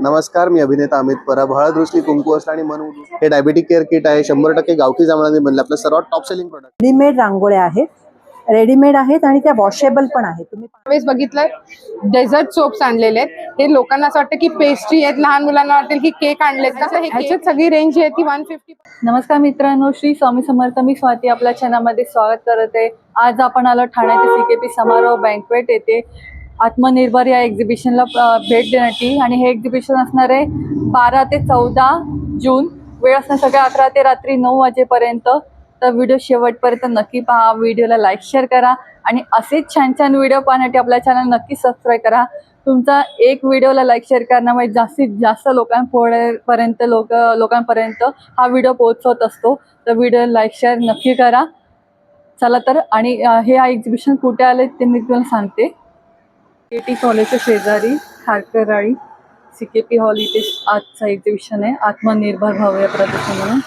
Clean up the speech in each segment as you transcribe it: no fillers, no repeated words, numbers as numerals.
नमस्कार, मी अभिनेता अमित परब. हळद रुसली, कुंकू असला आणि मन उडून हे डायबिटिक केअर किट आहे. 100% गावठी जांभळाने बनलं. आपलं सर्वात टॉप सेलिंग प्रोडक्ट. रेडीमेड रांगोळ्या आहेत, रेडीमेड आहेत आणि त्या वॉशेबल पण आहेत. तुम्ही वेळेस बघितलं डेझर्ट सोप्स आणलेले आहेत. हे लोकांना असं वाटतं की पेस्ट्री आहेत, लहान मुलांना वाटेल की केक आणलेत. तसं ह्याच्यात सगळी रेंज आहे ती 150. नमस्कार मित्रांनो, श्री स्वामी समर्थ. मी स्वाती आपल्या चॅनलमध्ये स्वागत करत आहे. आज आपण आलो ठाण्यातील CKP समारोह बँक्वेट येथे आत्मनिर्भर या एक्झिबिशनला भेट देण्यासाठी. आणि हे एक्झिबिशन असणार आहे 12 ते 14 जून. वेळ असणार सगळ्या 11 ते रात्री 9 वाजेपर्यंत. तर व्हिडिओ शेवटपर्यंत नक्की पहा. व्हिडिओला लाईक शेअर करा आणि असेच छान छान व्हिडिओ पाहण्यासाठी आपल्या चॅनल नक्की सबस्क्राईब करा. तुमचा एक व्हिडिओला लाईक शेअर करण्यामुळे जास्तीत जास्त लोकांपर्यंत हा व्हिडिओ पोहोचवत असतो. तर व्हिडिओ लाईक शेअर नक्की करा. चला तर. आणि हे एक्झिबिशन कुठे आले ते मी तुम्हाला सांगते. KT कॉलेजच्या शेजारी खारकराळी CKP हॉल इथे आजचं एक्झिबिशन आहे. आत्मनिर्भर भाव या प्रदर्शन म्हणून.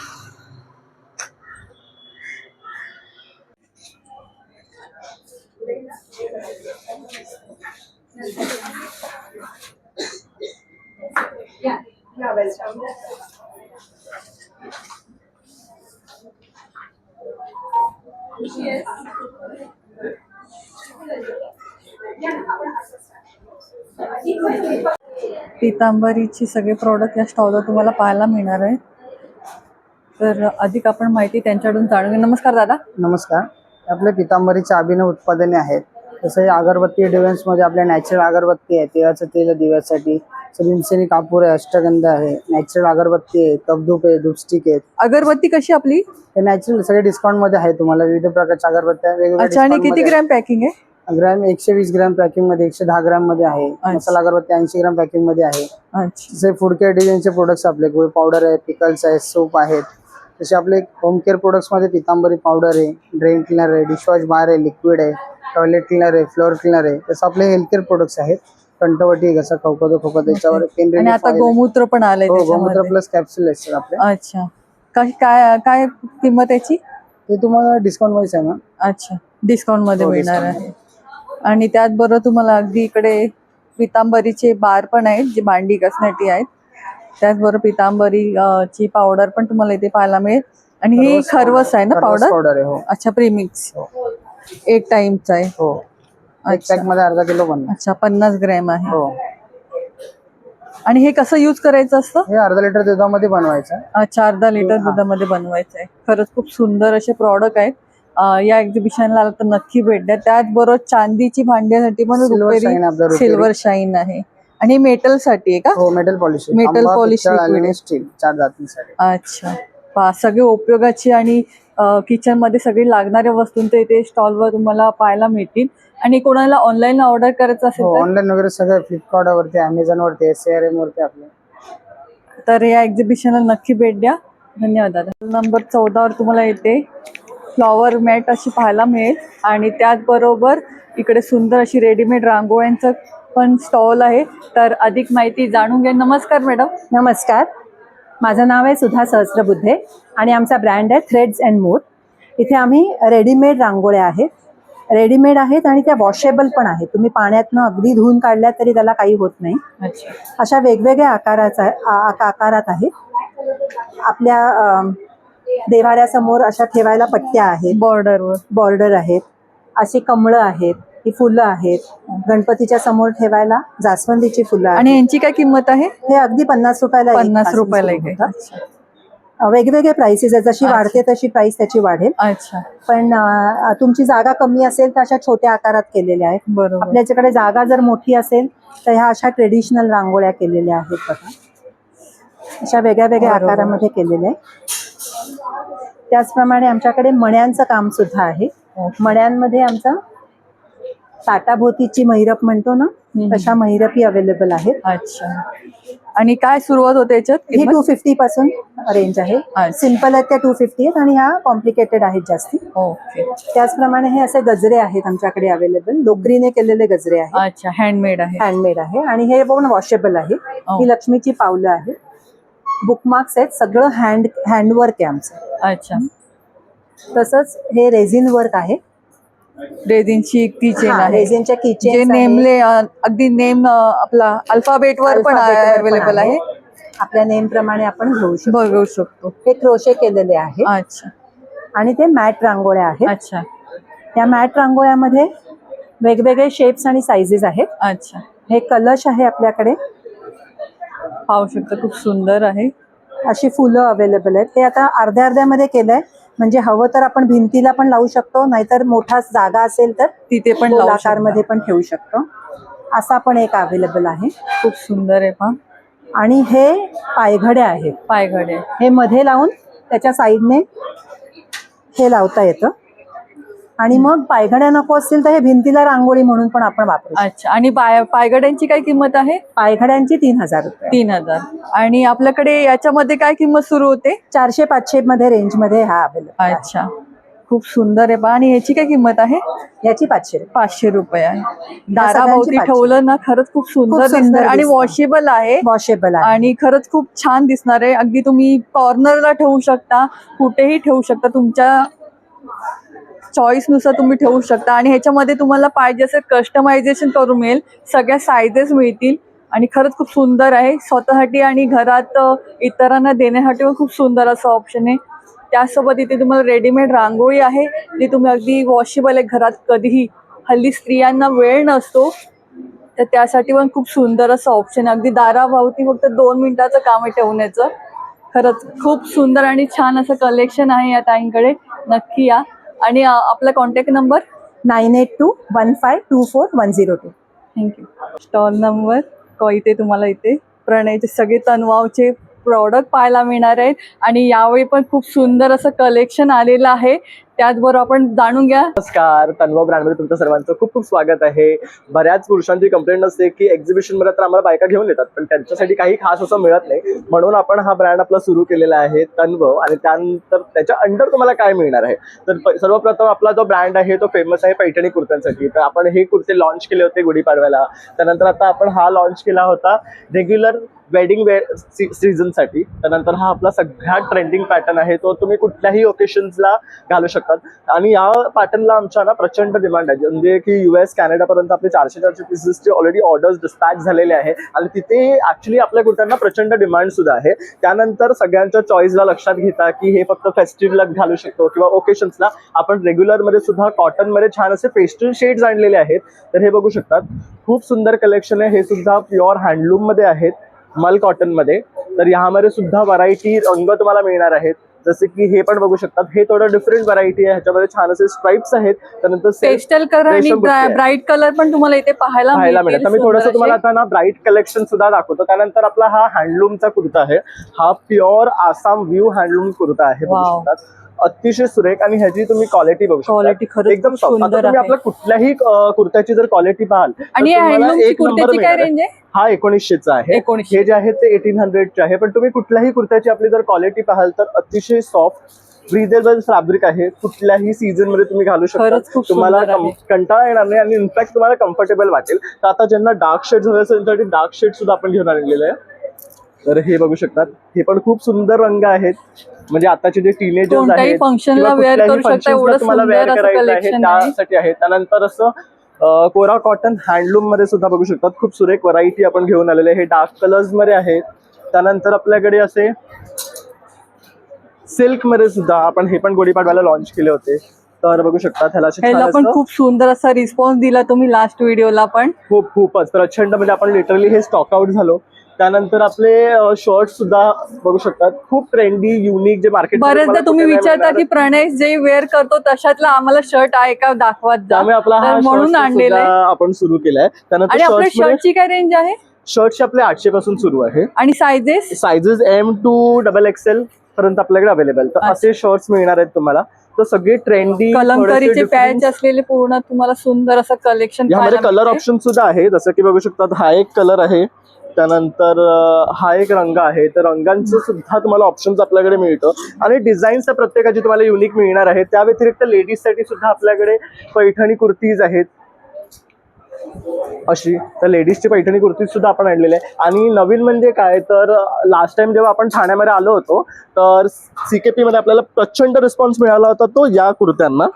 पितांबरीची सगळे प्रॉडक्ट या स्टॉलवर तुम्हाला पाहायला मिळणार आहे. तर अधिक आपण माहिती त्यांच्याकडून जाणून घेऊ. नमस्कार दादा. नमस्कार. आपले पितांबरीचे अभिनव उत्पादने आहेत. जसं अगरबत्ती डिव्हान्समध्ये आपल्या नॅचरल अगरबत्ती आहे, तिळाचं तेल आहे दिव्यासाठी, भीमसेनी कापूर आहे, अष्टगंध आहे, नॅचरल अगरबत्ती आहे, कपधूप आहे, धूपस्टिक आहेत. अगरबत्ती कशी आपली? हे नॅचरल सगळे डिस्काउंट मध्ये आहे. तुम्हाला विविध प्रकारच्या अगरबत्त्या वेगवेगळ्या. अच्छा. आणि किती ग्रॅम पॅकिंग आहे? ग्रॅम 120 ग्रॅम पॅकिंग मध्ये, 110 ग्रॅम मध्ये आहे. मसाला अगरबत्ती 80 ग्रॅम पॅकिंग मध्ये आहे. जसे फूड केअर डिव्हिजनचे प्रोडक्ट्स आपले गुळ पावडर आहे, पिकल्स आहे, सोप आहेत. तसे आपले होम केअर प्रोडक्ट्स मध्ये पितांबरी पावडर आहे, ड्रेन क्लीनर आहे, डिशवॉश बार आहे, लिक्विड आहे, टॉयलेट क्लीनर आहे, फ्लोअर क्लीनर आहे. तसं आपले हेल्थ केअर प्रोडक्ट्स आहेत. कंठवटी, घसा खवखतो त्याच्यावर पेन. आणि आता गोमूत्र पण आलंय. गोमूत्र प्लस कॅप्सूल आहेत आपले. अच्छा. काय काय किंमत याची? ते तुम्हाला डिस्काउंट वाईज आहे ना. अच्छा, डिस्काउंट मध्ये मिळणार आहे. आणि त्याचबरोबर तुम्हाला अगदी इकडे पितांबरीचे बार पण आहेत जे भांडी घासण्यासाठी आहेत. त्याचबरोबर पितांबरी ची पावडर पण तुम्हाला इथे पाहायला मिळेल. आणि ही खरवस आहे ना पावडर? आहे. हो. अच्छा, प्रीमिक्स. एक टाइमचा आहे. हो. पॅक मध्ये अर्धा किलो पण. अच्छा, 50 ग्रॅम आहे. हो. आणि हे कसं यूज करायचं असतं? हे अर्धा लिटर दुधामध्ये बनवायचं. अच्छा, अर्धा लिटर दुधामध्ये बनवायचं आहे. खरंच खूप सुंदर असे प्रॉडक्ट आहेत. या एक्झिबिशनला आलं तर नक्की भेट द्या. त्याचबरोबर चांदीची भांड्यासाठी पण सिल्वर शाईन आहे. आणि मेटल साठी आहे का? हो, metal polish. Metal polish steel 4 जातींसाठी. अच्छा. सगळे उपयोगाची आणि किचन मध्ये सगळी लागणाऱ्या वस्तूंचे इथे स्टॉलवर तुम्हाला पाहायला मिळतील. आणि कोणाला ऑनलाईन ऑर्डर करायचं असेल तर ऑनलाईन वगैरे सगळं फ्लिपकार्ट वरती, अमेझॉन वरती, SRM वरती आपले. तर या एक्झिबिशनला नक्की भेट द्या. धन्यवाद दादा. नंबर 14 वर तुम्हाला येते फ्लॉवर मॅट अशी पाहायला मिळेल. आणि त्याचबरोबर इकडे सुंदर अशी रेडीमेड रांगोळ्यांचं पण स्टॉल आहे. तर अधिक माहिती जाणून घ्या. नमस्कार मॅडम. नमस्कार, माझं नाव आहे सुधा सहस्त्रबुद्धे आणि आमचा ब्रँड आहे थ्रेड्स अँड मोर. इथे आम्ही रेडीमेड रांगोळ्या आहेत, रेडीमेड आहेत आणि त्या वॉशेबल पण आहेत. तुम्ही पाण्यातनं अगदी धुवून काढल्या तरी त्याला काही होत नाही. अच्छा. अशा वेगवेगळ्या आकारात आहेत. आपल्या देवाऱ्यासमोर अशा ठेवायला पट्ट्या आहेत, बॉर्डर आहेत, अशी कमळं आहेत, ही फुलं आहेत. गणपतीच्या समोर ठेवायला जास्वंदीची फुलं आहेत. आणि यांची काय किंमत आहे? हे अगदी 50 रुपयाला. 50 रुपयाला वेगवेगळे प्राइसेस आहेत. जशी वाढते तशी प्राइस त्याची वाढेल. अच्छा. पण तुमची जागा कमी असेल तर अशा छोट्या आकारात केलेल्या आहेत. बरोबर. आपल्याच्याकडे जागा जर मोठी असेल तर ह्या अशा ट्रेडिशनल रांगोळ्या केलेल्या आहेत बघा. अशा वेगळ्या वेगळ्या आकारामध्ये केलेल्या आहेत. त्याचप्रमाणे आमच्याकडे मण्यांचं काम सुद्धा आहे. मण्यांमध्ये आमचा ताटाभोवतीची महिरप म्हणतो ना, तशा महिरपी अवेलेबल आहेत. अच्छा. आणि काय सुरुवात होते याच्यात? ही 250 पासून रेंज आहे. सिंपल आहेत त्या 250 आहेत आणि ह्या कॉम्प्लिकेटेड आहेत जास्ती. ओके. त्याचप्रमाणे हे असे गजरे आहेत आमच्याकडे अवेलेबल. लोकरीने केलेले गजरे आहेत. अच्छा, हँडमेड आहे. आणि हे पण वॉशेबल आहे. ही लक्ष्मीची पावलं आहेत. बुकमार्क्स आहेत. सगळं हँडवर्क आहे आमचं. अच्छा. तसंच हे रेझिन वर्क आहे. रेझिनची की चेन आहे रेझिनच्या जे किचेन नेमले अगदी नेम आपला अल्फाबेट वर पण अवेलेबल आहे. आपल्या नेम प्रमाणे आपण घेऊ शकतो. बघू शकतो. हे क्रोशे केलेले आहे अच्छा आणि ते मॅट रांगोळ्या आहेत. अच्छा या मॅट रांगोळ्यामध्ये वेगवेगळे शेप्स आणि साइजेस आहेत. अच्छा हे कलश आहे आपल्याकडे. पाहू शकता खूप सुंदर आहे. अशी फुलं अवेलेबल आहेत. हे आता अर्ध्या अर्ध्यामध्ये केलंय, म्हणजे हवं तर आपण भिंतीला पण लावू शकतो, नाहीतर मोठा जागा असेल तर तिथे पण लावू आकार मध्ये पण ठेवू शकतो. असा पण एक अवेलेबल आहे. खूप सुंदर आहे. पहा आणि हे पायघड्या आहेत. पायघडे हे मध्ये लावून त्याच्या साईडने हे लावता येतं आणि मग पायघड्या नको असतील तर हे भिंतीला रांगोळी म्हणून पण आपण वापरू शकतो. अच्छा. आणि पायघड्यांची काय किंमत आहे? पायघड्यांची 3000 रुपये. 3000. आणि आपल्याकडे याच्यामध्ये काय किंमत सुरू होते? 400-500 मध्ये रेंज मध्ये हा अवेलेबल. अच्छा खूप सुंदर आहे. पहा आणि याची काय किंमत आहे? याची 500 रुपये. 500 रुपये आहे. दाराभोवती 500. ठेवलं ना खरंच खूप सुंदर दिसणार आणि दिसतं. वॉशेबल आहे. वॉशेबल आहे आणि खरंच खूप छान दिसणार आहे. अगदी तुम्ही कॉर्नरला ठेवू शकता, कुठेही ठेवू शकता, तुमच्या चॉईस नुसार तुम्ही ठेवू शकता. आणि ह्याच्यामध्ये तुम्हाला पाहिजे असेल कस्टमायझेशन करून मिळेल, सगळ्या साईजेस मिळतील आणि खरंच खूप सुंदर आहे. स्वतःसाठी आणि घरात इतरांना देण्यासाठी पण खूप सुंदर असं ऑप्शन आहे. त्यासोबत इथे तुम्हाला रेडीमेड रांगोळी आहे, जी तुम्ही अगदी वॉशेबल आहे घरात कधीही. हल्ली स्त्रियांना वेळ नसतो, तर त्यासाठी पण खूप सुंदर असं ऑप्शन आहे. अगदी दाराभोवती फक्त 2 मिनिटाचं काम आहे ठेवण्याचं. खरंच खूप सुंदर आणि छान असं कलेक्शन आहे या ताईंकडे. नक्की या. आणि आपला contact number 9821524102. Thank you. Stall number इथे तुम्हाला इथे प्रणयचे सगळे तनवावचे प्रॉडक्ट पाहायला मिळणार आहेत आणि यावेळी पण खूप सुंदर असं कलेक्शन आलेलं आहे. त्याचबरोबर आपण जाणून घ्या. नमस्कार, तन्वा ब्रँडमध्ये तुमचं सर्वांचं खूप खूप स्वागत आहे. बऱ्याच पुरुषांची कंप्लेंट असते की एक्झिबिशन मध्ये तर आम्हाला बायका घेऊन येतात, पण त्यांच्यासाठी काही खास असं मिळत नाही. म्हणून आपण हा ब्रँड आपला सुरू केलेला आहे तन्व. आणि त्यानंतर त्याच्या अंडर तुम्हाला काय मिळणार आहे तर सर्वप्रथम आपला जो ब्रँड आहे तो फेमस आहे पैठणी कुर्त्यांसाठी. तर आपण हे कुर्ते लॉन्च केले होते गुढीपाडव्याला. त्यानंतर आता आपण हा लॉन्च केला होता रेग्युलर वेडिंग वेअर सीझनसाठी. त्यानंतर हा आपला सगळ्यात ट्रेंडिंग पॅटर्न आहे, तो तुम्ही कुठल्याही ओकेशन्सला घालू शकतात. आणि या पॅटर्नला आमच्या ना प्रचंड डिमांड आहे. म्हणजे की US कॅनडापर्यंत आपले 400 पीसेसचे ऑलरेडी ऑर्डर्स डिस्पॅच झालेले आहे आणि तिथे ऍक्च्युली आपल्या कुर्त्यांना प्रचंड डिमांड सुद्धा आहे. त्यानंतर सगळ्यांच्या चॉईसला लक्षात घेता की हे फक्त फेस्टिव्हला घालू शकतो किंवा ओकेशन्सला, आपण रेग्युलरमध्ये सुद्धा कॉटनमध्ये छान असे पेस्टल शेड्स आणलेले आहेत. तर हे बघू शकतात, खूप सुंदर कलेक्शन आहे. हे सुद्धा प्युअर हँडलूममध्ये आहेत, मल कॉटनमध्ये. तर यामध्ये सुद्धा व्हरायटी रंग तुम्हाला मिळणार आहेत. जसे की हे पण बघू शकतात, हे थोडं डिफरंट व्हरायटी आहे. ह्याच्यामध्ये छान असे स्ट्राइप्स आहेत. त्यानंतर पेस्टल कलर आणि ब्राईट कलर पण तुम्हाला इथे पाहायला मिळेल. तर मी थोडंसं तुम्हाला आता ना ब्राईट कलेक्शन सुद्धा दाखवतो. त्यानंतर आपला हा हँडलूमचा कुर्ता आहे. हा pure Assam view handloom kurta आहे. बघू शकतात, अतिशय सुरेख आणि ह्याची तुम्ही क्वालिटी बघू शकता, एकदम सॉफ्ट. आता तुम्ही आपल्या कुठल्याही कुर्त्याची जर क्वालिटी पाहाल आणि काय रेंज आहे? हा 1900चा आहे. हे जे आहे ते 1800चे आहे. पण तुम्ही कुठल्याही कुर्त्याची आपली जर क्वालिटी पाहाल तर अतिशय सॉफ्ट ब्रीदेबल फॅब्रिक आहे. कुठल्याही सीझन मध्ये तुम्ही घालू शकता, तुम्हाला कंटाळा येणार नाही आणि इनफॅक्ट तुम्हाला कम्फर्टेबल वाटेल. तर आता ज्यांना डार्क शेड्स हवे असेल त्यासाठी डार्क शेड सुद्धा आपण घेऊन आणलेले आहे. तर हे बघू शकतात, हे पण खूप सुंदर रंग आहेत. म्हणजे आताचे जे टीनेजर्स आहेत फंक्शनला वेअर करू शकता, एवढं तुम्हाला वेअर करायचं आहे त्यासाठी आहे. त्यानंतर असं कोरा कॉटन हँडलूम मध्ये सुद्धा बघू शकतात, खूप सुरेख व्हरायटी आपण घेऊन आलेले आहे. हे डार्क कलर्स मध्ये आहेत. त्यानंतर आपल्याकडे असे सिल्क मध्ये सुद्धा आपण हे पण गुढीपाडव्याला लॉन्च केले होते. तर बघू शकता, ह्याला पण खूप सुंदर असा रिस्पॉन्स दिला तुम्ही लास्ट व्हिडिओला पण. खूपच प्रचंड, म्हणजे आपण लिटरली हे स्टॉक आउट झालो. त्यानंतर आपले शर्ट सुद्धा बघू शकतात, खूप ट्रेंडी युनिक, जे मार्केट बऱ्याचदा तुम्ही विचारता की प्रणय जे वेअर करतो तशातला आम्हाला शर्ट आहे का दाखवत जा, त्यामुळे आपला हा म्हणून आणलेला आहे, आपण सुरू केलाय. आणि आपल्या शर्टची काय रेंज आहे? शर्टची आपले 800 पासून सुरू आहे आणि सायझेस M to XXL पर्यंत आपल्याकडे अवेलेबल. तर असे शर्ट्स मिळणार आहेत तुम्हाला. तर सगळे ट्रेंडी कलंकारीचे पॅच असलेले पूर्ण तुम्हाला सुंदर असं कलेक्शन. यामध्ये कलर ऑप्शन सुद्धा आहे, जसं की बघू शकतात हा एक कलर आहे, त्यानंतर हा एक रंग आहे. तर रंगांचं सुद्धा तुम्हाला ऑप्शन्स आपल्याकडे मिळतं आणि डिझाईन्स प्रत्येकाची तुम्हाला युनिक मिळणार आहेत. त्या व्यतिरिक्त लेडीजसाठी सुद्धा आपल्याकडे पैठणी कुर्तीज आहेत अशी. तर लेडीजची पैठणी कुर्ती सुद्धा आपण आणलेली आहे. आणि नवीन म्हणजे काय, तर लास्ट टाइम जेव्हा आपण ठाण्यामध्ये आलो होतो तर CKP मध्ये आपल्याला प्रचंड रिस्पॉन्स मिळाला होता तो या कुर्त्यांना.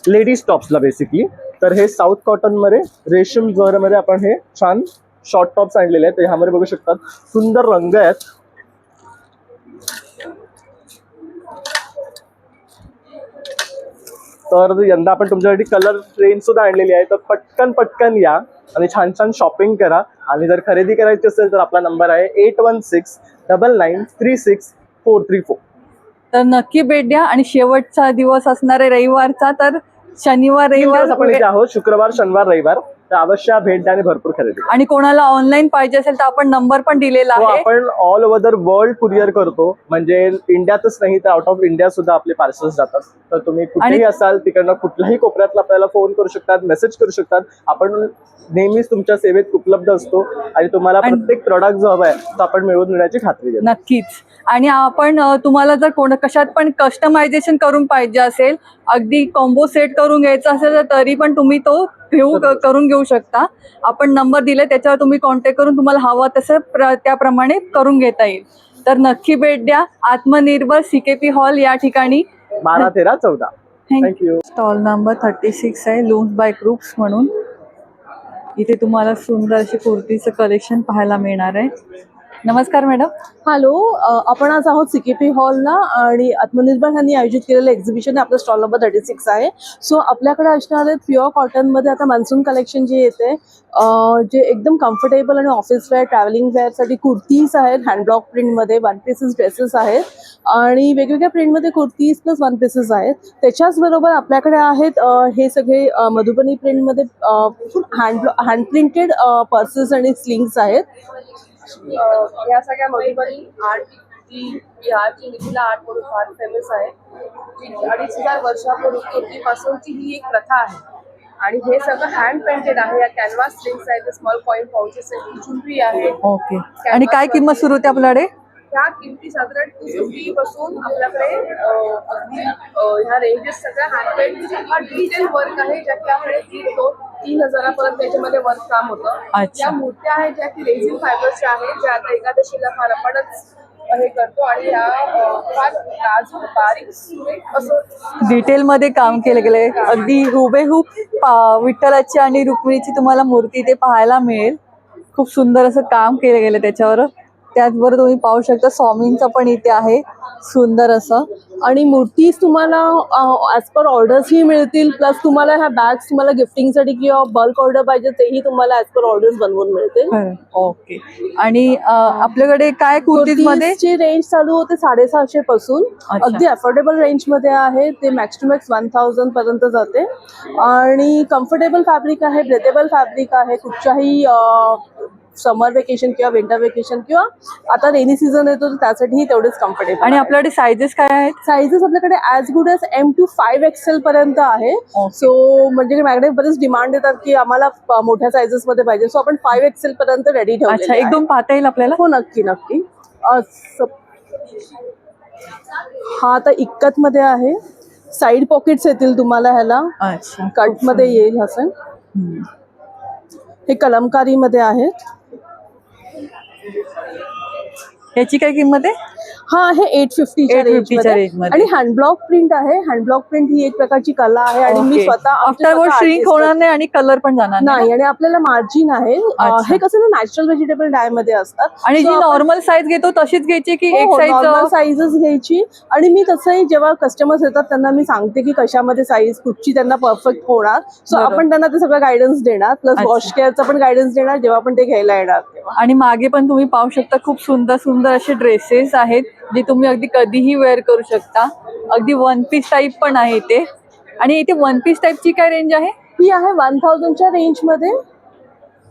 Ladies टॉप्सला basically. तर हे साऊथ कॉटनमध्ये रेशीम जरमध्ये आपण हे छान शॉर्ट टॉप्स आणलेले आहेत. ह्यामध्ये बघू शकतात सुंदर रंग आहेत. तर यंदा आपण तुमच्यासाठी कलर रेंज सुद्धा आणलेली आहे. तर पटकन या आणि छान छान शॉपिंग करा. आणि जर खरेदी करायची असेल तर आपला नंबर आहे 8169936434. तर नक्की भेट द्या. आणि शेवटचा दिवस असणार आहे रविवारचा, तर शनिवार रविवार आपण इथे आहोत, शुक्रवार शनिवार रविवार. तर अवश्य भेट द्या आणि भरपूर खरेदी करा. आणि कोणाला ऑनलाईन पाहिजे असेल तर आपण नंबर पण दिलेला हो, आहे. आपण all over the world courier करतो. म्हणजे इंडियातच नाही तर आउट ऑफ इंडिया सुद्धा आपले पार्सल्स जातात. तर तुम्ही कुठेही असाल तिकडनं कुठल्याही कोपऱ्यातला आपल्याला फोन करू शकतात, मेसेज करू शकतात. आपण नेहमीच तुमच्या सेवेत उपलब्ध असतो आणि तुम्हाला प्रत्येक प्रॉडक्ट जो हवा आहे तो आपण मिळवून देण्याची खात्री देतो. नक्कीच. आणि आपण तुम्हाला जर कशात पण कस्टमायझेशन करून पाहिजे असेल, अगदी कॉम्बो सेट करून घ्यायचा असेल तर तरी पण तुम्ही तो करून घेऊ शकता. आपण नंबर दिले त्याच्यावर तुम्ही कॉन्टॅक्ट करून तुम्हाला हवा तसं त्याप्रमाणे करून घेता येईल. तर नक्की भेट द्या. आत्मनिर्भर CKP हॉल या ठिकाणी 12-13-14. थँक्यू. स्टॉल नंबर 36 आहे, लूम्स बाय ग्रुप्स म्हणून. इथे तुम्हाला सुंदर अशी कुर्तीचं कलेक्शन पाहायला मिळणार आहे. नमस्कार मॅडम. हॅलो, आपण आज आहोत CKP हॉलला आणि आत्मनिर्भर यांनी आयोजित केलेलं एक्झिबिशन आपलं स्टॉल नंबर 36 आहे. सो आपल्याकडे असणार आहेत प्युअर कॉटनमध्ये आता मान्सून कलेक्शन जे येते, जे एकदम कम्फर्टेबल आणि ऑफिस वेअर ट्रॅव्हलिंग वेअरसाठी कुर्तीज आहेत. हँडब्लॉक प्रिंटमध्ये वन पीसेस ड्रेसेस आहेत आणि वेगवेगळ्या प्रिंटमध्ये कुर्तीज प्लस वन पीसेस आहेत. त्याच्याचबरोबर आपल्याकडे आहेत हे सगळे मधुबनी प्रिंटमध्ये हँड प्रिंटेड पर्सेस आणि स्लिंग्स आहेत. या सगळ्या मधुबनी आर्ट जी बिहारची मिथिला आर्ट म्हणून फार फेमस आहे. 2,500 वर्षापूर्वी पूर्वीपासूनची ही एक प्रथा आहे आणि हे सगळं हँड पेंटेड आहे. या कॅनव्हास स्ट्रिंग्स आहेत, स्मॉल कॉइन पाउचेस आहेत, ज्वेलरी आहे. ओके. आणि काय किंमत सुरू होते आपल्याकडे? ह्या किमती साधारण 250 पासून आपल्याकडे अगदी ह्या रेंजेस सगळ्या हँडमेड हा डिटेल वर्क आहे, ज्या की आपल्याकडे 3,000 पर्यंत त्याच्यामध्ये वर्क काम होतं. या मूर्त्या आहेत ज्या की रेझिन फायबरच्या आहेत, ज्या आता एकादशीला फार आपणच हे करतो आणि ह्या फार नाजूक बारीक सुरेख असं डिटेलमध्ये काम केलं गेलंय. अगदी हुबेहूब विठ्ठलाची आणि रुक्मिणीची तुम्हाला मूर्ती इथे पाहायला मिळेल. खूप सुंदर असं काम केलं गेलं त्याच्यावर. त्याचबरोबर तुम्ही पाहू शकता स्वामींचं पण इथे आहे सुंदर असं. आणि मूर्तीज तुम्हाला ॲज पर ऑर्डर्सही मिळतील, प्लस तुम्हाला ह्या बॅग्स तुम्हाला गिफ्टिंगसाठी किंवा बल्क ऑर्डर पाहिजे तेही तुम्हाला ॲज पर ऑर्डर्स बनवून मिळतील. ओके. आणि आपल्याकडे काय कुर्तीजमध्ये रेंज चालू होते 650 पासून, अगदी अफोर्डेबल रेंजमध्ये आहे. ते मॅक्स टू मॅक्स 1000 पर्यंत जाते आणि कम्फर्टेबल फॅब्रिक आहे, ब्रेथेबल फॅब्रिक आहे. कुठच्याही समर वेकेशन किंवा विंटर वेकेशन किंवा आता रेनी सीझन येतो त्यासाठीही तेवढेच कम्फर्टेबल. आणि आपल्याकडे सायझेस काय आहेत? सायझेस आपल्याकडे as good as M to 5XL पर्यंत आहे. सो म्हणजे माझ्याकडे बरेच डिमांड येतात की आम्हाला मोठ्या सायझेस मध्ये पाहिजे, सो आपण 5XL पर्यंत रेडी ठेवतो. अच्छा, एकदम पाहता येईल आपल्याला? हो, नक्की नक्की. हा आता इक्कत मध्ये आहे. साईड पॉकेट्स येतील तुम्हाला ह्याला. अच्छा, कट मध्ये येईल असं. हे कलमकारी मध्ये आहेत. याची काय किंमत आहे? हा आहे 850च्या रेंजमध्ये आणि हँडब्लॉक प्रिंट आहे. हँडब्लॉक प्रिंट ही एक प्रकारची कला आहे आणि मी स्वतः आफ्टर श्रिंक होणार नाही आणि कलर पण जाणार नाही आणि आपल्याला मार्जिन आहे. हे कसं ना नॅचरल व्हेजिटेबल डाय मध्ये असतात. आणि जी नॉर्मल साईज घेतो तशीच घ्यायची की एक नॉर्मल साईजच घ्यायची. आणि मी तसंही जेव्हा कस्टमर्स येतात त्यांना मी सांगते की कशामध्ये साईज कुठची त्यांना परफेक्ट होणार, सो आपण त्यांना ते सगळं गायडन्स देणार, प्लस वॉश केअरचा पण गायडन्स देणार जेव्हा आपण ते घ्यायला येणार तेव्हा. आणि मागे पण तुम्ही पाहू शकता खूप सुंदर सुंदर असे ड्रेसेस आहेत जे तुम्ही अगदी कधीही वेअर करू शकता. अगदी वन पीस टाईप पण आहे ते. आणि इथे वन पीस टाईपची काय रेंज आहे? ही आहे 1000च्या रेंजमध्ये.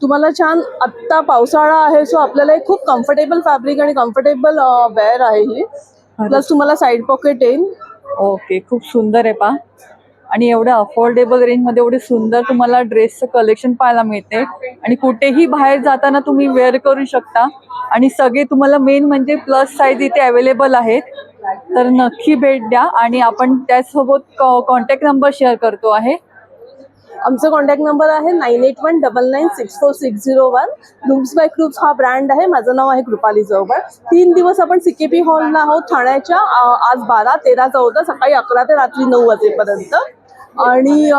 तुम्हाला छान आत्ता पावसाळा आहे सो आपल्याला एक खूप कम्फर्टेबल फॅब्रिक आणि कम्फर्टेबल वेअर आहे ही. प्लस तुम्हाला साईड पॉकेट येईल. ओके, खूप सुंदर आहे पहा. आणि एवढ्या अफोर्डेबल रेंजमध्ये एवढे सुंदर तुम्हाला ड्रेसचं कलेक्शन पाहायला मिळते आणि कुठेही बाहेर जाताना तुम्ही वेअर करू शकता. आणि सगळे तुम्हाला मेन म्हणजे प्लस साईज इथे अवेलेबल आहेत. तर नक्की भेट द्या. आणि आपण त्यासोबत कॉन्टॅक्ट नंबर शेअर करतो आहे. आमचा कॉन्टॅक्ट नंबर आहे 9819964601. लूम्स बाय ग्रुप्स हा ब्रँड आहे. माझं नाव आहे कृपाली जवळ. 3 दिवस आपण CKP हॉलला आहोत ठाण्याच्या. आज 12, 13, 14 सकाळी 11 ते रात्री 9 वाजेपर्यंत. आणि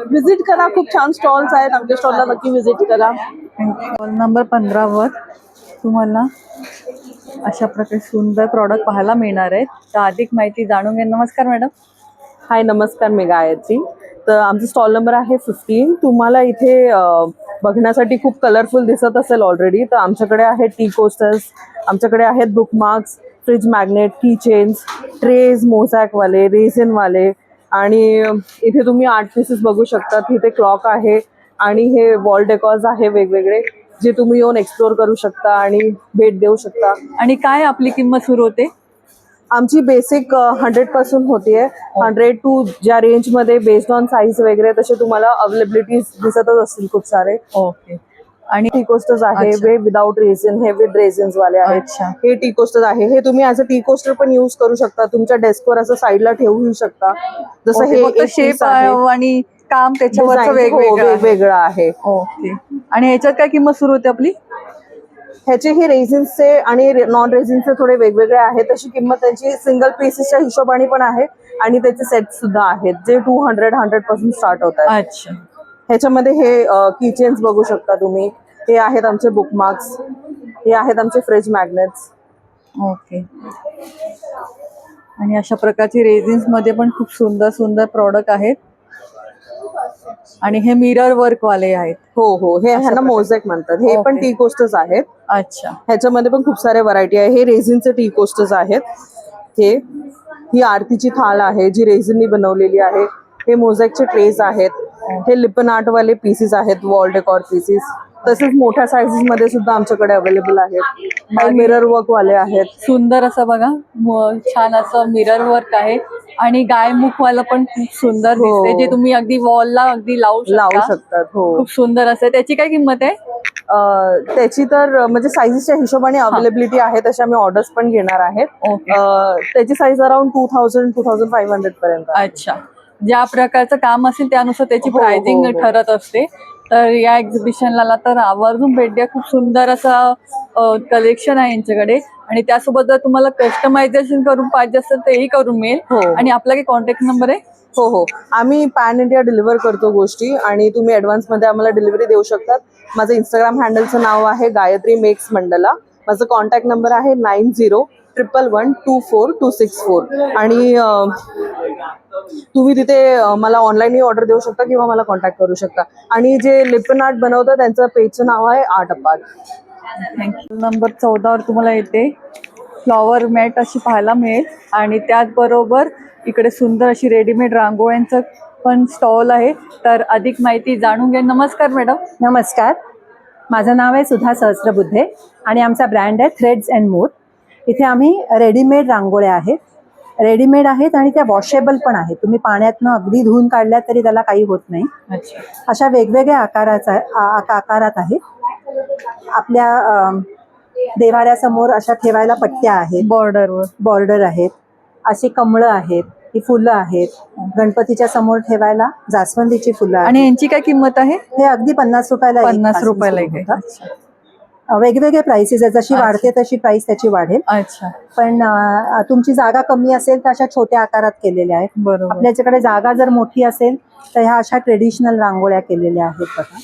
व्हिजिट करा, खूप छान स्टॉल्स आहेत आमच्या स्टॉलला, नक्की व्हिजिट करा. स्टॉल नंबर 15 वर तुम्हाला अशा प्रकारे सुंदर प्रॉडक्ट पाहायला मिळणार आहेत. तर अधिक माहिती जाणून घ्या. नमस्कार मॅडम. हाय, नमस्कार, मी गायत्री. तर आमचा स्टॉल नंबर आहे 15. तुम्हाला इथे बघण्यासाठी खूप कलरफुल दिसत असेल ऑलरेडी. तर आमच्याकडे आहेत टी कोस्टर्स, आमच्याकडे आहेत बुकमार्क्स, फ्रिज मॅग्नेट, की चेन्स, ट्रेज, मोझॅकवाले, रेझिनवाले, आणि इथे तुम्ही आर्ट पीसेस बघू शकता. इथे क्लॉक आहे आणि हे वॉल डेकॉर्स आहे वेगवेगळे, जे तुम्ही येऊन एक्सप्लोर करू शकता आणि भेट देऊ शकता. आणि काय आपली किंमत सुरू होते? आमची बेसिक 100 पासून होतीये. 100 टू ज्या रेंजमध्ये बेस्ड ऑन साईज वगैरे तसे तुम्हाला अवेलेबिलिटीज दिसतच असतील खूप सारे. ओके. आणि टी कोस्टर्स आहे, अच्छा. वे विदाउट रेझिन, हे विथ रेझिन्स वाले आहेत. अच्छा. हे टी कोस्टर आहे, हे तुम्ही ॲज अ टी कोस्टर पण यूज करू शकता. तुमच्या डेस्कवर असं साईडला ठेवू शकता. जसं हे फक्त एक शेप piece आहे. आणि काम त्याच्यावरचं Design, हो, वेगवेगळं आहे. वेगवेगळं आहे. ओके. आणि ह्याच्यात काय किंमत सुरू होते आपली? ह्याचे हे रेझिन्सचे आणि नॉन रेझिन्सचे थोडे वेगवेगळे आहेत. तशी किंमत त्यांची सिंगल पीसेसच्या हिशोबाने पण आहे आणि त्याचे सेट सुद्धा आहेत, जे 200 पासून स्टार्ट होतात. अच्छा. ह्याच्यामध्ये हे किचेन्स बघू शकता तुम्ही. हे आहेत आमचे बुकमार्क्स, हे आहेत आमचे फ्रिज मॅग्नेट्स. ओके. आणि अशा प्रकारचे रेझिन्स मध्ये पण खूप सुंदर सुंदर प्रॉडक्ट आहेत. आणि हे मिरर वर्क वाले आहेत. हो, हे ह्यांना मोझॅक म्हणतात. हे पण ओके. टी कोस्टर्स आहेत. अच्छा. ह्याच्यामध्ये पण खूप सारे व्हरायटी आहे. हे रेझिनचे टी कोस्टर्स आहेत. ही आरतीची थाल आहे, जी रेझिननी बनवलेली आहे. हे मोझॅकचे ट्रेज आहेत. हे लिपन आर्ट वाले पीसेस आहेत, वॉल डेकॉर पीसेस. तसेच मोठ्या साईजेस मध्ये सुद्धा आमच्याकडे अवेलेबल आहेत. काही मिरर वर्क वाले आहेत. सुंदर असं बघा, छान असं मिरर वर्क आहे. आणि गायमुखवाला पण खूप सुंदर हो. दिसते, जे तुम्ही अगदी वॉलला अगदी लावू शकतात. हो, खूप सुंदर असं. त्याची काय किंमत आहे? त्याची तर म्हणजे साईजेसच्या हिशोबाने अवेलेबिलिटी आहे, तशी आम्ही ऑर्डर्स पण घेणार आहेत. ओके. त्याची साईज अराउंड 2500 पर्यंत. अच्छा. ज्या प्रकारचं काम असेल त्यानुसार त्याची हो, प्राइसिंग हो. ठरत असते. तर या एक्झिबिशनला तर आवर्जून भेट द्या. खूप सुंदर असं कलेक्शन आहे यांच्याकडे. आणि त्यासोबत जर तुम्हाला कस्टमायझेशन करून पाहिजे असेल तेही करून मिळेल. हो. आणि आपला काही कॉन्टॅक्ट नंबर आहे? हो, आम्ही पॅन इंडिया डिलिव्हर करतो गोष्टी, आणि तुम्ही ॲडव्हान्समध्ये आम्हाला डिलिव्हरी देऊ शकतात. माझं इंस्टाग्राम हँडलचं नाव आहे गायत्री मेक्स मंडला. माझं कॉन्टॅक्ट नंबर आहे 9011124264. आणि तुम्ही तिथे मला ऑनलाईनही ऑर्डर देऊ शकता किंवा मला कॉन्टॅक्ट करू शकता. आणि जे लिपन आर्ट बनवतं त्यांचं पेजचं नाव आहे आर्ट अपार्ट. थँक्यू. नंबर 14 वर तुम्हाला येते फ्लॉवर मॅट अशी पाहायला मिळेल. आणि त्याचबरोबर इकडे सुंदर अशी रेडीमेड रांगोळ्यांचं पण स्टॉल आहे. तर अधिक माहिती जाणून घ्या. नमस्कार मॅडम. नमस्कार, माझं नाव आहे सुधा सहस्त्रबुद्धे आणि आमचा ब्रँड आहे थ्रेड्स अँड मोर. इथे आम्ही रेडीमेड रांगोळ्या आहेत, रेडीमेड आहेत आणि त्या वॉशेबल पण आहेत. तुम्ही पाण्यातनं अगदी धुवून काढल्या तरी त्याला काही होत नाही. अच्छा. अशा वेगवेगळ्या आकारात आहेत. आपल्या देवाऱ्यासमोर अशा ठेवायला पट्ट्या आहेत, बॉर्डर आहेत, अशी कमळं आहेत, ही फुलं आहेत. गणपतीच्या समोर ठेवायला जास्वंदीची फुलं आहेत. आणि यांची काय किंमत आहे? हे अगदी 50 रुपयाला 50 रुपयाला एक आहे. होतात. वेगवेगळे प्राइसेस आहेत, जशी वाढते तशी प्राइस त्याची वाढेल. अच्छा. पण तुमची जागा कमी असेल तर अशा छोट्या आकारात केलेल्या आहेत. बरोबर. आपल्याच्याकडे जागा जर मोठी असेल तर ह्या अशा ट्रेडिशनल रांगोळ्या केलेल्या आहेत बघा,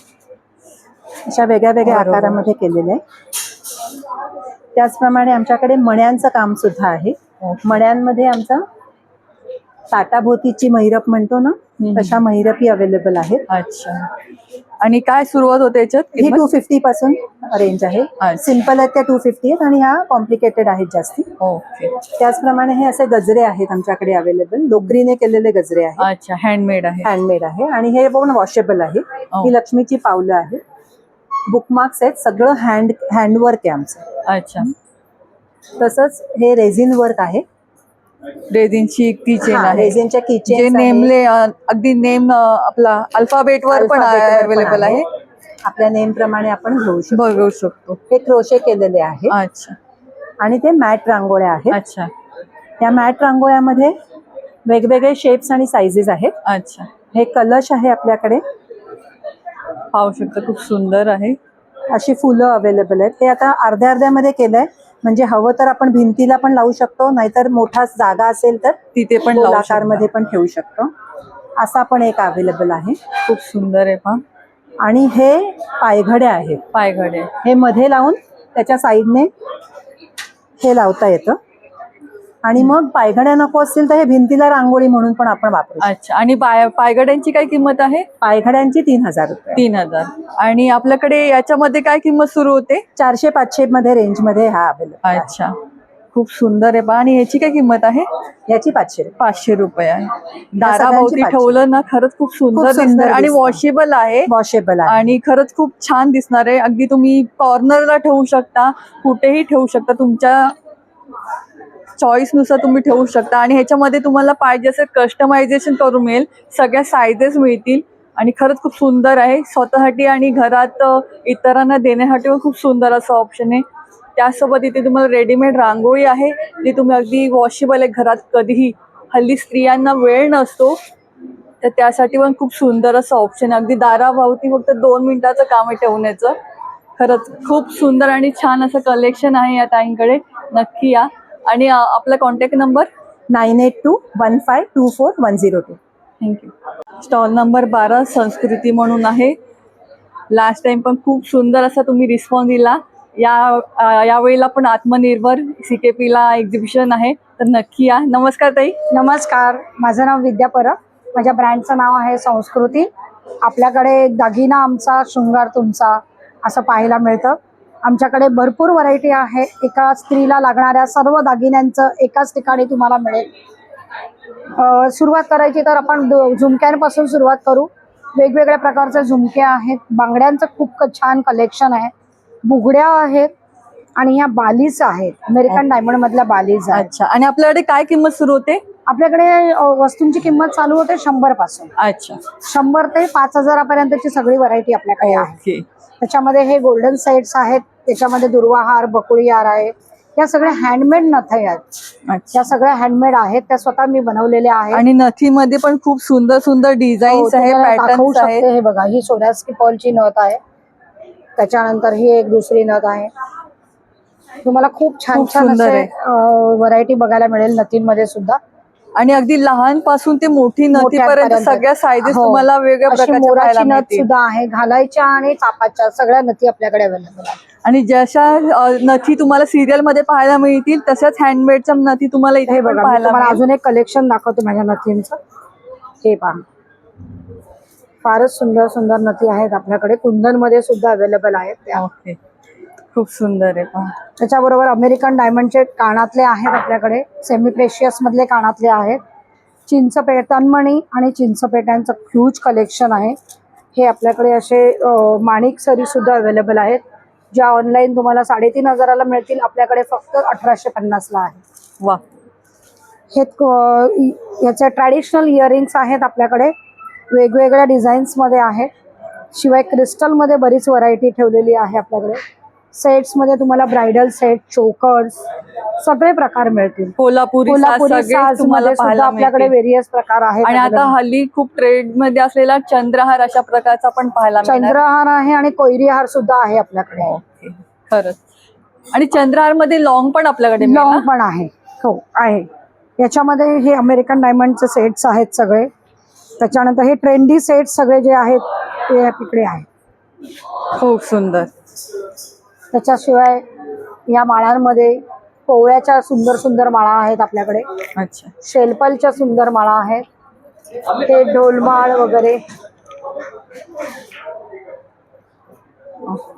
अशा वेगळ्या वेगळ्या बरोबर. आकारामध्ये केलेल्या आहे. त्याचप्रमाणे आमच्याकडे मण्यांचं काम सुद्धा आहे. मण्यांमध्ये आमचं ताटाभोवतीची महिरप म्हणतो ना, तशा महिरपी अवेलेबल आहेत. अच्छा. आणि काय सुरुवात होते याच्यात? ही 250 पासून रेंज आहे. सिंपल आहेत त्या 250 आहेत आणि ह्या कॉम्प्लिकेटेड आहेत जास्ती. ओके. त्याचप्रमाणे हे असे गजरे आहेत आमच्याकडे अवेलेबल, लोकरीने केलेले गजरे आहेत. अच्छा. हँडमेड आहे. हँडमेड आहे आणि हे पण वॉशेबल आहे. ही लक्ष्मीची पावलं आहेत. बुकमार्क्स आहेत, सगळं हँडवर्क आहे आमचं. अच्छा. तसंच हे रेझिन वर्क आहे. रेझिनची किचेन आहे, रेझिनच्या जे किचन नेमले अगदी नेम आपला अल्फाबेट वर पण अवेलेबल आहे. आपल्या नेम प्रमाणे आपण घेऊ शकतो. बघू शकतो. हे क्रोशे केलेले आहे. अच्छा. आणि ते मॅट रांगोळ्या आहेत. अच्छा. या मॅट रांगोळ्यामध्ये वेगवेगळे शेप्स आणि साईजेस आहेत. अच्छा. हे कलश आहे आपल्याकडे, पाहू शकतो, खूप सुंदर आहे. अशी फुलं अवेलेबल आहेत. हे आता अर्ध्या अर्ध्यामध्ये केलंय, म्हणजे हवं तर आपण भिंतीला पण लावू शकतो, नाहीतर मोठा जागा असेल तर तिथे पण लावू शकतो. आकारमध्ये पण ठेवू शकतो. असा पण एक अवेलेबल आहे. खूप सुंदर आहे पहा. आणि हे पायघड्या आहेत. पायघडे. हे मध्ये लावून त्याच्या साईडने हे लावता येतं. आणि मग पायघड्या नको असतील तर हे भिंतीला रांगोळी म्हणून पण आपण वापरू. अच्छा. आणि पायघड्यांची काय किंमत आहे? पायघड्यांची 3000 रुपये. 3000. आणि आपल्याकडे याच्यामध्ये काय किंमत सुरू होते? 400-500 मध्ये रेंज मध्ये हा अवेलेबल. अच्छा. खूप सुंदर आहे पहा. आणि याची काय किंमत आहे? याची 500 रुपये. 500 रुपये आहे. सगळ्यांची दाराभोवती 500. ठेवलं ना खरंच खूप सुंदर सुंदर दिसणार आणि दिसतं. वॉशेबल आहे. वॉशेबल आहे. आणि खरंच खूप छान दिसणार आहे. अगदी तुम्ही कॉर्नरला ठेवू शकता, कुठेही ठेवू शकता, तुमच्या चॉईसनुसार तुम्ही ठेवू शकता. आणि ह्याच्यामध्ये तुम्हाला पाहिजे असेल कस्टमायझेशन करून मिळेल, सगळ्या साईजेस मिळतील. आणि खरंच खूप सुंदर आहे. स्वतःसाठी आणि घरात इतरांना देण्यासाठी पण खूप सुंदर असं ऑप्शन आहे. त्यासोबत इथे तुम्हाला रेडीमेड रांगोळी आहे, जी तुम्ही अगदी वॉशेबल आहे घरात कधीही. हल्ली स्त्रियांना वेळ नसतो, तर त्यासाठी पण खूप सुंदर असं ऑप्शन आहे. अगदी दाराभोवती फक्त 2 मिनिटाचं काम आहे ठेवण्याचं. खरंच खूप सुंदर आणि छान असं कलेक्शन आहे या ताईंकडे. नक्की या. आणि आपला contact number 9821524102. Thank you. Stall number 12 संस्कृती म्हणून आहे. लास्ट टाइम पण खूप सुंदर असा तुम्ही रिस्पॉन्स दिला. यावेळेला पण आत्मनिर्भर CKPला एक्झिबिशन आहे, तर नक्की या. नमस्कार ताई. नमस्कार, माझं नाव विद्या परब. माझ्या ब्रँडचं नाव आहे संस्कृती. आपल्याकडे दागिना आमचा, शृंगार तुमचा असं पाहायला मिळतं. आमच्याकडे भरपूर व्हरायटी आहे. एका स्त्रीला लागणाऱ्या सर्व दागिन्यांचं एकाच ठिकाणी तुम्हाला मिळेल. सुरुवात करायची तर आपण झुमक्यांपासून सुरुवात करू. वेगवेगळ्या प्रकारचे झुमके आहेत. बांगड्यांचं खूप छान कलेक्शन आहे. बुगड्या आहेत आणि ह्या बालीज आहेत. अमेरिकन डायमंड मधल्या बालीज आहेत. अच्छा. आणि आपल्याकडे काय किंमत सुरू होते? आपल्याकडे वस्तूंची किंमत चालू होते 100 पासून. अच्छा. 100 ते 5000 पर्यंतची सगळी व्हरायटी आपल्याकडे आहे. ओके. त्याच्यामध्ये हे गोल्डन सेट्स आहेत. त्याच्यामध्ये दुर्वाहार, बकुळी हार आहे. या सगळ्या हँडमेड नथी आहेत. अच्छा. या सगळ्या हँडमेड आहेत. त्या स्वतः मी बनवलेल्या आहेत. आणि नथीमध्ये पण खूप सुंदर सुंदर डिझाईन्स आहे, दाखवू पॅटर्न्स शकते. आहे. हे बघा, ही सोऱ्यास्की पॉलची नथ आहे. त्याच्यानंतर ही एक दुसरी नथ आहे. तुम्हाला खूप छान खूप छान सुंदर असे व्हरायटी बघायला मिळेल नथींमध्ये सुद्धा. आणि अगदी लहान पासून ते मोठी नथीपर्यंत मोठ्यापर्यंत. सगळ्या साईजेस हो. तुम्हाला वेगवेगळ्या अशी प्रकारच्या मोराची पाहायला नथ मिळतील. सुद्धा आहे. घालायच्या आणि चापाच्या सगळ्या नथी आपल्याकडे अवेलेबल आहेत. आणि जशा नथी तुम्हाला सिरियल मध्ये पाहायला मिळतील, तशाच हँडमेडच्या नथी तुम्हाला इथे हे पण बघा, मी पाहायला तुम्हाला मिळेल. अजून एक कलेक्शन दाखवते माझ्या नथींचं. हे पहा, फारच सुंदर सुंदर नथी आहेत आपल्याकडे. कुंदन मध्ये सुद्धा अवेलेबल आहेत त्या. ओके. खूप सुंदर आहे पहा. त्याच्याबरोबर अमेरिकन डायमंडचे कानातले आहेत आपल्याकडे. सेमी प्रेशियस मधले कानातले आहेत. चिंचपेठ, तन्मणी आणि चिंचपेट्यांचं ह्यूज कलेक्शन आहे. हे आपल्याकडे असे माणिक सरी सुद्धा अवेलेबल आहेत, ज्या ऑनलाईन तुम्हाला 3500 मिळतील. आपल्याकडे फक्त 1850 आहे. वा. हे याचे ट्रॅडिशनल इयरिंग्स आहेत आपल्याकडे. वेगवेगळ्या डिझाईन्स मध्ये आहेत. शिवाय क्रिस्टल मध्ये बरीच व्हरायटी ठेवलेली आहे आपल्याकडे. सेट्स मध्ये तुम्हाला ब्रायडल सेट, चोकर्स सगळे प्रकार मिळतील. कोल्हापुरी साज तुम्हाला मध्ये सुद्धा पाहायला आपल्याकडे मिळतील. व्हेरियस प्रकार आहेत. आणि आता हल्ली खूप ट्रेंड मध्ये असलेला चंद्रहार अशा प्रकारचा पण पाहायला मिळणार. चंद्रहार आहे आणि कोयरी हार सुद्धा आहे आपल्याकडे. ओके. खरंच. आणि चंद्रहार मध्ये लॉंग पण आपल्याकडे मिळेल लॉंग ना? पण आहे. हो आहे. याच्यामध्ये हे अमेरिकन डायमंडचे सेट्स आहेत सगळे. त्याच्यानंतर हे ट्रेंडी सेट्स सगळे जे आहेत ते तिकडे आहेत. खूप सुंदर. त्याच्याशिवाय या माळांमध्ये पोवळ्याच्या सुंदर सुंदर माळा आहेत आपल्याकडे. अच्छा. शेलपलच्या सुंदर माळा आहेत. ते ढोलमाळ वगैरे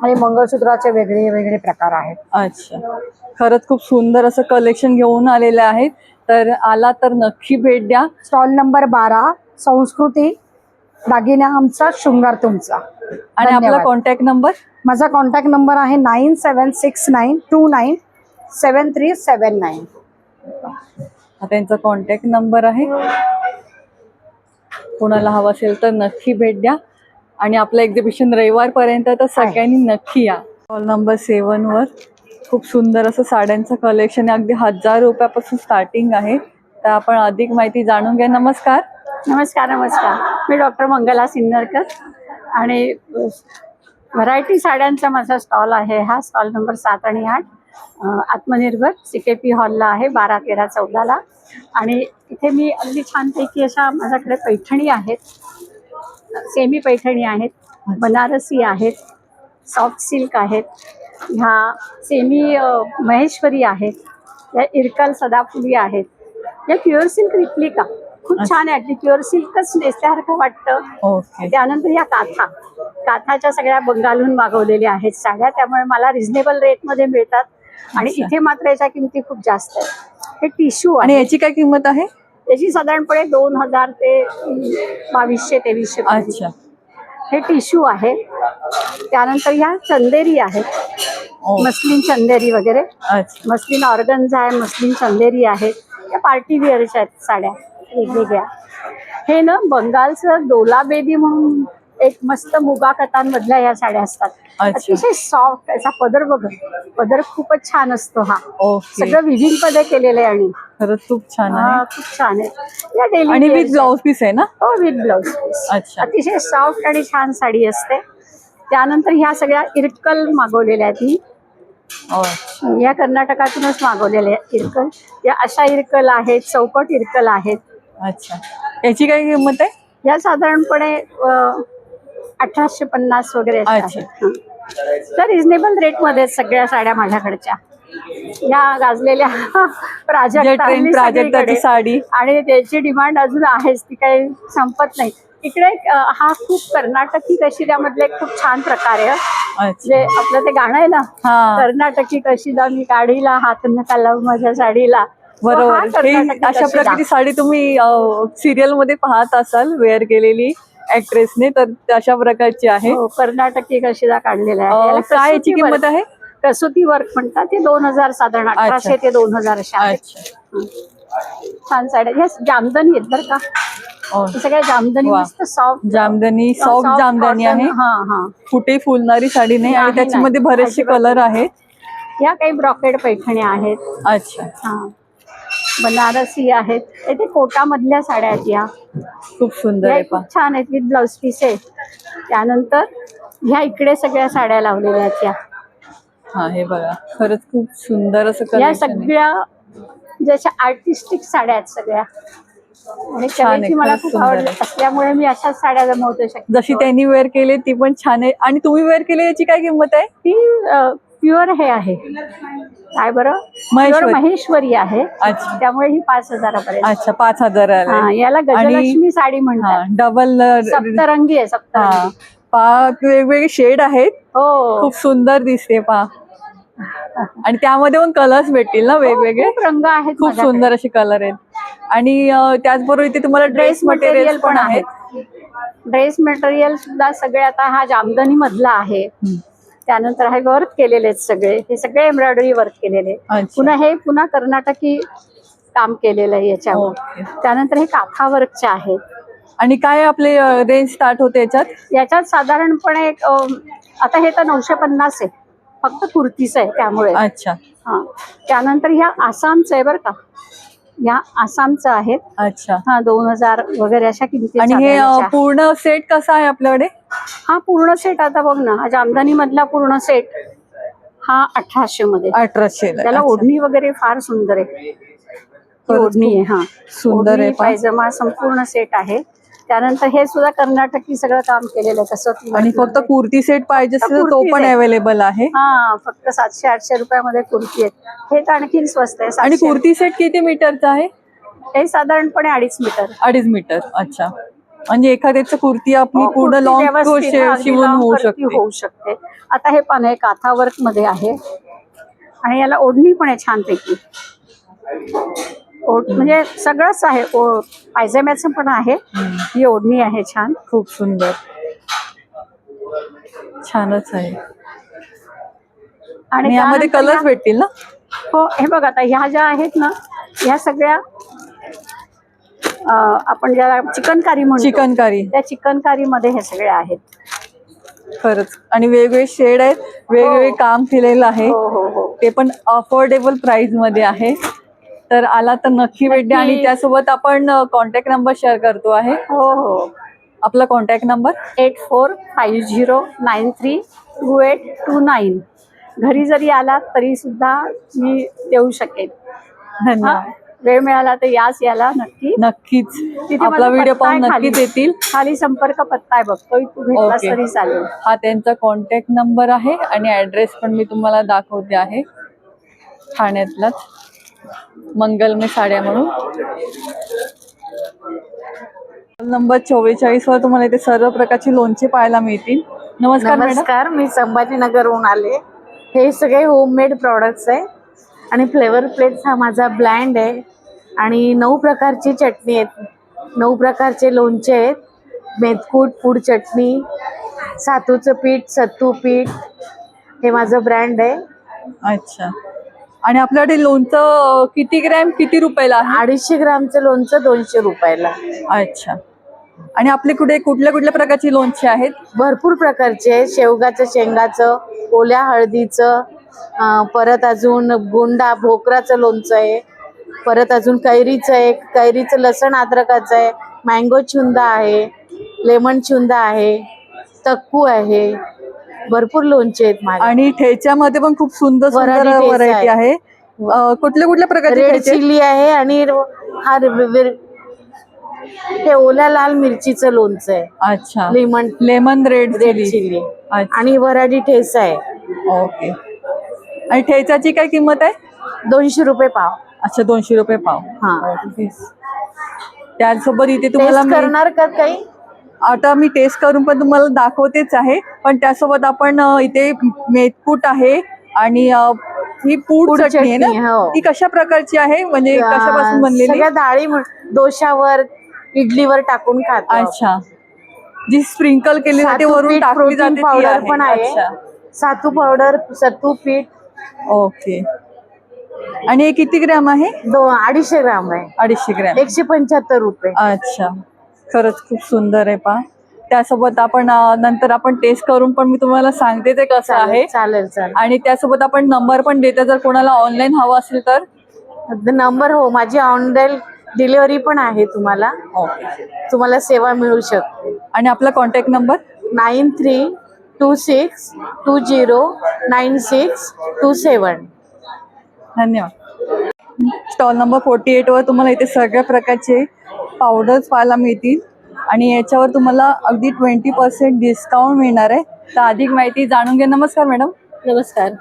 आणि मंगळसूत्राचे वेगळे वेगळे प्रकार आहेत. अच्छा. खरंच खूप सुंदर असं कलेक्शन घेऊन आलेलं आहे. तर आला तर नक्की भेट द्या. स्टॉल नंबर 12 संस्कृती. दागिना आमचा, शृंगार तुमचा. आणि आपला धन्यवाद. Contact number? माझा कॉन्टॅक्ट नंबर आहे 9769297379. हा त्यांचा कॉन्टॅक्ट नंबर आहे. कोणाला हवा असेल तर नक्की भेट द्या. आणि आपलं एक्झिबिशन रविवारपर्यंत, तर सगळ्यांनी नक्की या. स्टॉल नंबर 7 वर खूप सुंदर असं साड्यांचं कलेक्शन आहे. अगदी 1000 रुपयापासून स्टार्टिंग आहे. तर आपण अधिक माहिती जाणून घ्या. नमस्कार. नमस्कार. मी डॉक्टर मंगला सिन्नरकर आणि व्हरायटी साड्यांचा माझा स्टॉल आहे. हा स्टॉल नंबर 7 आणि 8. आत्मनिर्भर CKP हॉलला आहे 12, 13, 14ला. आणि इथे मी अगदी छानपैकी अशा माझ्याकडे पैठणी आहेत, सेमी पैठणी आहेत, बनारसी आहेत, सॉफ्ट सिल्क आहेत, ह्या सेमी महेश्वरी आहेत, या इरकल सदाफुली आहेत, या प्युअर सिल्क रिप्लिका खूप छान आहे, प्युअर सिल्कच नेसल्यासारखं वाटतं. ओके. त्यानंतर या काथाच्या सगळ्या बंगालहून मागवलेल्या आहेत साड्या, त्यामुळे मला रिझनेबल रेटमध्ये मिळतात. आणि इथे मात्र याच्या किमती खूप जास्त आहेत. हे टिश्यू आणि आहे, याची काय किंमत आहे? याची साधारणपणे 2000 ते 2200-2300. अच्छा. हे टिश्यू आहे. त्यानंतर ह्या चंदेरी आहेत, मस्लिन चंदेरी वगैरे, अच्छा. मस्लिन ऑर्गन्झा आहे, मस्लिन चंदेरी आहेत. या पार्टी वेअरच्या आहेत साड्या वेगवेगळ्या. हे ना बंगालचं डोला बेबी म्हणून एक मस्त मुगा कथांमधल्या या साड्या असतात. अतिशय सॉफ्ट याचा पदर बघ, पदर खूपच छान असतो हा. ओके. सगळं विविंग मध्ये केलेलं आहे. आणि खरंच खूप छान हा, आहे. खूप छान आहे. या डेली आणि विथ ब्लाउज पीस आहे ना? हो, विथ ब्लाउज पीस. अच्छा. अतिशय सॉफ्ट आणि छान साडी असते. त्यानंतर ह्या सगळ्या इरकल मागवलेल्या आहेत मी. या कर्नाटकातूनच मागवलेल्या आहेत इरकल. या अशा इरकल आहेत, चौकट इरकल आहेत. अच्छा. याची काय किंमत आहे? या साधारणपणे 1850 वगैरे अच्छा. तर रिझनेबल रेटमध्ये सगळ्या साड्या माझ्याकडच्या. या गाजलेल्या प्राजक्ताची साडी, आणि त्याची डिमांड अजून आहेच, ती काही संपत नाही. इकडे हा खूप कर्नाटकी कशिदामधले खूप छान प्रकार आहे. जे आपलं ते गाणं आहे ना, कर्नाटकी कशिदा मी काढीला हात नका लावू माझ्या साडीला. बरोबर. अशा प्रकारची साडी तुम्ही सिरियल मध्ये पाहत असाल वेअर केलेली ऍक्ट्रेसने, तर अशा प्रकारची आहे. कर्नाटकी कशिदा काढलेला आहे. काय याची किंमत आहे? कसोटी वर्क म्हणतात. ते 2000 साधारण 1800 ते 2000 अशा आहेत. छान साड्या. ह्या जामदनी आहेत बरं का, सगळ्या जामदनी, मस्त सॉफ्ट जामदनी, सॉफ्ट जामदनी आहे. कुठे फुलणारी साडी नाही. आणि त्याच्यामध्ये बरेचसे कलर आहेत. या काही ब्रॉकेड पैठण्या आहेत. अच्छा. हा, बनारसी आहेत. ते कोटा मधल्या साड्या आहेत. या खूप सुंदर आहे, खूप छान आहेत, विथ ब्लाउज पीस आहे. त्यानंतर ह्या इकडे सगळ्या साड्या लावलेल्या आहेत. या हे बघा, खरंच खूप सुंदर असं. या सगळ्या ज्याच्या आर्टिस्टिक साड्या आहेत सगळ्या. आणि कलेची मला खूप आवड असल्यामुळे मी अशाच साड्या जमवते शकते. जशी त्यांनी वेअर केली ती पण छान आहे. आणि तुम्ही वेअर केली याची काय किंमत आहे? ती प्युअर हे आहे, काय बरं, महेश्वरी आहे. अच्छा. त्यामुळे ही 5000 पर्यंत. अच्छा, 5000. याला गजलक्ष्मी साडी म्हणतात. डबल सप्तरंगी आहे, सप्तरंगी. वेगवेगळे शेड आहेत. हो, खूप सुंदर दिसते आणि त्यामध्ये पण कलर्स भेटतील ना वेगवेगळे? खूप रंग आहेत, खूप सुंदर असे कलर आहेत. आणि त्याचबरोबर इथे तुम्हाला ड्रेस मटेरियल पण आहेत. ड्रेस मटेरियल सुद्धा सगळे आता हा जामदनी मधला आहे. त्यानंतर हे वर्क केलेले आहेत सगळे, हे सगळे एम्ब्रॉयडरी वर्क केलेले. पुन्हा कर्नाटकी काम केलेलं आहे याच्यावर. त्यानंतर हे काथा वर्कचे आहेत. आणि काय आपले रेंज स्टार्ट होते याच्यात साधारणपणे आता हे तर 950 आहे, फक्त कुर्तीच आहे त्यामुळे. अच्छा. त्यानंतर ह्या आसामचं आहे बरं का, या आसामचं आहेत. अच्छा. 2000 वगैरे अशा किमती. आणि हे पूर्ण सेट कसा आहे आपल्याकडे? हा पूर्ण सेट आता बघ ना, हा जामदानी मधला पूर्ण सेट हा 1800 मध्ये. 1800. त्याला ओढणी वगैरे फार सुंदर आहे. ओढणी आहे. हा, सुंदर आहे. पायजमा संपूर्ण सेट आहे. त्यानंतर हे सुद्धा कर्नाटकी सगळं काम केलेलं आहे कसं. आणि फक्त कुर्ती सेट पाहिजे असेल तर तो पण अवेलेबल आहे. फक्त 700-800 रुपयामध्ये कुर्ती आहेत. हे तर आणखी स्वस्त आहे. आणि कुर्ती सेट किती मीटरचा आहे? हे साधारणपणे 2.5 मीटर. 2.5 मीटर. अच्छा. म्हणजे एखाद्याचं कुर्ती आपली पूर्ण लॉंग होऊ शकते. आता हे पण आहे, काथा वर्क मध्ये आहे. आणि याला ओढणी पण आहे छानपैकी. म्हणजे सगळंच आहे. पायजम्याचं पण आहे. ही ओढणी आहे छान, खूप सुंदर, छानच आहे. आणि यामध्ये कलर्स भेटतील ना? हो, हे बघ आता ह्या ज्या आहेत ना, ह्या सगळ्या आपण ज्याला चिकनकारी म्हणतो, चिकनकारी, त्या चिकनकारी मध्ये हे सगळे आहेत. खरंच. आणि वेगवेगळे शेड आहेत, वेगवेगळे काम केलेलं आहे. ते पण अफोर्डेबल प्राइस मध्ये आहे. तर आला तर नक्की भेट द्या. आणि त्यासोबत आपण कॉन्टॅक्ट नंबर शेअर करतो आहे. हो. आपला कॉन्टॅक्ट नंबर 8450932829. घरी जरी आलात तरी सुद्धा मी देऊ शकेन. धन्यवाद. वेळ मिळाला तर याला नक्की. नक्कीच तिथे आपला माझा व्हिडिओ पत्ता पाहून आहे नक्कीच खाली. येतील. खाली संपर्क पत्ता आहे बघ, तो भेटला ओके. तरी चालेल. हा त्यांचा कॉन्टॅक्ट नंबर आहे आणि ऍड्रेस पण मी तुम्हाला दाखवते आहे. ठाण्यातलाच मंगलमय साड्या म्हणून. नंबर 44 वर तुम्हाला इथे सर्व प्रकारची लोणचे पाहायला मिळतील. नमस्कार मॅडम. नमस्कार, मी संभाजीनगरहून आले. हे सगळे होममेड प्रॉडक्ट्स आहे आणि फ्लेवर प्लेट्स हा माझा ब्रँड आहे आणि 9 प्रकारची चटणी आहेत, 9 प्रकारचे लोणचे आहेत, मेथकूट, पूड चटणी, सातूचं पीठ, सत्तू पीठ, हे माझं ब्रँड आहे. अच्छा. आणि आपल्याकडे लोणचं किती ग्रॅम किती रुपयाला आहे? 250 ग्रामचं लोणचं 200 रुपयाला. अच्छा. आणि आपले कुठल्या कुठल्या प्रकारची लोणचे आहेत? भरपूर प्रकारचे आहे. शेवगाचं, शेंगाचं, ओल्या हळदीचं, परत अजून गुंडा भोकराचं लोणचं आहे, परत अजून कैरीचं आहे, कैरीचं लसण अद्रकाचं आहे, मँगो चुंदा आहे, लेमन चुंदा आहे, तक्कू आहे, भरपूर लोणचे आहेत माझे. आणि ठेच्यामध्ये पण खूप सुंदर सुंदर वराडी ठेचा व्हरायटी आहे. कुठल्या प्रकारचे रेड ठेचे? चिली आहे आणि हा हे ओल्या लाल मिरचीचं लोणचं आहे. अच्छा. लेमन रेड चिली अच्छा. आणि वराडी ठेचा आहे. ओके. आणि ठेच्याची काय किंमत आहे? 200 रुपये पाव. अच्छा, 200 रुपये पाव. हा. ओके. त्यासोबत इथे तुम्हाला टेस्ट करणार का काही? आता मी टेस्ट करून पण तुम्हाला दाखवतेच आहे, पण त्यासोबत आपण इथे मेथकूट आहे आणि ही पूड चटणी आहे ना, हो. ती कशा प्रकारची आहे, म्हणजे कशापासून बनलेली? सगळ्या डाळी डोशावर, इडलीवर टाकून खातो. अच्छा. जी स्प्रिंकल केली जाते वरून टाकली जाते ती पावडर पण आहे. अच्छा. सातू पावडर, सत्तू पीठ. ओके. आणि हे किती ग्रॅम आहे? 250 ग्राम आहे. 250 ग्रॅम. 175 रुपये. अच्छा. खरंच खूप सुंदर आहे पहा. त्यासोबत आपण नंतर आपण टेस्ट करून पण मी तुम्हाला सांगते ते कसं आहे. चालेल चालेल. आणि त्यासोबत आपण नंबर पण देते, जर कोणाला ऑनलाईन हवं असेल तर. नंबर हो, माझी ऑनलाईन डिलिव्हरी पण आहे. तुम्हाला सेवा मिळू शकते. आणि आपला कॉन्टॅक्ट नंबर 9326209627. धन्यवाद. स्टॉल नंबर 48 वर तुम्हाला इथे सगळ्या प्रकारचे पावडर्स पाहायला मिळतील आणि याच्यावर तुम्हाला अगदी 20% डिस्काउंट मिळणार आहे. तर अधिक माहिती जाणून घ्या. नमस्कार मॅडम. नमस्कार,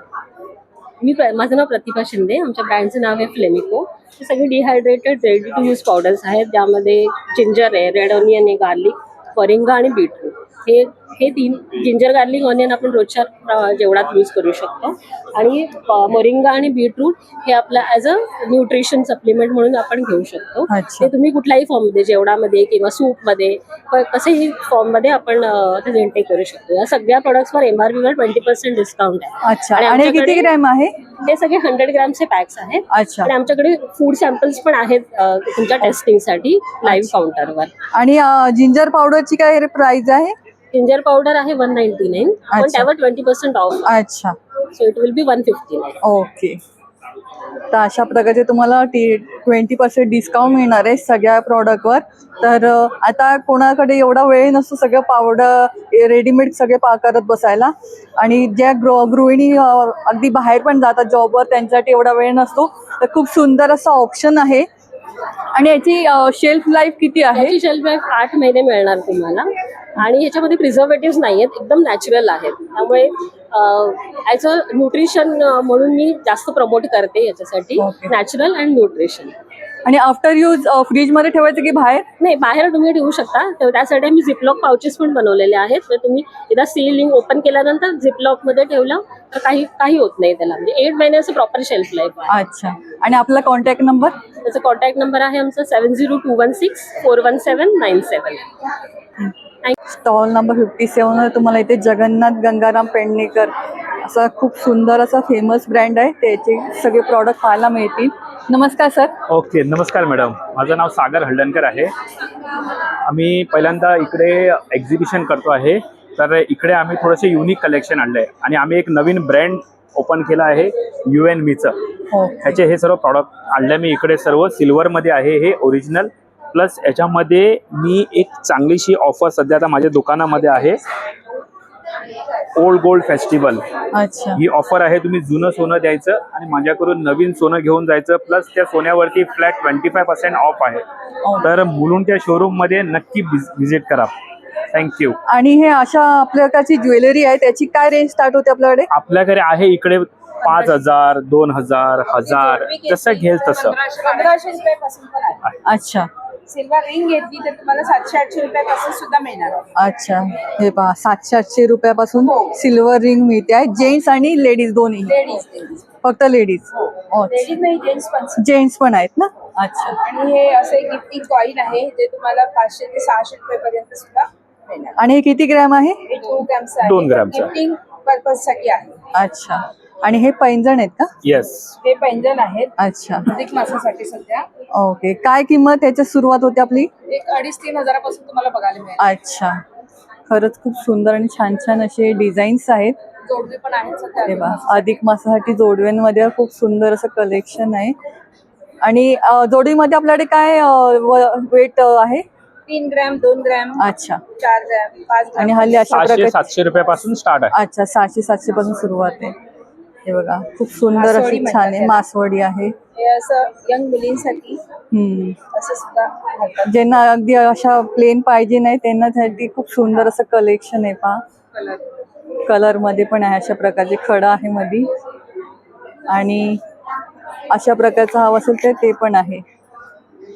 माझं नाव प्रतिभा शिंदे. आमच्या ब्रँडचं नाव आहे फ्लेमिको. हे सगळे dehydrated ready to use powders आहेत, ज्यामध्ये जिंजर आहे, रेड ऑनियन आहे, गार्लिक, मोरिंगा आणि बीटरूट. हे 3 जिंजर, गार्लिक, ऑनियन आपण रोजच्या जेवणात यूज करू शकतो. आणि मोरिंगा आणि बीटरूट हे आपलं ॲज अ न्यूट्रिशन सप्लिमेंट म्हणून आपण घेऊ शकतो. अच्छा. ते तुम्ही कुठल्याही फॉर्ममध्ये, जेवणामध्ये किंवा सूपमध्ये, कसंही फॉर्ममध्ये आपण ते इंटेक करू शकतो. या सगळ्या प्रोडक्ट्सवर MRP वर 20% डिस्काउंट आहे. अच्छा. आणि किती ग्रॅम आहे? हे सगळे 100 ग्रॅमचे पॅक्स आहेत. अच्छा. आणि आमच्याकडे फूड सॅम्पल्स पण आहेत तुमच्या टेस्टिंगसाठी लाईव्ह काउंटरवर. आणि जिंजर पावडरची काय प्राइस आहे? जिंजर पावडर आहे 199, पण त्यावर 20% ऑफ. अच्छा. So it will be 159. Okay. तर अशा प्रकारचे तुम्हाला 20% डिस्काउंट मिळणार आहे सगळ्या प्रॉडक्टवर. तर आता कोणाकडे एवढा वेळ नसतो सगळं पावडर रेडीमेड सगळे करत बसायला, आणि ज्या गृहिणी अगदी बाहेर पण जातात जॉबवर, त्यांच्यासाठी एवढा वेळ नसतो. तर खूप सुंदर असं ऑप्शन आहे. आणि याची शेल्फ लाईफ किती आहे? याची शेल्फ लाईफ 8 महिने मिळणार तुम्हाला. आणि ह्याच्यामध्ये प्रिझर्वेटिव्ह नाही आहेत, एकदम नॅचरल आहेत. त्यामुळे ॲज अ न्यूट्रिशन म्हणून मी जास्त प्रमोट करते याच्यासाठी, नॅचरल अँड न्यूट्रिशन. आणि आफ्टर यूज फ्रीजमध्ये ठेवायचं की बाहेर? नाही, बाहेर तुम्ही ठेवू शकता. तर त्यासाठी मी झिपलॉक पाउचेस पण बनवलेले आहेत. तर तुम्ही एकदा सीलिंग ओपन केल्यानंतर झिपलॉकमध्ये ठेवलं तर काही होत नाही त्याला. म्हणजे 8 महिन्याचं प्रॉपर शेल्फ लाईफ आहे. अच्छा. आणि आपला कॉन्टॅक्ट नंबर? त्याचा कॉन्टॅक्ट नंबर आहे आमचा 7021641797. स्टॉल नंबर 57 वर तुम्हाला इथे जगन्नाथ गंगाराम पेडणेकर असा खूप सुंदर असा फेमस ब्रँड आहे, त्याचे सगळे प्रॉडक्ट पाहायला मिळतील. नमस्कार सर. ओके, नमस्कार मॅडम. माझं नाव सागर हळदणकर आहे. आम्ही पहिल्यांदा इकडे एक्झिबिशन करतो आहे. तर इकडे आम्ही थोडेसे युनिक कलेक्शन आणलं आहे आणि आम्ही एक नवीन ब्रँड ओपन केला आहे UNMeचं. ह्याचे हे सर्व प्रॉडक्ट आणले मी इकडे. सर्व सिल्वरमध्ये आहे हे ओरिजिनल. प्लस याच्यामध्ये मी एक चांगलीशी ऑफर सध्या आता माझ्या दुकानामध्ये आहे. ओल्ड गोल्ड फेस्टिवल अच्छा ही ऑफर आहे. तुम्ही जुनं सोनं द्यायचं आणि माझ्याकडून नवीन सोनं घेऊन जायचं. प्लस त्या सोन्यावरती फ्लॅट 25% ऑफ आहे. तर मुलुंडच्या शोरूम मध्ये नक्की व्हिजिट करा. थँक्यू. आणि हे अशा आपल्या प्रकारची ज्वेलरी आहे त्याची काय रेंज स्टार्ट होते आपल्याकडे? आपल्याकडे आहे इकडे 5,000, 2,000, 1,000 जसं घेईल तसं. 1500 रुपयापासून पण आहे. अच्छा सिल्वर रिंग घेतली तर तुम्हाला 700-800 रुपयापासून सुद्धा मिळणार. अच्छा, हे पहा 700-800 रुपयापासून सिल्वर रिंग मिळते आहे. जेंट्स आणि लेडीज दोन्ही? लेडीज फक्त लेडीज? लेडीज नाही, जेंट्स पण. जेंट्स पण आहेत ना? अच्छा. आणि हे असं एक गिफ्टिंग कॉइन आहे जे तुम्हाला 500 ते 600 रुपयापर्यंत सुद्धा मिळणार. आणि हे किती ग्रॅम आहे? हे 2 ग्रॅमचं आहे. 2 ग्रॅमचं. गिफ्टिंग पर्पज साठी आहे. अच्छा. आणि हे पैंजण आहेत का? येस. हे पैंजण आहेत. अच्छा. अधिक मासासाठी सध्या. ओके. काय किंमत त्याची सुरुवात होते आपली? एक 2,500-3 हजारापासून तुम्हाला बघायला मिळेल. अच्छा. खरंच खूप सुंदर आणि छान छान असे डिझाईन्स आहेत. जोडवे पण आहेत सध्या. हे पहा, अधिक मासासाठी जोडव्यांमध्ये खूप सुंदर असं कलेक्शन आहे. आणि जोडीमध्ये आपल्याकडे काय वेट आहे? 3 ग्रॅम, 2 ग्रॅम, अच्छा. 4 ग्रॅम, 5 ग्रॅम. आणि हल्ली अशा प्रकारे 700 रुपयापासून स्टार्ट आहे. अच्छा, 600-700 पासून सुरुवात आहे. हे बघा खूप सुंदर मासवडी अशी म्हणतात छान आहे. त्याला. मासवडी आहे. हे असं यंग मुलींसाठी असं सुद्धा घालतात. ज्यांना अगदी अशा प्लेन पाहिजे नाही त्यांच्यासाठी खूप सुंदर असं कलेक्शन आहे. पहा कलर मध्ये पण आहे. अशा प्रकारचे खडा आहे मध्ये आणि अशा प्रकारचा हवा असेल तर ते पण आहे.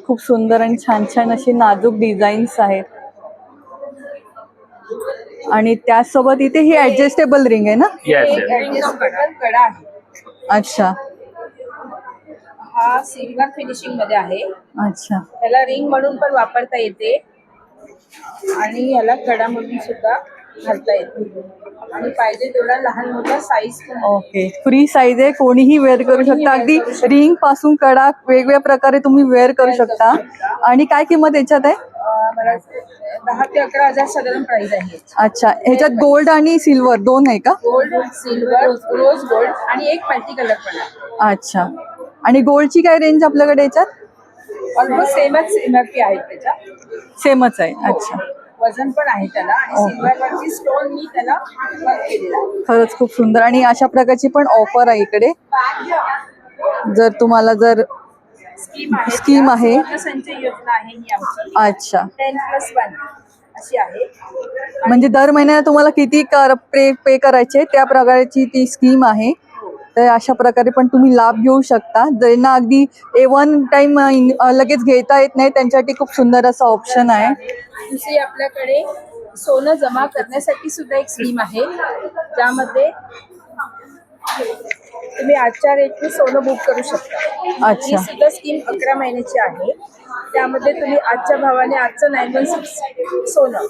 खूप सुंदर आणि छान छान असे नाजूक डिझाईन्स आहेत. आणि त्यासोबत इथे ही ऍडजस्टेबल रिंग आहे ना? येस. Adjustable कडा आहे. अच्छा. हा सिल्वर फिनिशिंग मध्ये आहे. अच्छा. त्याला रिंग म्हणून पण वापरता येते आणि याला कडा म्हणून सुद्धा घालता येते. आणि पाहिजे तेवढा लहान मोठा साईज पण आहे. ओके. फ्री साईज आहे. कोणीही वेअर करू शकता. अगदी रिंग पासून कडा वेगवेगळ्या प्रकारे तुम्ही वेअर करू शकता. आणि काय किंमत याच्यात आहे? मला 10 ते 11 हजार साधारण प्राइस आहे. अच्छा. ह्याच्यात गोल्ड आणि सिल्वर दोन आहे का? गोल्ड, सिल्वर, रोज गोल्ड आणि एक मल्टी कलर पण आहे. अच्छा. आणि गोल्डची काय रेंज आपल्याकडे याच्यात? ऑलमोस्ट सेमच एमआरपी आहे त्याच्या. सेमच आहे. अच्छा. वजन पण आहे त्याला आणि सिल्वर वरची स्टोन मी त्याला वर्क केलेला आहे. खरंच खूप सुंदर. आणि अशा प्रकारची पण ऑफर आहे इकडे. जर तुम्हाला जर स्कीम आहे. संचय योजना आहे ही आमची. अच्छा. 10+1 अशी आहे. म्हणजे दर महिन्याला तुम्हाला किती पे करायचे त्या प्रकारची ती स्कीम आहे. तर अशा प्रकारे पण तुम्ही लाभ घेऊ शकता. ज्यांना अगदी वन टाइम लगेच घेता येत नाही त्यांच्यासाठी खूप सुंदर असा ऑप्शन आहे. दुसरी आपल्याकडे सोनं जमा करण्यासाठी सुद्धा एक स्कीम आहे ज्यामध्ये तुम्ही आजच्या रेटने सोनं बुक करू शकता. अच्छा. ही सुद्धा स्कीम 11 महिन्याची आहे. त्यामध्ये तुम्ही आजच्या भावाने आजचं 916 सोनं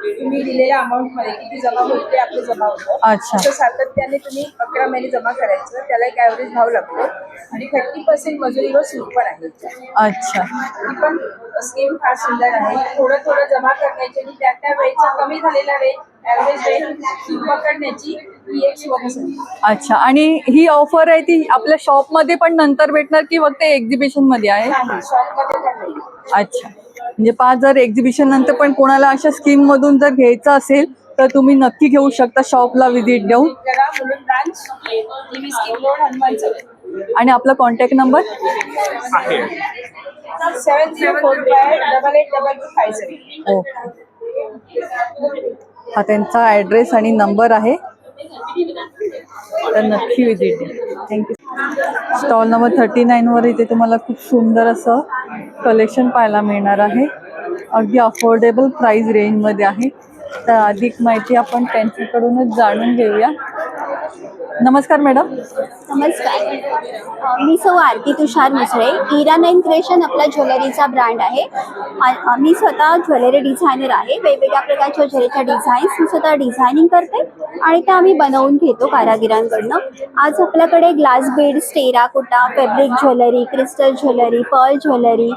तुम्ही दिलेल्या अमाऊंट मध्ये किती जमा होईल ते आपलं जमा होतं. अच्छा. असं सातत्याने तुम्ही 11 महिने जमा करायचं. त्याला एक ॲव्हरेज भाव लागतो आणि 30% मजुरीवर सूट पण आहे. अच्छा. ही पण स्कीम फार सुंदर आहे. थोडं थोडं जमा करण्याची आणि त्या वेळेचा कमी झालेला रेट ॲव्हरेज रेट पकडण्याची ही एक सुवर्णसंधी. अच्छा. आणि ही ऑफर आहे ती आपल्या शॉप मध्ये पण नंतर भेटणार की फक्त एक्झिबिशन मध्ये आहे? शॉपमध्ये पण नाही. अच्छा. म्हणजे 5,000 एक्झिबिशन नंतर पण कोणाला अशा स्कीम मधून जर घ्यायचं असेल तर तुम्ही नक्की घेऊ शकता शॉपला व्हिजिट देऊन. Mulund branch, TV scheme road, Hanuman Chowk. आणि आपला कॉन्टॅक्ट नंबर? 7045882250. ओके. हा त्यांचा ॲड्रेस आणि नंबर आहे. तर नक्की व्हिजिट द्या. थँक्यू. स्टॉल नंबर 39 वर इथे तुम्हाला खूप सुंदर असं कलेक्शन पाहायला मिळणार आहे. अगदी अफोर्डेबल प्राइस रेंजमध्ये आहे. तर अधिक माहिती आपण त्यांच्याकडूनच जाणून घेऊया. नमस्कार मॅडम. नमस्कार. मी सौ आरती तुषार मुसळे. इरा 9 क्रिएशन आपला ज्वेलरीचा ब्रँड आहे. मी स्वतः ज्वेलरी डिझायनर आहे. वेगवेगळ्या प्रकारच्या ज्वेलरीच्या डिझाईन्स मी स्वतः डिझायनिंग करते आणि त्या आम्ही बनवून घेतो कारागिरांकडनं. आज आपल्याकडे glass beads, terracotta, fabric jewellery, crystal jewellery, pearl jewellery,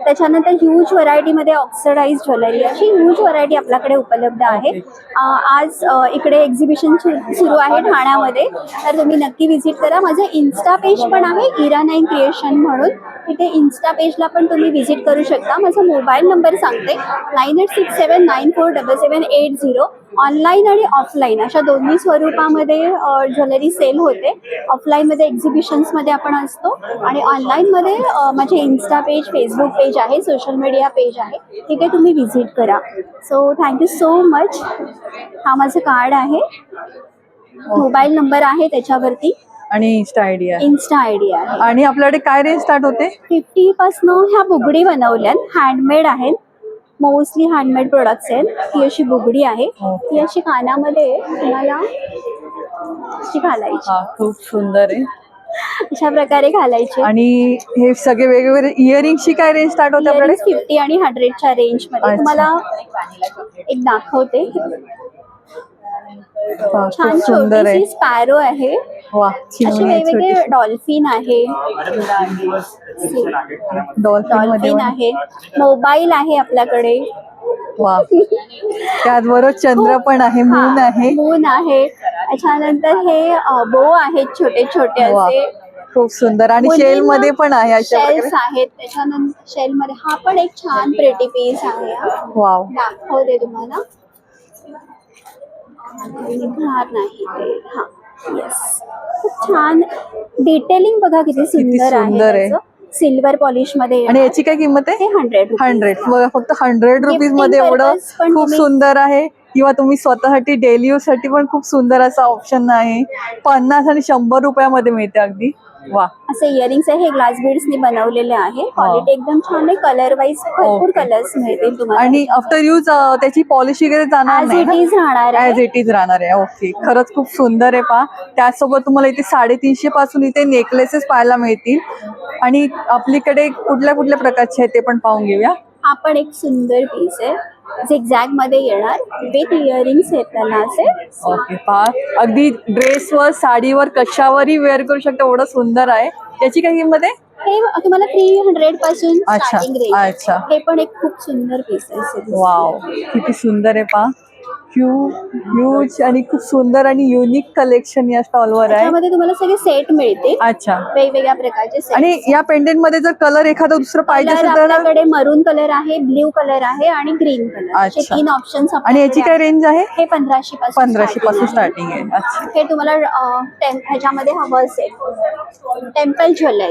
त्याच्यानंतर ह्यूज व्हरायटीमध्ये ऑक्सिडाइज ज्वेलरी, अशी ह्यूज व्हरायटी आपल्याकडे उपलब्ध आहे. आज इकडे एक्झिबिशन सुरू आहे ठाण्यामध्ये. तर तुम्ही नक्की व्हिजिट करा. माझं इन्स्टा पेज पण आहे इरा 9 क्रिएशन म्हणून. तिथे इन्स्टा पेजला पण तुम्ही व्हिजिट करू शकता. माझा मोबाईल नंबर सांगते 9867947780. ऑनलाईन आणि ऑफलाईन अशा दोन्ही स्वरूपामध्ये ज्वेलरी सेल होते. ऑफलाईनमध्ये एक्झिबिशन्समध्ये आपण असतो आणि ऑनलाईनमध्ये माझे इन्स्टा पेज, फेसबुक पेज आहे, सोशल मीडिया पेज आहे, तिथे तुम्ही व्हिजिट करा. So thank you so much. हा माझं कार्ड आहे, मोबाईल नंबर आहे त्याच्यावरती आणि इन्स्टा आयडी आहे. इन्स्टा आयडी आहे. आणि आपल्याकडे काय रेंज स्टार्ट होते? 50 पासनं ह्या बुगडी बनवल्यात, हँडमेड आहेत, मोस्टली हँडमेड प्रोडक्ट्स आहेत. ही अशी बुगडी आहे, ती अशी कानामध्ये तुम्हाला अशी घालायची. खूप सुंदर आहे. अशा प्रकारे घालायची. आणि हे सगळे वेगवेगळे इयरिंगची काय रेंज स्टार्ट होते आपल्याकडे? 50 आणि 100च्या रेंज मध्ये. तुम्हाला एक दाखवते. छान सुंदर आहे. छोटीशी स्पॅरो आहे. वा, असे वेगवेगळे डॉल्फिन आहे, डॉल्फिन आहे, मोबाईल आहे आपल्याकडे. वा, त्याचबरोबर चंद्र पण आहे, मून आहे. मून आहे. त्याच्यानंतर हे बो आहेत छोटे छोटे असे. खूप सुंदर. आणि शेल मध्ये पण आहे अशा शेल्स आहेत. त्याच्यानंतर शेल मध्ये हा पण एक छान प्रेटी पीस आहे. वाव, दाखवते तुम्हाला. निघणार नाही ते. हा, येस, खूप छान डिटेलिंग बघा किती सुंदर आहे. सिल्वर पॉलिश मध्ये. आणि याची काय किंमत आहे? 100 बघा, फक्त 100 रुपीज मध्ये एवढं खूप सुंदर आहे. किंवा तुम्ही स्वतःसाठी डेली यूज साठी पण खूप सुंदर असा ऑप्शन आहे. 50 आणि 100 रुपयामध्ये मिळते अगदी. वा, असे इयरिंग्स आहे. हे ग्लास बीड्सनी बनवलेले आहे. क्वालिटी एकदम छान आहे. कलर वाईज भरपूर कलर्स मिळतील तुम्हाला. आणि आफ्टर यूज त्याची पॉलिश वगैरे जाणार नाही? ॲज इट इज राहणार आहे. ॲज इट इज राहणार आहे. ओके, खरंच खूप सुंदर आहे. पहा, त्याचसोबत तुम्हाला इथे 350 पासून इथे नेकलेसेस पाहायला मिळतील. आणि आपल्याकडे कुठल्या कुठल्या प्रकारचे आहे ते पण पाहून घेऊया. हा पण एक सुंदर पीस आहे. झिगझॅग मध्ये येणार, विथ इयरिंग्स आहेत त्याला असे. ओके, पहा, अगदी ड्रेसवर, साडीवर, कशावरही वेअर करू शकता, एवढं सुंदर आहे. याची काय किंमत आहे? हे तुम्हाला 300 पासून स्टार्टिंग रेंज. अच्छा. हे पण एक खूप सुंदर पीस आहे. वाव, किती सुंदर आहे. पहा, ह्यूज आणि खूप सुंदर आणि युनिक कलेक्शन या स्टॉलवर आहे. त्यामध्ये तुम्हाला सगळे सेट मिळते. अच्छा, वेगवेगळ्या प्रकारचे सेट. आणि या पेंडेंट मध्ये जर कलर एखादा दुसरं पाहिजे असेल तर? आपल्याकडे मरून कलर आहे, ब्ल्यू कलर आहे आणि ग्रीन कलर. असे 3 ऑप्शन्स. आणि याची काय रेंज आहे? हे 1500 पासून स्टार्टिंग आहे. अच्छा, हे तुम्हाला ह्याच्यामध्ये हवं असेल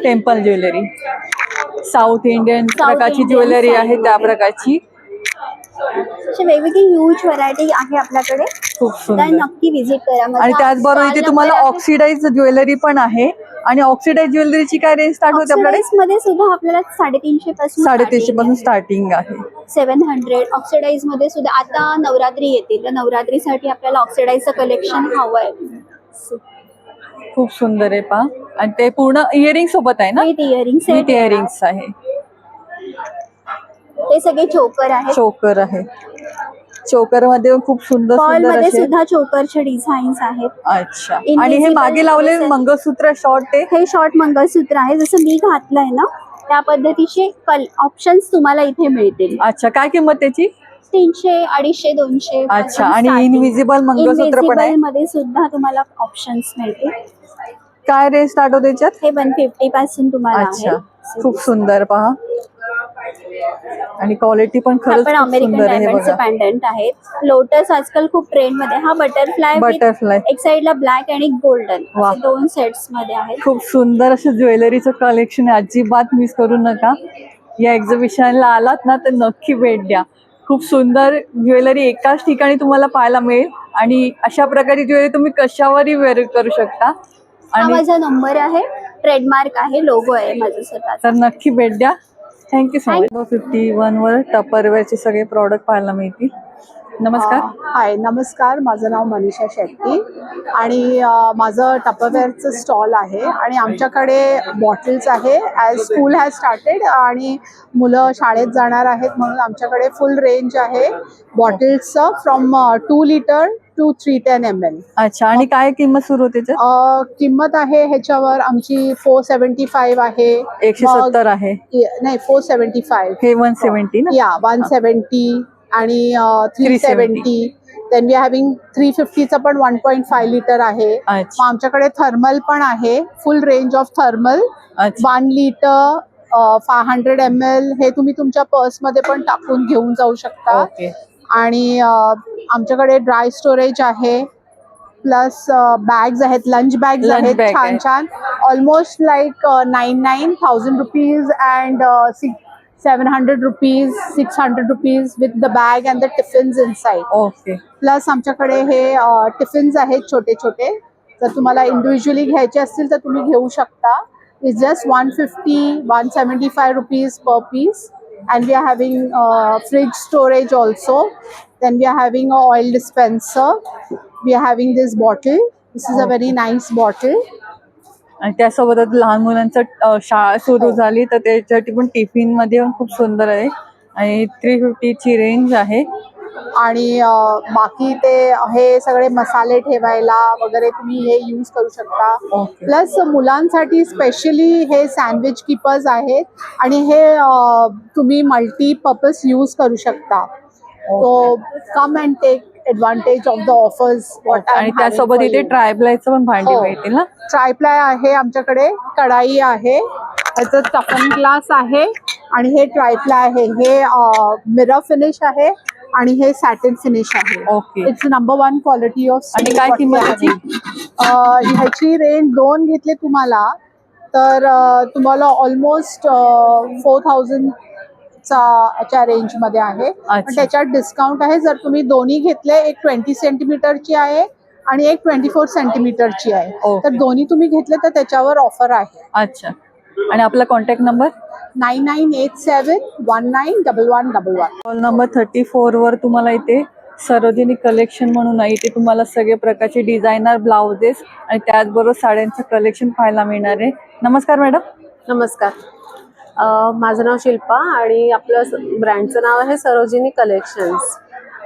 टेम्पल ज्वेलरी, साऊथ इंडियन प्रकारची ज्वेलरी आहे त्या प्रकारची. अशी वेगवेगळी ह्यूज व्हरायटी आहे आपल्याकडे. खूप सुंदर. नक्की व्हिजिट करा. आणि त्याचबरोबर इथे तुम्हाला ऑक्सिडाइज ज्वेलरी पण आहे. आणि ऑक्सिडाइज ज्वेलरीची काय रेंज स्टार्ट होते आपल्याकडे? मध्ये सुद्धा आपल्याला 350 पासून स्टार्टिंग आहे. 700. ऑक्सिडाइज मध्ये सुद्धा आता नवरात्री येतील, तर नवरात्रीसाठी आपल्याला ऑक्सिडाइजचं कलेक्शन हवं आहे. खूप सुंदर आहे. पहा, आणि ते पूर्ण इयरिंग सोबत आहे ना? विथ इयरिंग्स आहे. ते सगळे चोकर आहे. चोकर आहे. चोकर मध्ये खूप सुंदर बॉल मध्ये सुद्धा चोकरचे डिझाईन्स आहेत. अच्छा, आणि हे मागे लावले मंगळसूत्र शॉर्ट, हे शॉर्ट मंगळसूत्र आहे. जसं मी घातलंय ना त्या पद्धतीचे ऑप्शन्स तुम्हाला इथे मिळतील. अच्छा, काय किंमत त्याची? 300, 250, 200. अच्छा, आणि इनविजिबल मंगळसूत्र पण आहे. मध्ये सुद्धा तुम्हाला ऑप्शन्स मिळतील. काय रेंज स्टार्ट होते त्याच्यात? हे 150 पासून तुम्हाला. अच्छा, खूप सुंदर. पहा, आणि क्वालिटी पण खरंच खूप सुंदर आहे. बघा, पेंडंट आहेत. लोटस आजकाल खूप ट्रेंड मध्ये. हा बटरफ्लाय एक साइडला ब्लॅक आणि गोल्डन, 2 सेट्स मध्ये आहे. खूप सुंदर असं ज्वेलरीचं कलेक्शन आहे. अजिबात मिस करू नका. या एक्झिबिशनला आलात ना तर नक्की भेट द्या. खूप सुंदर ज्वेलरी एकाच ठिकाणी तुम्हाला पाहायला मिळेल. आणि अशा प्रकारे ज्वेलरी तुम्ही कशावरही वेअर करू शकता. आणि माझा नंबर आहे, ट्रेडमार्क आहे, लोगो आहे माझा स्वतः. तर नक्की भेट द्या. Thank you so much. 51 वर टपरवेअरचे सगळे प्रॉडक्ट पाहायला मिळतील. नमस्कार. हाय, नमस्कार. माझं नाव मनीषा शेट्टी आणि माझं टपरवेअरचं स्टॉल आहे. आणि आमच्याकडे बॉटल्स आहे. ॲज स्कूल हॅज स्टार्टेड आणि मुलं शाळेत जाणार आहेत म्हणून आमच्याकडे फुल रेंज आहे बॉटल्सचं, फ्रॉम 2 लिटर टू 310 ml. अच्छा, आणि काय किंमत सुरू होते? किंमत आहे ह्याच्यावर आमची 475 आहे. 170 आहे. नाही, 475. हे 170 ना? या 170 आणि 370. देन वी हॅव्हिंग 350चं पण 1.5 लिटर आहे. मग आमच्याकडे थर्मल पण आहे, फुल range of thermal. 1 litre, 500 ml हे तुम्ही तुमच्या पर्समध्ये पण टाकून घेऊन जाऊ शकता. ओके. आणि आमच्याकडे ड्राय स्टोरेज आहे, प्लस बॅग्स आहेत, लंच बॅग्स Lunch आहेत bag छान आहे. छान, almost like 99,000 rupees and 700 rupees, 600 rupees with the bag and the tiffins inside. Okay. Plus आमच्याकडे हे टिफिन्स आहेत छोटे छोटे, जर तुम्हाला इंडिव्हिज्युअली घ्यायचे असतील तर तुम्ही घेऊ शकता. It's just 150, 175 rupees per piece. And we are having fridge storage also. Then we are having a oil dispenser. We are having this bottle. This is a very nice bottle. आणि त्यासोबतच लहान मुलांचं शाळा सुरू झाली तर त्याच्यासाठी पण टिफिन मध्ये पण खूप सुंदर आहे. आणि 350 ची रेंज आहे. आणि बाकी ते हे सगळे मसाले ठेवायला वगैरे तुम्ही हे यूज करू शकता. ओके. प्लस मुलांसाठी स्पेशली हे सँडविच कीपर्स आहेत आणि हे तुम्ही मल्टीपर्पज यूज करू शकता. So come and take advantage of the offers. आणि त्यासोबत इथे ट्रायप्लायचं पण भांडी मिळतील ना. ट्रायप्लाय आहे आमच्याकडे, कढाई आहे, त्याचं टफन ग्लास आहे आणि हे ट्रायप्लाय आहे. हे मिरर फिनिश आहे आणि हे सॅटिन फिनिश आहे. Okay. It's number 1 quality of. आणि काय किंमत याची? ह्याची रेंज 2 घेतले तुम्हाला तर तुम्हाला ऑलमोस्ट 4,000 च्या रेंजमध्ये आहे. पण त्याच्यात डिस्काउंट आहे. जर तुम्ही दोन्ही घेतले, एक 20 सेंटीमीटरची आहे आणि एक 24 सेंटीमीटरची आहे, तर दोन्ही तुम्ही घेतले तर त्याच्यावर ऑफर आहे. अच्छा. आणि आपला कॉन्टॅक्ट नंबर 9987191111. कॉल नंबर 34 वर तुम्हाला इथे सरोजिनी कलेक्शन म्हणून आहे. इथे तुम्हाला सगळे प्रकारचे डिझायनर ब्लाउजेस आणि त्याचबरोबर साड्यांचं कलेक्शन पाहायला मिळणार आहे. नमस्कार मॅडम. नमस्कार. माझं नाव शिल्पा आणि आपलं ब्रँडचं नाव आहे सरोजिनी कलेक्शन्स.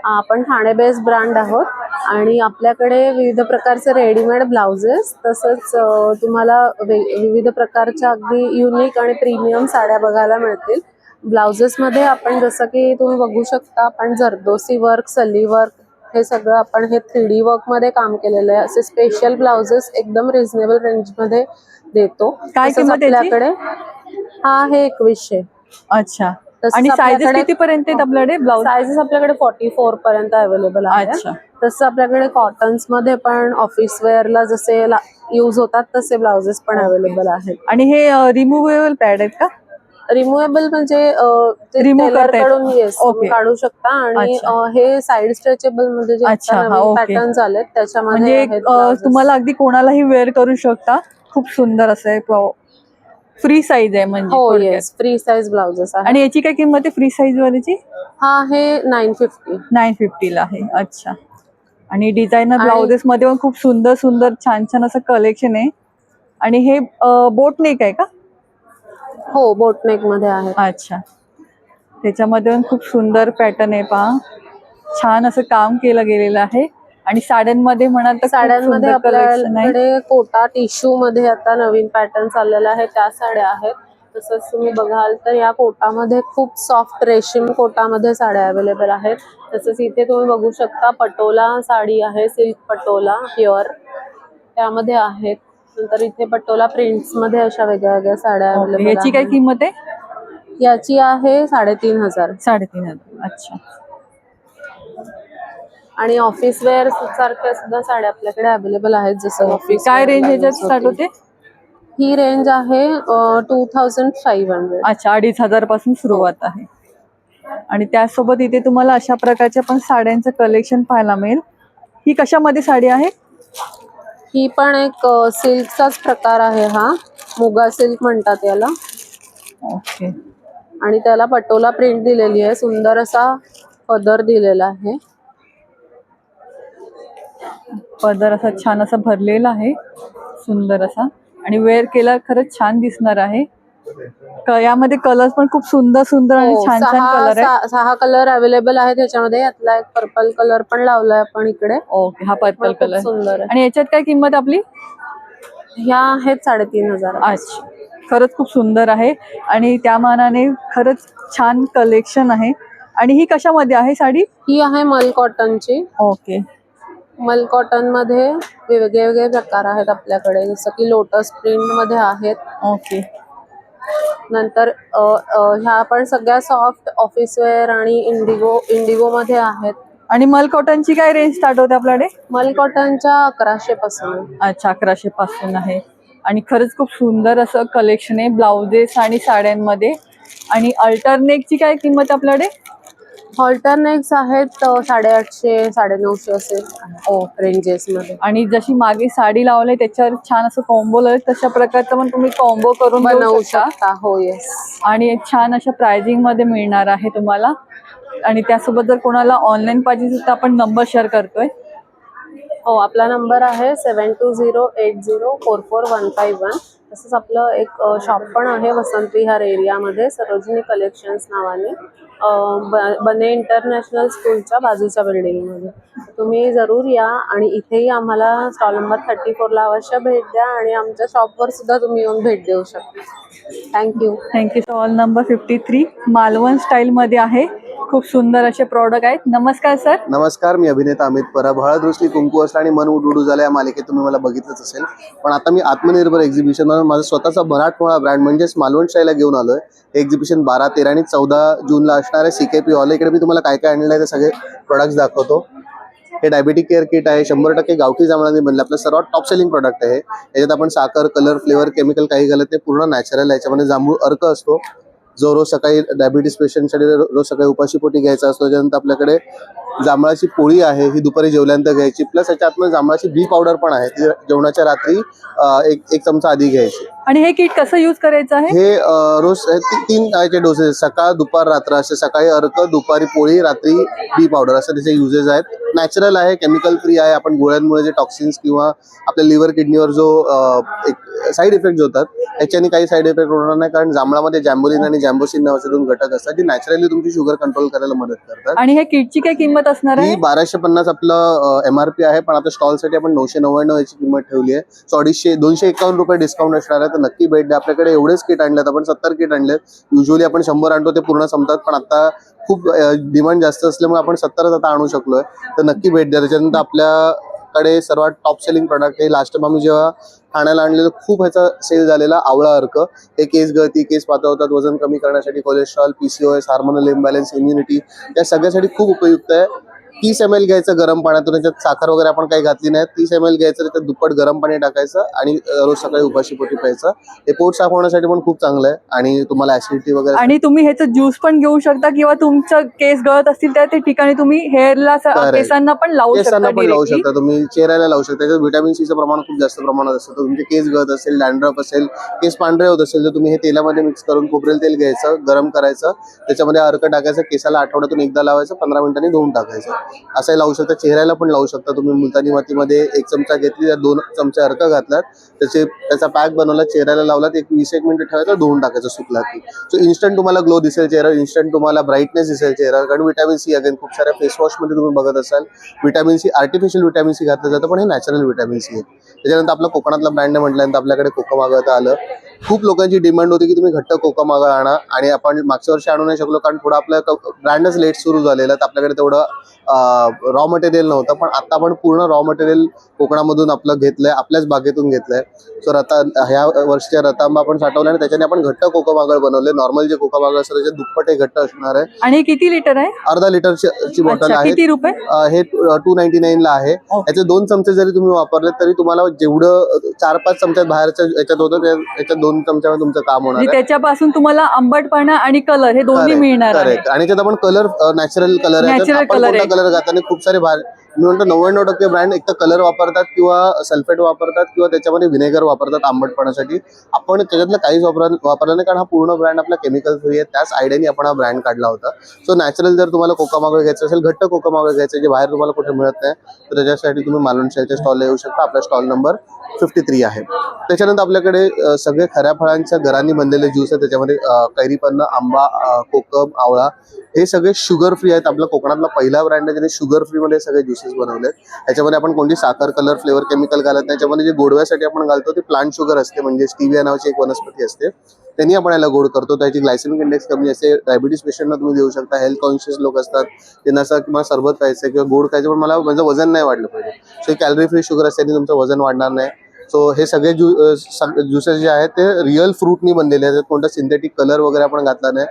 आपण ठाणे बेस्ड ब्रँड आहोत आणि आपल्याकडे विविध प्रकारचे रेडीमेड ब्लाउजेस तसंच तुम्हाला विविध प्रकारच्या अगदी युनिक आणि प्रीमियम साड्या बघायला मिळतील. ब्लाउजेसमध्ये आपण जसं की तुम्ही बघू शकता, आपण जरदोसी वर्क, सल्ली वर्क हे सगळं आपण हे 3D वर्कमध्ये काम केलेलं आहे. असे स्पेशल ब्लाउजेस एकदम रिझनेबल रेंजमध्ये देतो. काय किंमत आपल्याकडे हा हे 2100. अच्छा. आणि साइजेस किती पर्यंत आहेत आपल्याकडे ब्लाउज? साइजेस आपल्याकडे 44 पर्यंत अवेलेबल आहेत. अच्छा. तसं आपल्याकडे कॉटन्स मध्ये पण ऑफिस वेअरला जसे यूज होतात तसे ब्लाउजेस पण अवेलेबल आहेत. आणि हे रिमूव्हेबल पॅड आहेत का? रिमूव्हेबल म्हणजे Remove टेलर करता कडून येस ओके. काढू शकता. आणि हे साइड स्ट्रेचेबल मध्ये जे पॅटर्न आलेत त्याच्यामध्ये म्हणजे तुम्हाला अगदी कोणालाही वेअर करू शकता. खूप सुंदर असं आहे. फ्री साईज आहे म्हणजे. हो येस, फ्री साईज ब्लाउजेस आहे. आणि याची काय किंमत आहे फ्री साईज वालीची? हा हे 950 ला आहे. अच्छा. आणि डिझायनर ब्लाउजेस मध्ये पण खूप सुंदर सुंदर छान छान असं कलेक्शन आहे. आणि हे बोट नेक आहे का? हो, बोटनेक मध्ये आहे. अच्छा. त्याच्यामध्ये पण खूप सुंदर पॅटर्न आहे. पहा, छान असं काम केलं गेलेलं आहे. आणि साड्यांमध्ये म्हणाल तर साड्यांमध्ये आपल्याकडे कोटा टिश्यू मध्ये आता नवीन पॅटर्न चाललेला आहे, त्या साड्या आहेत. तसंच तुम्ही बघाल तर या कोटामध्ये खूप सॉफ्ट रेशीम कोटामध्ये साड्या अवेलेबल आहेत. तसंच इथे तुम्ही बघू शकता पटोला साडी आहे, सिल्क पटोला प्युअर त्यामध्ये आहेत. नंतर इथे पटोला प्रिंट्स मध्ये अशा वेगळ्या वेगळ्या साड्या अवेलेबल आहेत. याची काय किंमत आहे? याची आहे 3,500. 3,500. अच्छा. आणि ऑफिस वेअर सारख्या सुद्धा साड्या आपल्याकडे अवेलेबल आहेत. जसं ऑफिस काय रेंज ह्याच्यात स्टार्ट होते? ही रेंज आहे 2,500. अच्छा. 2,500 पासून सुरुवात आहे. आणि त्यासोबत इथे तुम्हाला अशा प्रकारच्या पण साड्यांचं कलेक्शन पाहायला मिळेल. ही कशामध्ये साडी आहे? ही पण एक सिल्कचाच प्रकार आहे. हा मुगा सिल्क म्हणतात याला. ओके. आणि त्याला पटोला प्रिंट दिलेली आहे. सुंदर असा पदर दिलेला आहे. पदर असा छान असा भरलेला आहे, सुंदर असा. आणि वेअर केला खरंच छान दिसणार आहे. यामध्ये कलर पण खूप सुंदर सुंदर आणि छान छान कलर आहे. 6 कलर अवेलेबल आहे त्याच्यामध्ये. यातला एक पर्पल कलर पण लावलाय आपण इकडे. ओके. हा पर्पल कलर सुंदर आहे. आणि याच्यात काय किंमत आपली? ह्या आहेत 3,500. अच्छा. खरंच खूप सुंदर आहे आणि त्या मानाने खरंच छान कलेक्शन आहे. आणि ही कशामध्ये आहे साडी? ही आहे मल कॉटनची. ओके. मल कॉटन मध्ये वेगळे वेगळे प्रकार आहेत आपल्याकडे, जसं की लोटस प्रिंट मध्ये आहेत. ओके. नंतर ह्या पण सगळ्या सॉफ्ट ऑफिसवेअर आणि इंडिगोमध्ये आहेत. आणि मल कॉटनची काय रेंज स्टार्ट होते आपल्याकडे? मल कॉटनच्या 1100 पासून. अच्छा, 1100 पासून आहे. आणि खरंच खूप सुंदर असं कलेक्शन आहे ब्लाउजेस आणि साड्यांमध्ये. आणि अल्टरनेटची काय किंमत आपल्याकडे? ऑल्टरनेट्स आहेत 850 950 असे रेंजेस मध्ये. आणि जशी मागे साडी लावली त्याच्यावर छान असं कॉम्बो लावले तशा प्रकारचं पण तुम्ही कॉम्बो करून बनवू शकता. हो, येस. आणि छान अशा प्राइसिंग मध्ये मिळणार आहे तुम्हाला. आणि त्यासोबत जर कोणाला ऑनलाईन पाहिजे तर आपण नंबर शेअर करतोय. हो, आपला नंबर आहे 7208044151. तसंच आपलं एक शॉप पण आहे वसंत विहार एरियामध्ये, सरोजिनी कलेक्शन्स नावाने, बने इंटरनॅशनल स्कूलच्या बाजूच्या बिल्डिंगमध्ये. तुम्ही जरूर या आणि इथेही आम्हाला स्टॉल नंबर 34ला अवश्य भेट द्या आणि आमच्या शॉपवर सुद्धा तुम्ही येऊन भेट देऊ शकता. थँक्यू. स्टॉल नंबर 53 मालवण स्टाईलमध्ये आहे. खूप सुंदर असे प्रॉडक्ट आहेत. नमस्कार सर. नमस्कार, मी अभिनेता अमित परब. हळद रुसली कुंकू असला आणि मन उडू झालं या मालिकेत तुम्ही मला बघितलंच असेल. पण आता मी आत्मनिर्भर एक्झिबिशन माझा स्वतःचा मराठमोळा ब्रँड म्हणजेच मालवण स्टाईलला घेऊन आलोय. हे एक्झिबिशन 12, 13 आणि 14 जूनला असणार आहे CKP हॉल. इकडे मी तुम्हाला काय काय आणलं आहे ते सगळे प्रोडक्ट्स दाखवतो. हे डायबेटिक केअर किट आहे, 100% गावठी जांभळांनी बनले. आपलं सर्वात टॉप सेलिंग प्रोडक्ट आहे. याच्यात आपण साखर, कलर, फ्लेवर, केमिकल काही घालत नाही. पूर्ण नॅचरल. याच्यामध्ये जांभूळ अर्क असतो जो रोज सकाळी डायबिटीस पेशंटसाठी रोज सकाळी उपाशीपोटी घ्यायचा असतो. त्यानंतर आपल्याकडे जांभळाची पोळी आहे, ही दुपारी जेवल्यानंतर घ्यायची. प्लस याच्या आतमध्ये जांभळाची बी पावडर पण आहे, ती जेवणाच्या रात्री एक चमचा आधी घ्यायची. आणि हे किट कसं यूज करायचं आहे? हे रोज 3 डोसेस, सकाळ दुपार रात्र असे. सकाळी अर्क, दुपारी पोळी, रात्री बी पावडर, असे त्याचे युजेस आहेत. नॅचरल आहे, केमिकल फ्री आहे. आपण गोळ्यांमुळे जे टॉक्सिन्स किंवा आपल्या लिव्हर किडनीवर जो एक साईड इफेक्ट होतात याच्याने काही साईड इफेक्ट होणार नाही, कारण जांभळामध्ये जॅम्बोलिन आणि जॅम्बोसिन नावाचे 2 घटक असतात जे नॅचरली तुमची शुगर कंट्रोल करायला मदत करतात. आणि हे किटची काय किंमत असणार आहे? 1250 आपलं MRP आहे, पण आता स्टॉलसाठी आपण 999 याची किंमत ठेवली आहे. 251 रुपये डिस्काउंट असणार आहे. तर नक्की भेट द्या. आपल्याकडे एवढेच किट आणलेत, आपण 70 किट आणलेत. युजली आपण 100 आणतो, ते पूर्ण संपतात. पण आता खूप डिमांड जास्त असल्यामुळे आपण 70च आता आणू शकलोय. तर नक्की भेट द्या. त्याच्यानंतर आपल्याकडे सर्वात टॉप सेलिंग प्रोडक्ट हे लास्ट टाइम आम्ही जेव्हा ठाण्याला आणलेलं खूप ह्याचा सेल झालेला आवळा अर्क. हे केस गळती, केस पातळ होतात, वजन कमी करण्यासाठी, cholesterol, PCOS, hormonal imbalance, immunity, या सगळ्यासाठी खूप उपयुक्त आहे. 30 ml घ्यायचं गरम पाण्यातून. त्याच्यात साखर वगैरे आपण काही घातली नाही. 30 ml घ्यायचं, त्याच्यात दुप्पट गरम पाणी टाकायचं आणि रोज सकाळी उपाशीपोटी प्यायचं. हे पोट साफ होण्यासाठी पण खूप चांगलं आहे आणि तुम्हाला ऍसिडिटी वगैरे. आणि तुम्ही ह्याचं ज्यूस पण घेऊ शकता किंवा तुमचं केस गळत असतील त्या ठिकाणी तुम्ही हेअरला, केसांना पण लावू शकता. तुम्ही चेहऱ्याला लावू शकता. त्याच्यात व्हिटॅमिन सीचं प्रमाण खूप जास्त प्रमाणात असतं. तर तुमचे केस गळत असेल, डॅन्ड्रफ असेल, केस पांढरे होत असेल, तर तुम्ही हे तेलामध्ये मिक्स करून खोबरेल तेल घ्यायचं, गरम करायचं, त्याच्यामध्ये अर्क टाकायचं, केसाला आठवड्यातून एकदा लावायचं, 15 मिनिटांनी धुवून टाकायचं. असंही लावू शकता. चेहऱ्याला पण लावू शकता. तुम्ही मुलतानी मातीमध्ये 1 चमचा घेतली, त्यात 2 चमचे अर्क घातलात, त्याचा पॅक बनवला, चेहऱ्याला लावलात, 20 मिनिटं ठेवायचं, धुवून टाकायचं सुकला की. सो इन्स्टंट तुम्हाला ग्लो दिसेल चेहरा, इन्स्टंट तुम्हाला ब्राईटनेस दिसेल चेहरा. कारण व्हिटॅमिन सी, अगेन खूप साऱ्या फेस वॉशमध्ये तुम्ही बघत असाल vitamin C, artificial vitamin C घातलं जातं, पण हे नॅचरल व्हिटॅमिन सी आहे. त्याच्यानंतर आपला कोकणातला ब्रँड म्हटल्यानंतर आपल्याकडे कोकम आगळता आलं. खूप लोकांची डिमांड होती की तुम्ही घट्ट कोकम आगळ आणा, आणि आपण मागच्या वर्षी आणू नाही शकलो कारण थोडं आपलं ब्रँडच लेट सुरू झालेलं, तर आपल्याकडे तेवढं रॉ मटेरियल नव्हतं. पण आता आपण पूर्ण रॉ मटेरियल कोकणामधून आपलं घेतलंय, आपल्याच बागेतून घेतलंय. सो ह्या वर्षीच्या रतांबा आपण साठवला आणि त्याच्याने आपण घट्ट कोकम आगळ बनवले. नॉर्मल जे कोकम आगळ असतं त्याचे दुप्पट हे घट्ट असणार आहे. आणि किती लिटर आहे? अर्धा लिटरची बॉटल आहे. किती रुपये? हे 299 ला आहे. याचे 2 चमचे जरी तुम्ही वापरले तरी तुम्हाला जेवढं 4-5 चमच्यात बाहेरच्या याच्यात होतं त्याच्यात 2 चमच्यामध्ये तुमचं काम होणार आहे. त्याच्यापासून तुम्हाला आंबटपणा आणि कलर हे दोन्ही मिळणार आहे. आणि त्यात आपण कलर नॅचरल कलर आहे. कलर घातल्याने खूप सारे मी म्हणतो 99% ब्रँड एक तर कलर वापरतात किंवा सल्फेट वापरतात किंवा त्याच्यामध्ये व्हिनेगर वापरतात आंबटपणासाठी. आपण त्याच्यातलं काहीच वापरलं नाही, कारण हा पूर्ण ब्रँड आपला केमिकल फ्री आहे. त्याच आयडियाने आपण हा ब्रँड काढला होता. सो नॅचरल जर तुम्हाला कोकम आगळ घ्यायचं असेल, घट्ट कोकम आगळ घ्यायचं जे बाहेर तुम्हाला कुठे मिळत नाही, तर त्याच्यासाठी तुम्ही मालवण स्टाईलच्या स्टॉलला येऊ शकता. आपला स्टॉल नंबर 53 आहे. त्याच्यानंतर आपल्याकडे सगळे खऱ्या फळांच्या घरांनी बनलेले ज्यूस आहेत. त्याच्यामध्ये कैरीपन्न, आंबा, कोकम, आवळा हे सगळे शुगर फ्री आहेत. आपला कोकणातला पहिला ब्रँड आहे ज्याने शुगर फ्री मध्ये सगळे ज्युसेस बनवलेत. याच्यामध्ये आपण कोणती साखर, कलर, फ्लेवर, केमिकल घालत नाही. त्याच्यामध्ये जे गोडव्यासाठी आपण घालतो ते प्लांट शुगर असते, म्हणजे स्टिविया नावाची एक वनस्पती असते, त्यांनी आपण याला गोड करतो. त्याची ग्लायसेमिक इंडेक्स कमी असते. डायबिटीस पेशंटना तुम्ही देऊ शकता. हेल्थ कॉन्शियस लोक असतात त्यांना असं किंवा सरबत खायचं किंवा गोड खायचं, पण मला माझं वजन नाही वाढलं पाहिजे, सो कॅलरी फ्री शुगर असते, तुमचं वजन वाढणार नाही. सो हे सगळे ज्युसेस जे आहेत ते रिअल फ्रूटनी बनलेले आहेत, कोणता सिंथेटिक कलर वगैरे आपण घातला नाही.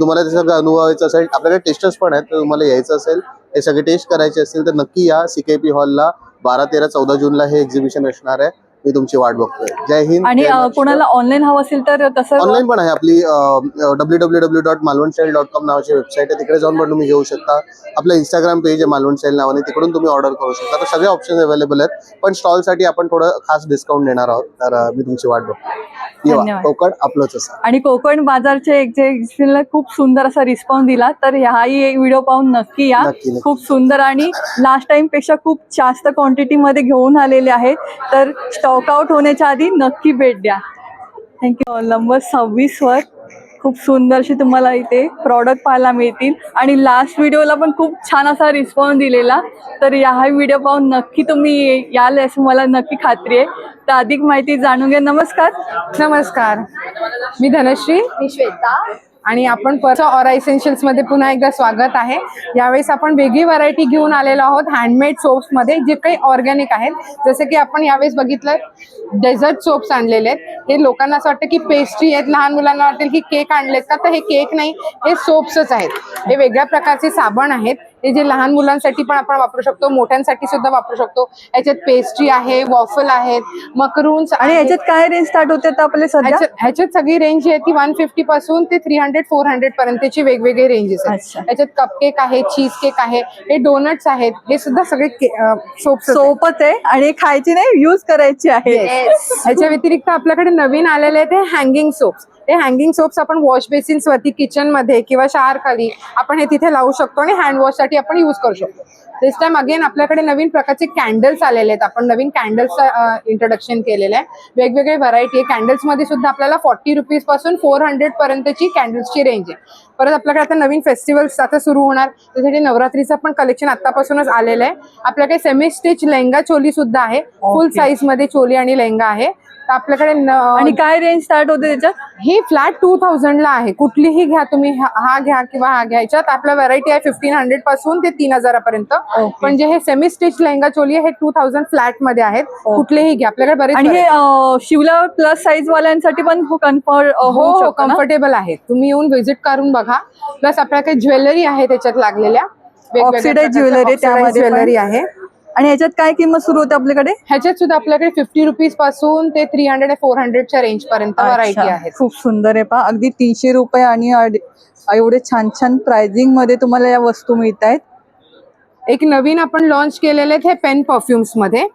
तुम्हाला ते सगळं अनुभवायचं असेल, आपल्याकडे टेस्टर्स पण आहेत, तर तुम्हाला यायचं असेल हे सगळे टेस्ट करायचे असतील तर नक्की या CKP हॉलला. 12, 13, 14 जूनला हे एक्झिबिशन असणार आहे. मी तुमची वाट बघतोय. जय हिंद. आणि कोणाला ऑनलाईन हवं असेल तर तसं ऑनलाईन पण आहे, आपली www.malvanstyle.com नावाची वेबसाईट आहे, तिकडे जाऊन पण तुम्ही घेऊ शकता. आपलं इंस्टाग्राम पेज आहे मालवण स्टाईल नावाने, तिकडून तुम्ही ऑर्डर करू शकता. तर सगळे ऑप्शन अवेलेबल आहेत, पण स्टॉलसाठी आपण थोडं खास डिस्काउंट देणार आहोत. तर मी तुमची वाट बघतो. धन्यवाद. कोकण आपलंच असं. आणि कोकण बाजारच्या एक्झिबिशनला खूप सुंदर असा रिस्पॉन्स दिला, तर हाही एक व्हिडिओ पाहून नक्की या. नक्की. खूप सुंदर आणि लास्ट टाइम पेक्षा खूप जास्त क्वांटिटी मध्ये घेऊन आलेले आहे, तर स्टॉक आउट होण्याच्या आधी नक्की भेट द्या. थँक्यू. नंबर 26 वर खूप सुंदरशी तुम्हाला इथे प्रॉडक्ट पाहायला मिळतील आणि लास्ट व्हिडिओला पण खूप छान असा रिस्पॉन्स दिलेला, तर हा व्हिडिओ पाहून नक्की तुम्ही याल असं मला नक्की खात्री आहे. तर अधिक माहिती जाणून घ्या. नमस्कार, मी धनश्री. मी श्वेता. आणि आपण ऑरा इसेन्शियल्स मध्ये पुन्हा एकदा स्वागत आहे. यावेळेस आपण वेगळी व्हरायटी घेऊन आलेलो आहोत हँडमेड सोप्स मध्ये, जे काही ऑर्गॅनिक आहेत. जसं की आपण यावेळेस बघितलं डेझर्ट सोप्स आणलेले आहेत. हे लोकांना असं वाटतं की पेस्ट्री आहेत, लहान मुलांना वाटेल की केक आणलेत का, तर हे केक नाही, हे सोप्सच आहेत. हे वेगळ्या प्रकारचे साबण आहेत, हे जे लहान मुलांसाठी पण आपण वापरू शकतो, मोठ्यांसाठी सुद्धा वापरू शकतो. याच्यात पेस्ट्री आहे, वॉफल आहेत, मकरून्स. आणि याच्यात काय रेंज स्टार्ट होते आपले सध्या? ह्याच्यात सगळी रेंज आहे ती 150 पासून ते 300-400 पर्यंतची वेगवेगळे रेंजेस आहेत. याच्यात कपकेक आहे, चीज केक आहे, हे डोनट्स आहेत, हे सुद्धा सगळे सोपच आहे आणि खायची नाही, यूज करायची आहे. ह्याच्या व्यतिरिक्त आपल्याकडे नवीन आलेले आहेत हे हँगिंग सोप्स. हे हँगिंग सोप्स आपण वॉश बेसिन्स वरती, किचन मध्ये किंवा शावर खाली आपण हे तिथे लावू शकतो आणि हँड वॉश साठी आपण यूज करू शकतो. दिस टाइम अगेन आपल्याकडे नवीन प्रकारचे कॅन्डल्स आलेले आहेत. आपण नवीन कॅन्डल्सचं इंट्रोडक्शन केलेलं आहे. वेगवेगळे व्हरायटी आहे कॅन्डल्स मध्ये सुद्धा. आपल्याला 40 रुपीज पासून 400 पर्यंतची कॅन्डल्सची रेंज आहे. परत आपल्याकडे आता नवीन फेस्टिवल्स आता सुरू होणार, त्यासाठी नवरात्रीचं पण कलेक्शन आतापासूनच आलेलं आहे. आपल्याकडे सेमी स्टिच लेहंगा चोली सुद्धा आहे, फुल साईज मध्ये चोली आणि लेहंगा आहे. आपल्याकडे आणि काय रेंज स्टार्ट होते त्याच्यात? ही फ्लॅट 2000 ला आहे. कुठलीही घ्या तुम्ही, हा घ्या किंवा हा घ्या. याच्यात आपल्या व्हरायटी आहे 1500 पासून ते 3000 पर्यंत. पण जे हे सेमी स्टिच लेहंगा चोली आहे हे 2000 फ्लॅट मध्ये आहेत. कुठलेही घ्या, आपल्याकडे बरेच. आणि हे शिवला प्लस साईज वाल्यांसाठी पण कम्फर्टेबल आहे. तुम्ही येऊन व्हिजिट करून बघा. प्लस आपल्याकडे ज्वेलरी आहे त्याच्यात लागलेल्या, ऑक्सिडाइज ज्वेलरी आहे. आणि ह्याच्यात काय किंमत सुरू होते आपल्याकडे? ह्याच्यात सुद्धा आपल्याकडे 50 रुपीज पासून ते 300-400च्या रेंज पर्यंत व्हरायटी आहे. खूप सुंदर आहे. पहा, अगदी 300 रुपये आणि एवढे छान छान प्राइसिंग मध्ये तुम्हाला या वस्तू मिळत आहेत. एक नवीन आपण लॉन्च केलेले आहेत हे पेन परफ्युम्स मध्ये.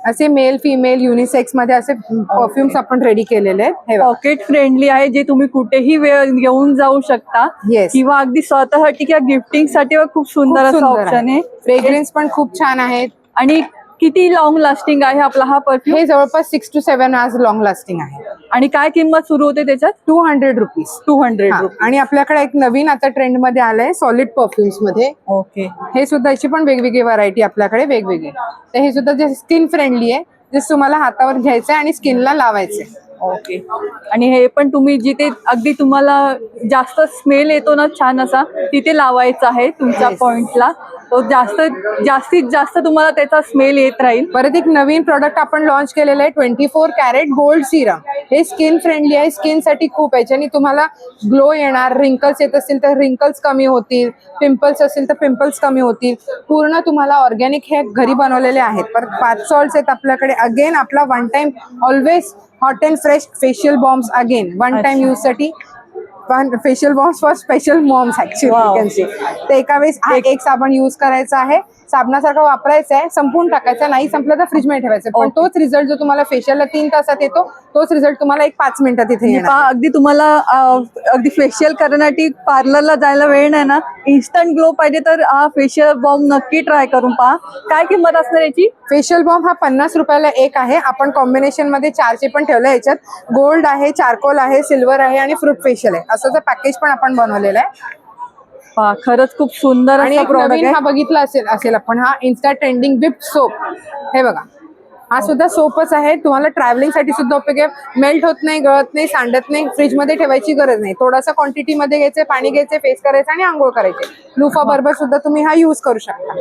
असे मेल फिमेल युनिसेक्स मध्ये असे परफ्युम्स आपण रेडी केलेले आहेत. पॉकेट फ्रेंडली आहे, जे तुम्ही कुठेही घेऊन जाऊ शकता किंवा अगदी स्वतःसाठी किंवा गिफ्टिंग साठी खूप सुंदर असं ऑप्शन आहे. फ्रेग्रन्स पण खूप छान आहेत. आणि किती लॉंग लास्टिंग आहे आपला हा परफ्यूम? हे जवळपास 6 to 7 hours लॉंग लास्टिंग आहे. आणि काय किंमत सुरू होते त्याच्यात? 200 रुपीज. 200 रुपीज. आणि आपल्याकडे एक नवीन आता ट्रेंड मध्ये आलंय सॉलिड परफ्युम्स मध्ये. ओके. हे सुद्धा अशी पण वेगवेगळी व्हरायटी आपल्याकडे वेगवेगळी. तर हे सुद्धा जे स्किन फ्रेंडली आहे, जे तुम्हाला हातावर घ्यायचंय आणि स्किनला लावायचंय. ओके. आणि हे पण तुम्ही जिथे अगदी तुम्हाला जास्त स्मेल येतो ना छान असा, तिथे लावायचं आहे तुमच्या पॉइंटला. तो जास्तीत जास्त तुम्हाला त्याचा स्मेल येत राहील. परत एक नवीन प्रोडक्ट आपण लॉन्च केलेलं आहे 24 कॅरेट गोल्ड सिरम. हे स्किन फ्रेंडली आहे, स्किन साठी खूप आहे, ज्याने तुम्हाला ग्लो येणार. रिंकल्स येत असतील तर रिंकल्स कमी होतील, पिंपल्स असतील तर पिंपल्स कमी होतील. पूर्ण तुम्हाला ऑर्गॅनिक हे घरी बनवलेले आहेत. परत बाथ सॉल्ट्स आहेत आपल्याकडे. अगेन आपला one time always hot and fresh facial bombs, again one time use साठी. Facial bombs for special moms actually. ते एका वेळेस एक साबण युज करायचा आहे, साबणासारखं वापरायचं आहे, संपून टाकायचं, नाही संपलं तर फ्रीज मध्ये ठेवायचं. पण तोच रिझल्ट जो तुम्हाला फेशियलला 3 तासात येतो, तोच रिझल्ट तुम्हाला 5 मिनिटात इथे येणार. अगदी तुम्हाला अगदी फेशियल करण्यासाठी पार्लरला जायला वेळ नाही ना, इन्स्टंट ग्लो पाहिजे तर हा फेशियल बॉम्ब नक्की ट्राय करून पहा. काय किंमत असणार याची? फेशियल बॉम्ब हा 50 रुपयाला एक आहे. आपण कॉम्बिनेशन मध्ये 4चे पण ठेवलं. याच्यात गोल्ड आहे, चारकोल आहे, सिल्वर आहे आणि फ्रूट फेशियल आहे. असं पॅकेज पण आपण बनवलेलं आहे. खरंच खूप सुंदर. आणि एक नवीन हा बघितला असेल आपण, हा इन्स्टा ट्रेंडिंग विप सोप. हे बघा, हा सुद्धा सोपच आहे, तुम्हाला ट्रॅव्हलिंग साठी सुद्धा उपयोग आहे. मेल्ट होत नाही, गळत नाही, सांडत नाही, फ्रीज मध्ये ठेवायची गरज नाही. थोडासा क्वांटिटी मध्ये घ्यायचे, पाणी घ्यायचे, फेस करायचं आणि आंघोळ करायचे. लुफा बरोबर सुद्धा तुम्ही हा यूज करू शकता.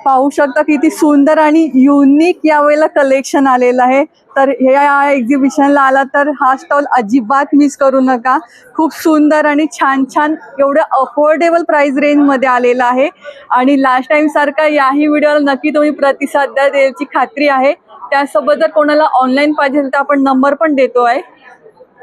पाहू शकता किती सुंदर आणि युनिक यावेळेला कलेक्शन आलेलं आहे. तर ह्या एक्झिबिशनला आला तर हा स्टॉल अजिबात मिस करू नका. खूप सुंदर आणि छान छान एवढं अफोर्डेबल प्राइस रेंजमध्ये आलेलं आहे. आणि लास्ट टाइम सारखा याही व्हिडिओला नक्की तुम्ही प्रतिसाद द्या याची खात्री आहे. त्यासोबत जर कोणाला ऑनलाईन पाहिजे तर आपण नंबर पण देतो आहे.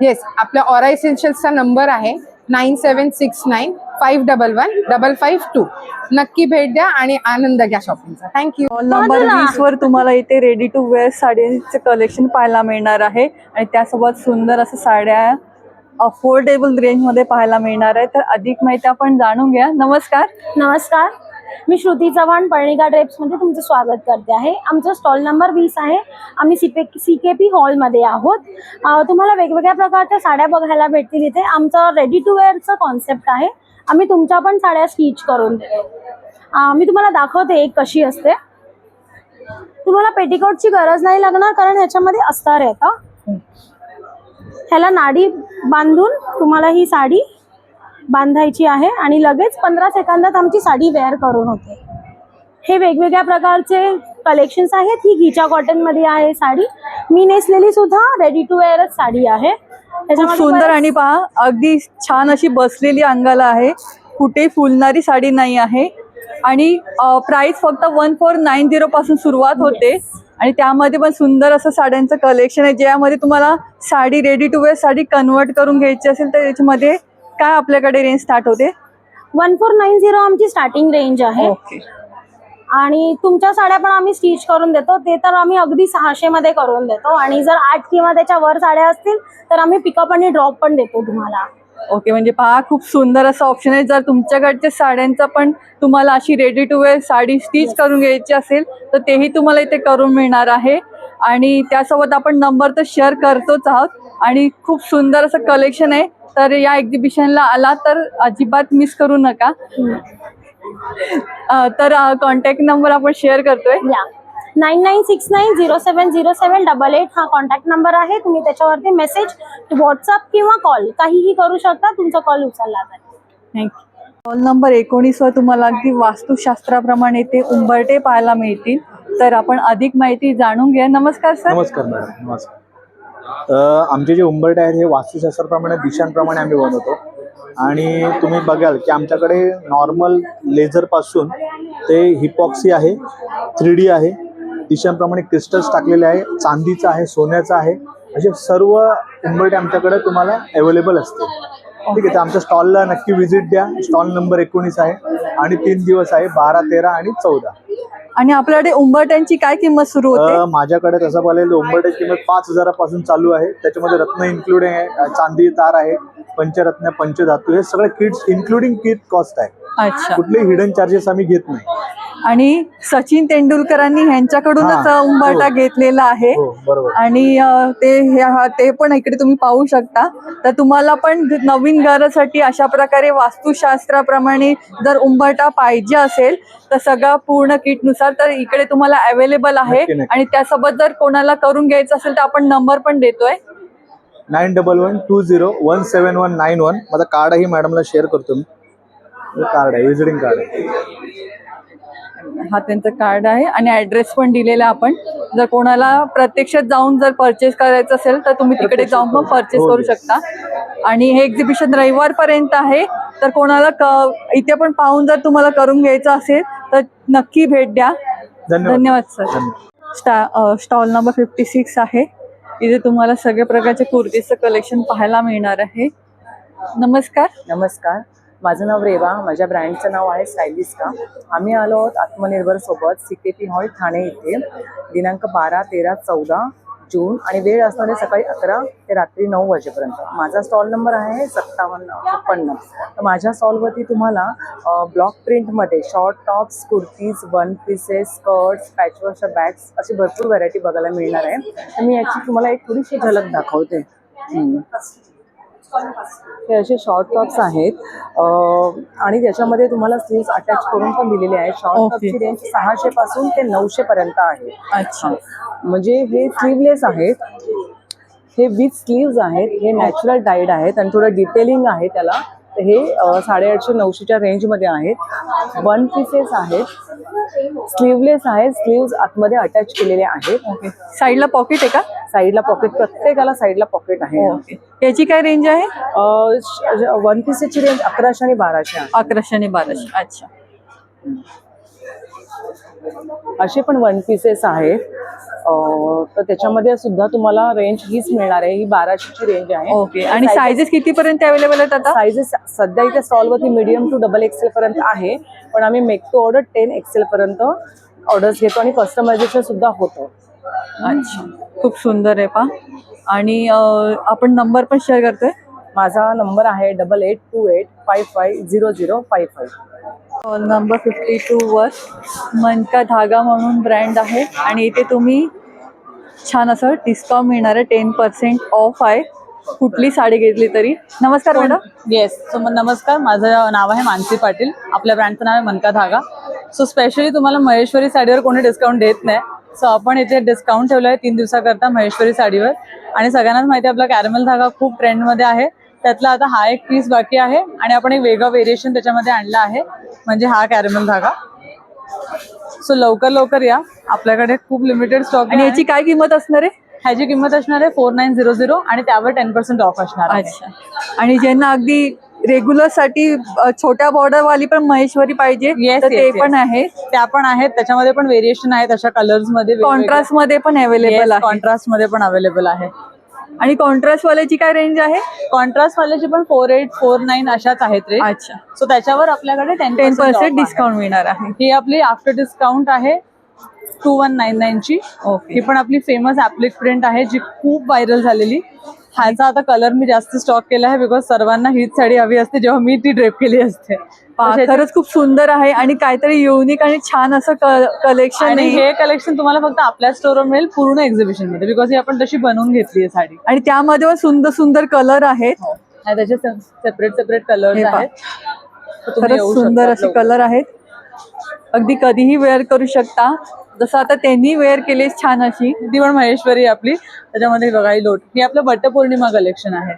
येस, आपल्या ऑरा इसेन्शियल्सचा नंबर आहे 9769511552. नक्की भेट द्या आणि आनंद घ्या शॉपिंगचा. थँक्यू. स्टॉल नंबर 20 वर तुम्हाला इथे रेडी टू वेअर साडीचे कलेक्शन पाहायला मिळणार आहे आणि त्यासोबत सुंदर असं साड्या अफोर्डेबल रेंजमध्ये पाहायला मिळणार आहे. तर अधिक माहिती आपण जाणून घ्या. नमस्कार. नमस्कार, मी श्रुती चव्हाण पर्णिका ड्रेप्समध्ये तुमचं स्वागत करते आहे. आमचा स्टॉल नंबर 20 आहे. आम्ही CKP हॉलमध्ये आहोत. तुम्हाला वेगवेगळ्या प्रकारच्या साड्या बघायला भेटतील इथे. आमचं रेडी टू वेअरचं कॉन्सेप्ट आहे. आम्ही तुमच्या पण साड्या स्टिच करून देतो. मी तुम्हाला दाखवते एक कशी असते. तुम्हाला पेटिकोटची गरज नाही लागणार कारण ह्याच्यामध्ये अस्तर येतं. ह्याला नाडी बांधून तुम्हाला ही साडी बांधायची आहे आणि लगेच 15 सेकंदात आमची साडी वेअर करून होते. हे वेगवेगळ्या प्रकारचे कलेक्शन्स आहेत. ही घिचा कॉटन मध्ये आहे साडी. मी नेसलेली सुद्धा रेडी टू वेअरच साडी आहे. खूप सुंदर आणि पहा अगदी छान अशी बसलेली अंगाला आहे. कुठे फुलणारी साडी नाही आहे. आणि प्राइस फक्त 1490 पासून सुरुवात होते. आणि त्यामध्ये पण सुंदर असं साड्यांचं कलेक्शन आहे. ज्यामध्ये तुम्हाला sari ready to wear sari convert करून घ्यायची असेल तर याच्यामध्ये काय आपल्याकडे रेंज स्टार्ट होते? 1490 आमची स्टार्टिंग रेंज आहे. आणि तुमच्या साड्या पण आम्ही स्टिच करून देतो. ते तर आम्ही अगदी 600 मध्ये करून देतो. आणि जर 8 किंवा त्याच्या वर साड्या असतील तर आम्ही पिकअप आणि ड्रॉप पण देतो तुम्हाला. ओके, म्हणजे पहा खूप सुंदर असं ऑप्शन आहे. जर तुमच्याकडच्या साड्यांचा पण तुम्हाला अशी ready to wear sari stitch करून घ्यायची असेल तर तेही तुम्हाला इथे करून मिळणार आहे. आणि त्यासोबत आपण नंबर तर शेअर करतोच आहोत. आणि खूप सुंदर असं कलेक्शन आहे. तर या एक्झिबिशनला आला तर अजिबात मिस करू नका. तर कॉन्टॅक्ट नंबर आपण शेअर करतोय. 9969070788 हा कॉन्टॅक्ट नंबर आहे. तुम्ही त्याच्यावरती मेसेज, व्हॉट्सअप किंवा कॉल काहीही करू शकता. तुमचा कॉल उचलला जाईल. थँक्यू. स्टॉल नंबर 19 वर तुम्हाला अगदी वास्तुशास्त्राप्रमाणे ते उंबरटे पाहायला मिळतील. तर आपण अधिक माहिती जाणून घ्या. नमस्कार सर. नमस्कार मॅडम. नमस्कार. आमचे जे उंबरटे आहेत हे वास्तुशास्त्राप्रमाणे दिशांप्रमाणे आम्ही बनवतो. आणि तुम्ही बघाल की आमच्याकडे नॉर्मल लेझरपासून ते हिपॉक्सी आहे, 3D आहे, दिशांप्रमाणे क्रिस्टल्स टाकलेले आहे, चांदीचं आहे, सोन्याचं आहे, असे सर्व उंबरटे आमच्याकडे तुम्हाला अवेलेबल असते. ठीक आहे. तर आमच्या स्टॉलला नक्की व्हिजिट द्या. स्टॉल नंबर 19 आहे आणि 3 दिवस आहे, 12, 13 आणि 14. आणि आपल्याकडे उंबरट्यांची काय किंमत सुरू होते? माझ्याकडे तसं पाहिलं उंबरट्याची किंमत 5000 पासून चालू आहे. त्याच्यामध्ये रत्न इन्क्लूड आहे, चांदी तार आहे, पंचरत्न, पंचधातू, हे सगळे किट्स इन्क्लुडिंग किट कॉस्ट आहे. अच्छा. कुठलेही हिडन चार्जेस आम्ही घेत नाही. आणि सचिन तेंडुलकरांनी ह्यांच्याकडूनच उंबरठा घेतलेला आहे. आणि ते पण इकडे तुम्ही पाहू शकता. तर तुम्हाला पण नवीन घरासाठी अशा प्रकारे वास्तुशास्त्राप्रमाणे जर उंबरठा पाहिजे असेल तर सगळं पूर्ण किटनुसार तर इकडे तुम्हाला अवेलेबल आहे. आणि त्यासोबत जर कोणाला करून घ्यायचं असेल तर आपण नंबर पण देतोय 9112017191. माझा कार्डही मॅडमला शेअर करतो मी. कार्ड आहे, व्हिजिटिंग कार्ड आहे. हा त्यांचं कार्ड आहे आणि ऍड्रेस पण दिलेला आपण. जर कोणाला प्रत्यक्षात जाऊन जर परचेस करायचं असेल तर तुम्ही तिकडे जाऊन पण परचेस करू शकता. आणि हे एक्झिबिशन रविवार पर्यंत आहे. तर कोणाला इथे पण पाहून जर तुम्हाला करून घ्यायचं असेल तर नक्की भेट द्या. धन्यवाद सर. स्टॉल नंबर 56 आहे. इथे तुम्हाला सगळ्या प्रकारच्या कुर्तीचं कलेक्शन पाहायला मिळणार आहे. नमस्कार. नमस्कार, माझं नाव रेवा. माझ्या ब्रँडचं नाव आहे स्टायलिस्का. आम्ही आलो आहोत आत्मनिर्भर सोबत CKP हॉल ठाणे इथे दिनांक 12, 13, 14 जून आणि वेळ असणार आहे सकाळी 11 ते रात्री 9 वाजेपर्यंत. माझा स्टॉल नंबर आहे 5756. तर माझ्या स्टॉलवरती तुम्हाला ब्लॉक प्रिंटमध्ये short tops, kurtis, one pieces, skirts, पॅचवर्कच्या बॅग्स अशी भरपूर व्हरायटी बघायला मिळणार आहे. तर मी याची तुम्हाला एक थोडीशी झलक दाखवते. हे असे शॉर्ट टॉप्स आहेत आणि त्याच्यामध्ये तुम्हाला स्लीव्स अटॅच करून पण दिलेले आहेत. शॉर्ट टॉपची रेंज 600 पासून ते 900 पर्यंत आहे. अच्छा. म्हणजे हे स्लीवलेस आहेत, हे विथ स्लीव्ज आहेत, हे नॅचरल डाईड आहेत आणि थोडं डिटेलिंग आहे त्याला. तर हे 850-900च्या रेंजमध्ये आहेत. वन पीसेस आहेत, स्लीवलेस आहेत, स्लीव्ज आतमध्ये अटॅच केलेले आहेत. साईडला पॉकेट आहे का? साईडला पॉकेट, प्रत्येकाला साईडला पॉकेट आहे. याची काय रेंज आहे? वन पीसेसची रेंज 1100 आणि 1200 आहे. 1100 आणि 1200. अच्छा. असे पण वन पीसेस आहेत. तर त्याच्यामध्ये सुद्धा तुम्हाला रेंज हीच मिळणार आहे. ही 1200ची रेंज आहे. ओके. आणि सायझेस कितीपर्यंत अवेलेबल आहेत आता? सायझेस सध्या इथे स्टॉलवरती मीडियम टू डबल एक्सेल पर्यंत आहे, पण आम्ही मेक टू ऑर्डर 10 एक्सेल पर्यंत ऑर्डर्स घेतो आणि कस्टमायझेशन सुद्धा होतं. अच्छा, खूप सुंदर आहे पा. आणि आपण नंबर पण शेअर करतोय. माझा नंबर आहे 8828550055. स्टॉल नंबर 52 वर मनका धागा म्हणून ब्रँड आहे आणि इथे तुम्ही छान असं डिस्काउंट मिळणार आहे. 10% ऑफ आहे कुठली साडी घेतली तरी. नमस्कार मॅडम. येस, सो नमस्कार, माझं नाव आहे मानसी पाटील. आपल्या ब्रँडचं नाव आहे मनका धागा. सो स्पेशली तुम्हाला महेश्वरी साडीवर कोणी डिस्काउंट देत नाही, सो आपण इथे डिस्काउंट ठेवलं आहे 3 दिवसाकरता महेश्वरी साडीवर. आणि सगळ्यांनाच माहिती आहे आपला कॅरमल धागा खूप ट्रेंडमध्ये आहे. त्यातला आता हा एक पीस बाकी आहे आणि आपण एक वेगळं व्हेरिएशन त्याच्यामध्ये आणलं आहे, म्हणजे हा कॅरमल धागा. सो लवकर या, आपल्याकडे खूप लिमिटेड स्टॉक. आणि याची काय किंमत असणार आहे? ह्याची किंमत असणार आहे 4900 आणि त्यावर 10% ऑफ असणार आहे. अच्छा. आणि ज्यांना अगदी रेग्युलर साठी छोट्या बॉर्डर वाली पण महेश्वरी पाहिजे तर ते पण आहे. त्या पण आहेत, त्याच्यामध्ये पण व्हेरिएशन आहेत अशा कलर्स मध्ये, कॉन्ट्रास्ट मध्ये पण अवेलेबल आहे. कॉन्ट्रास्ट मध्ये पण अवेलेबल आहे. आणि कॉन्ट्रास्ट वाल्याची काय रेंज आहे? कॉन्ट्रास्ट वाल्याची पण 4849 अशाच आहेत रेंज. अच्छा. सो त्याच्यावर आपल्याकडे 10% डिस्काउंट मिळणार आहे. ही आपली आफ्टर डिस्काउंट आहे 2199 ची. ही पण आपली फेमस ऍप्लिक प्रिंट आहे जी खूप व्हायरल झालेली. ह्याचा आता कलर मी जास्त स्टॉक केला आहे बिकॉज सर्वांना हीच साडी हवी असते जेव्हा मी ती ड्रेप केली असते. खरंच खूप सुंदर आहे आणि काहीतरी युनिक आणि छान असं कलेक्शन. आणि हे कलेक्शन तुम्हाला फक्त आपल्या स्टोरवर मिळेल पूर्ण एक्झिबिशन मध्ये, बिकॉज ही आपण तशी बनवून घेतली आहे साडी. आणि त्यामध्ये सुंदर सुंदर कलर आहेत. त्याचे सेपरेट कलर्स आहेत. खरंच सुंदर असे कलर आहेत. अगदी कधीही वेअर करू शकता. जसं आता त्यांनी वेअर केली छान अशी. ती पण महेश्वरी आपली. त्याच्यामध्ये बघा ही लोट, ही आपलं वटपौर्णिमा कलेक्शन आहे.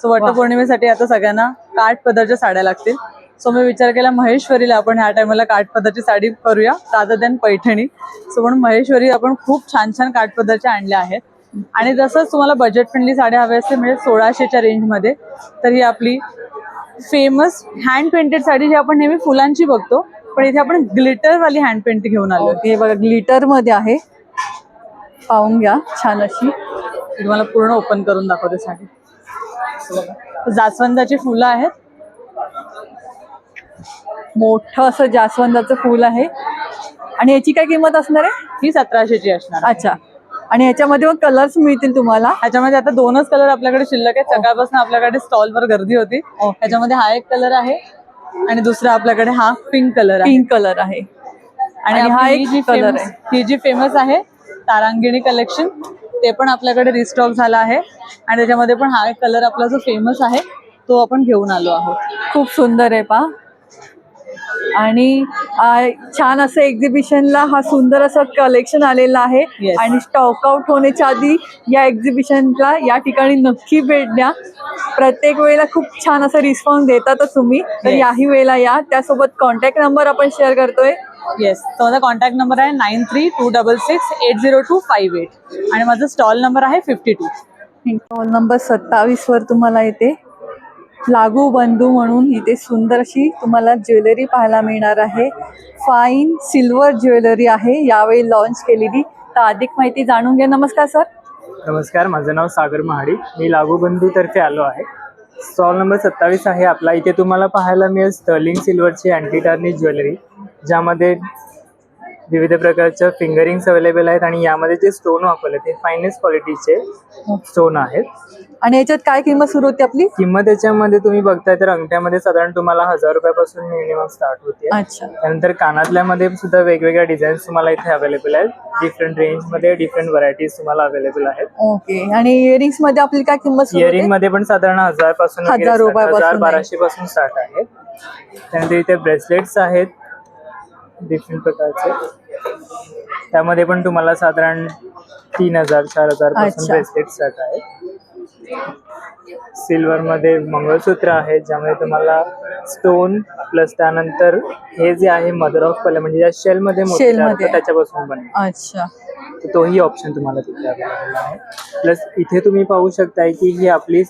सो वटपौर्णिमेसाठी आता सगळ्यांना काठ पदरच्या साड्या लागतील. सो मी विचार केला महेश्वरीला आपण ह्या टायमाला काठ पदरची साडी करूया रादर दॅन पैठणी. सो म्हणून महेश्वरी आपण खूप छान छान काठ पदरच्या आणल्या आहेत. आणि जसंच तुम्हाला बजेट फ्रेंडली साड्या हव्या असते म्हणजे 1600च्या रेंजमध्ये, तर ही आपली फेमस हँड पेंटेड साडी जी आपण नेहमी फुलांची बघतो, पण इथे आपण ग्लिटर वाली हँड पेंट घेऊन आलो. हे बघा ग्लिटर मध्ये आहे, पाहून घ्या. छान अशी तुम्हाला पूर्ण ओपन करून दाखवते साडी. जास्वंदाची फुलं आहेत, मोठं असं जास्वंदाचं फुल आहे. आणि याची काय किंमत असणार आहे? ही 1700ची असणार. अच्छा. आणि याच्यामध्ये मग कलर्स मिळतील तुम्हाला? ह्याच्यामध्ये आता 2च कलर आपल्याकडे शिल्लक आहेत. सकाळपासून आपल्याकडे स्टॉलवर गर्दी होती. ह्याच्यामध्ये हा एक कलर आहे आणि दुसरा आपल्याकडे हा पिंक कलर आहे. पिंक कलर आहे. आणि हा एक कलर आहे, ही जी फेमस आहे तारांगिणी कलेक्शन, ते पण आपल्याकडे रिस्टॉक झाला आहे. आणि त्याच्यामध्ये पण हा एक कलर आपला जो फेमस आहे तो आपण घेऊन आलो आहोत. खूप सुंदर आहे पा. आणि छान असं एक्झिबिशनला हा सुंदर असं कलेक्शन आलेलं आहे. आणि स्टॉक आउट होण्याच्या आधी या एक्झिबिशनला या ठिकाणी नक्की भेट द्या. प्रत्येक वेळेला खूप छान असं रिस्पॉन्स देतातच तुम्ही, तर याही वेळेला या. त्यासोबत कॉन्टॅक्ट नंबर आपण शेअर करतोय. येस, तर माझा कॉन्टॅक्ट नंबर आहे 9326680258 आणि माझा स्टॉल नंबर आहे 52. स्टॉल नंबर 27 वर तुम्हाला येते लागू बंधू म्हणून. इथे सुंदर अशी तुम्हाला ज्वेलरी पाहायला मिळणार आहे. फाईन सिल्वर ज्वेलरी आहे यावेळी लॉन्च केलेली. तर अधिक माहिती जाणून घ्या. नमस्कार सर. नमस्कार, माझं नाव सागर महाडी. मी लागू बंधू तर्फे आलो आहे. स्टॉल नंबर 27 आहे आपला. इथे तुम्हाला पाहायला मिळेल स्टर्लिंग सिल्वरची अँटी टार्निश ज्वेलरी, ज्यामध्ये विविध प्रकारच्या फिंगरिंग्स अवेलेबल आहेत आणि यामध्ये जे स्टोन वापरले ते फायनेस्ट क्वालिटीचे स्टोन आहेत. आणि याच्यात काय किंमत सुरू होती आपली? किंमत याच्यामध्ये तुम्ही बघताय तर अंगठ्यामध्ये साधारण तुम्हाला 1000 रुपयापासून मिनिमम स्टार्ट होते. अच्छा. त्यानंतर कानातल्यामध्ये सुद्धा वेगवेगळ्या डिझाईन्स तुम्हाला इथे अवेलेबल आहेत. डिफरंट रेंजमध्ये डिफरंट व्हरायटीज तुम्हाला अवेलेबल आहेत. ओके. आणि इयरिंग्स मध्ये आपली काय किंमत सुरू होते? इयरिंग मध्ये पण साधारण 1000 पासून 1000 रुपयापासून 1200 पासून स्टार्ट आहे. त्यानंतर इथे ब्रेसलेट्स आहेत डिफरंट प्रकारचे. त्यामध्ये पण तुम्हाला साधारण 3000-4000 पासून ब्रेसलेट स्टार्ट आहे. सिल्वर मध्ये मंगळसूत्र आहेत ज्यामध्ये तुम्हाला स्टोन प्लस त्यानंतर हे जे आहे मदर ऑफ पल म्हणजे ज्या शेल मध्ये त्याच्यापासून बनले. अच्छा. तर तोही ऑप्शन तुम्हाला तिथे अवेलेबल आहे. प्लस इथे तुम्ही पाहू शकताय की ही आपली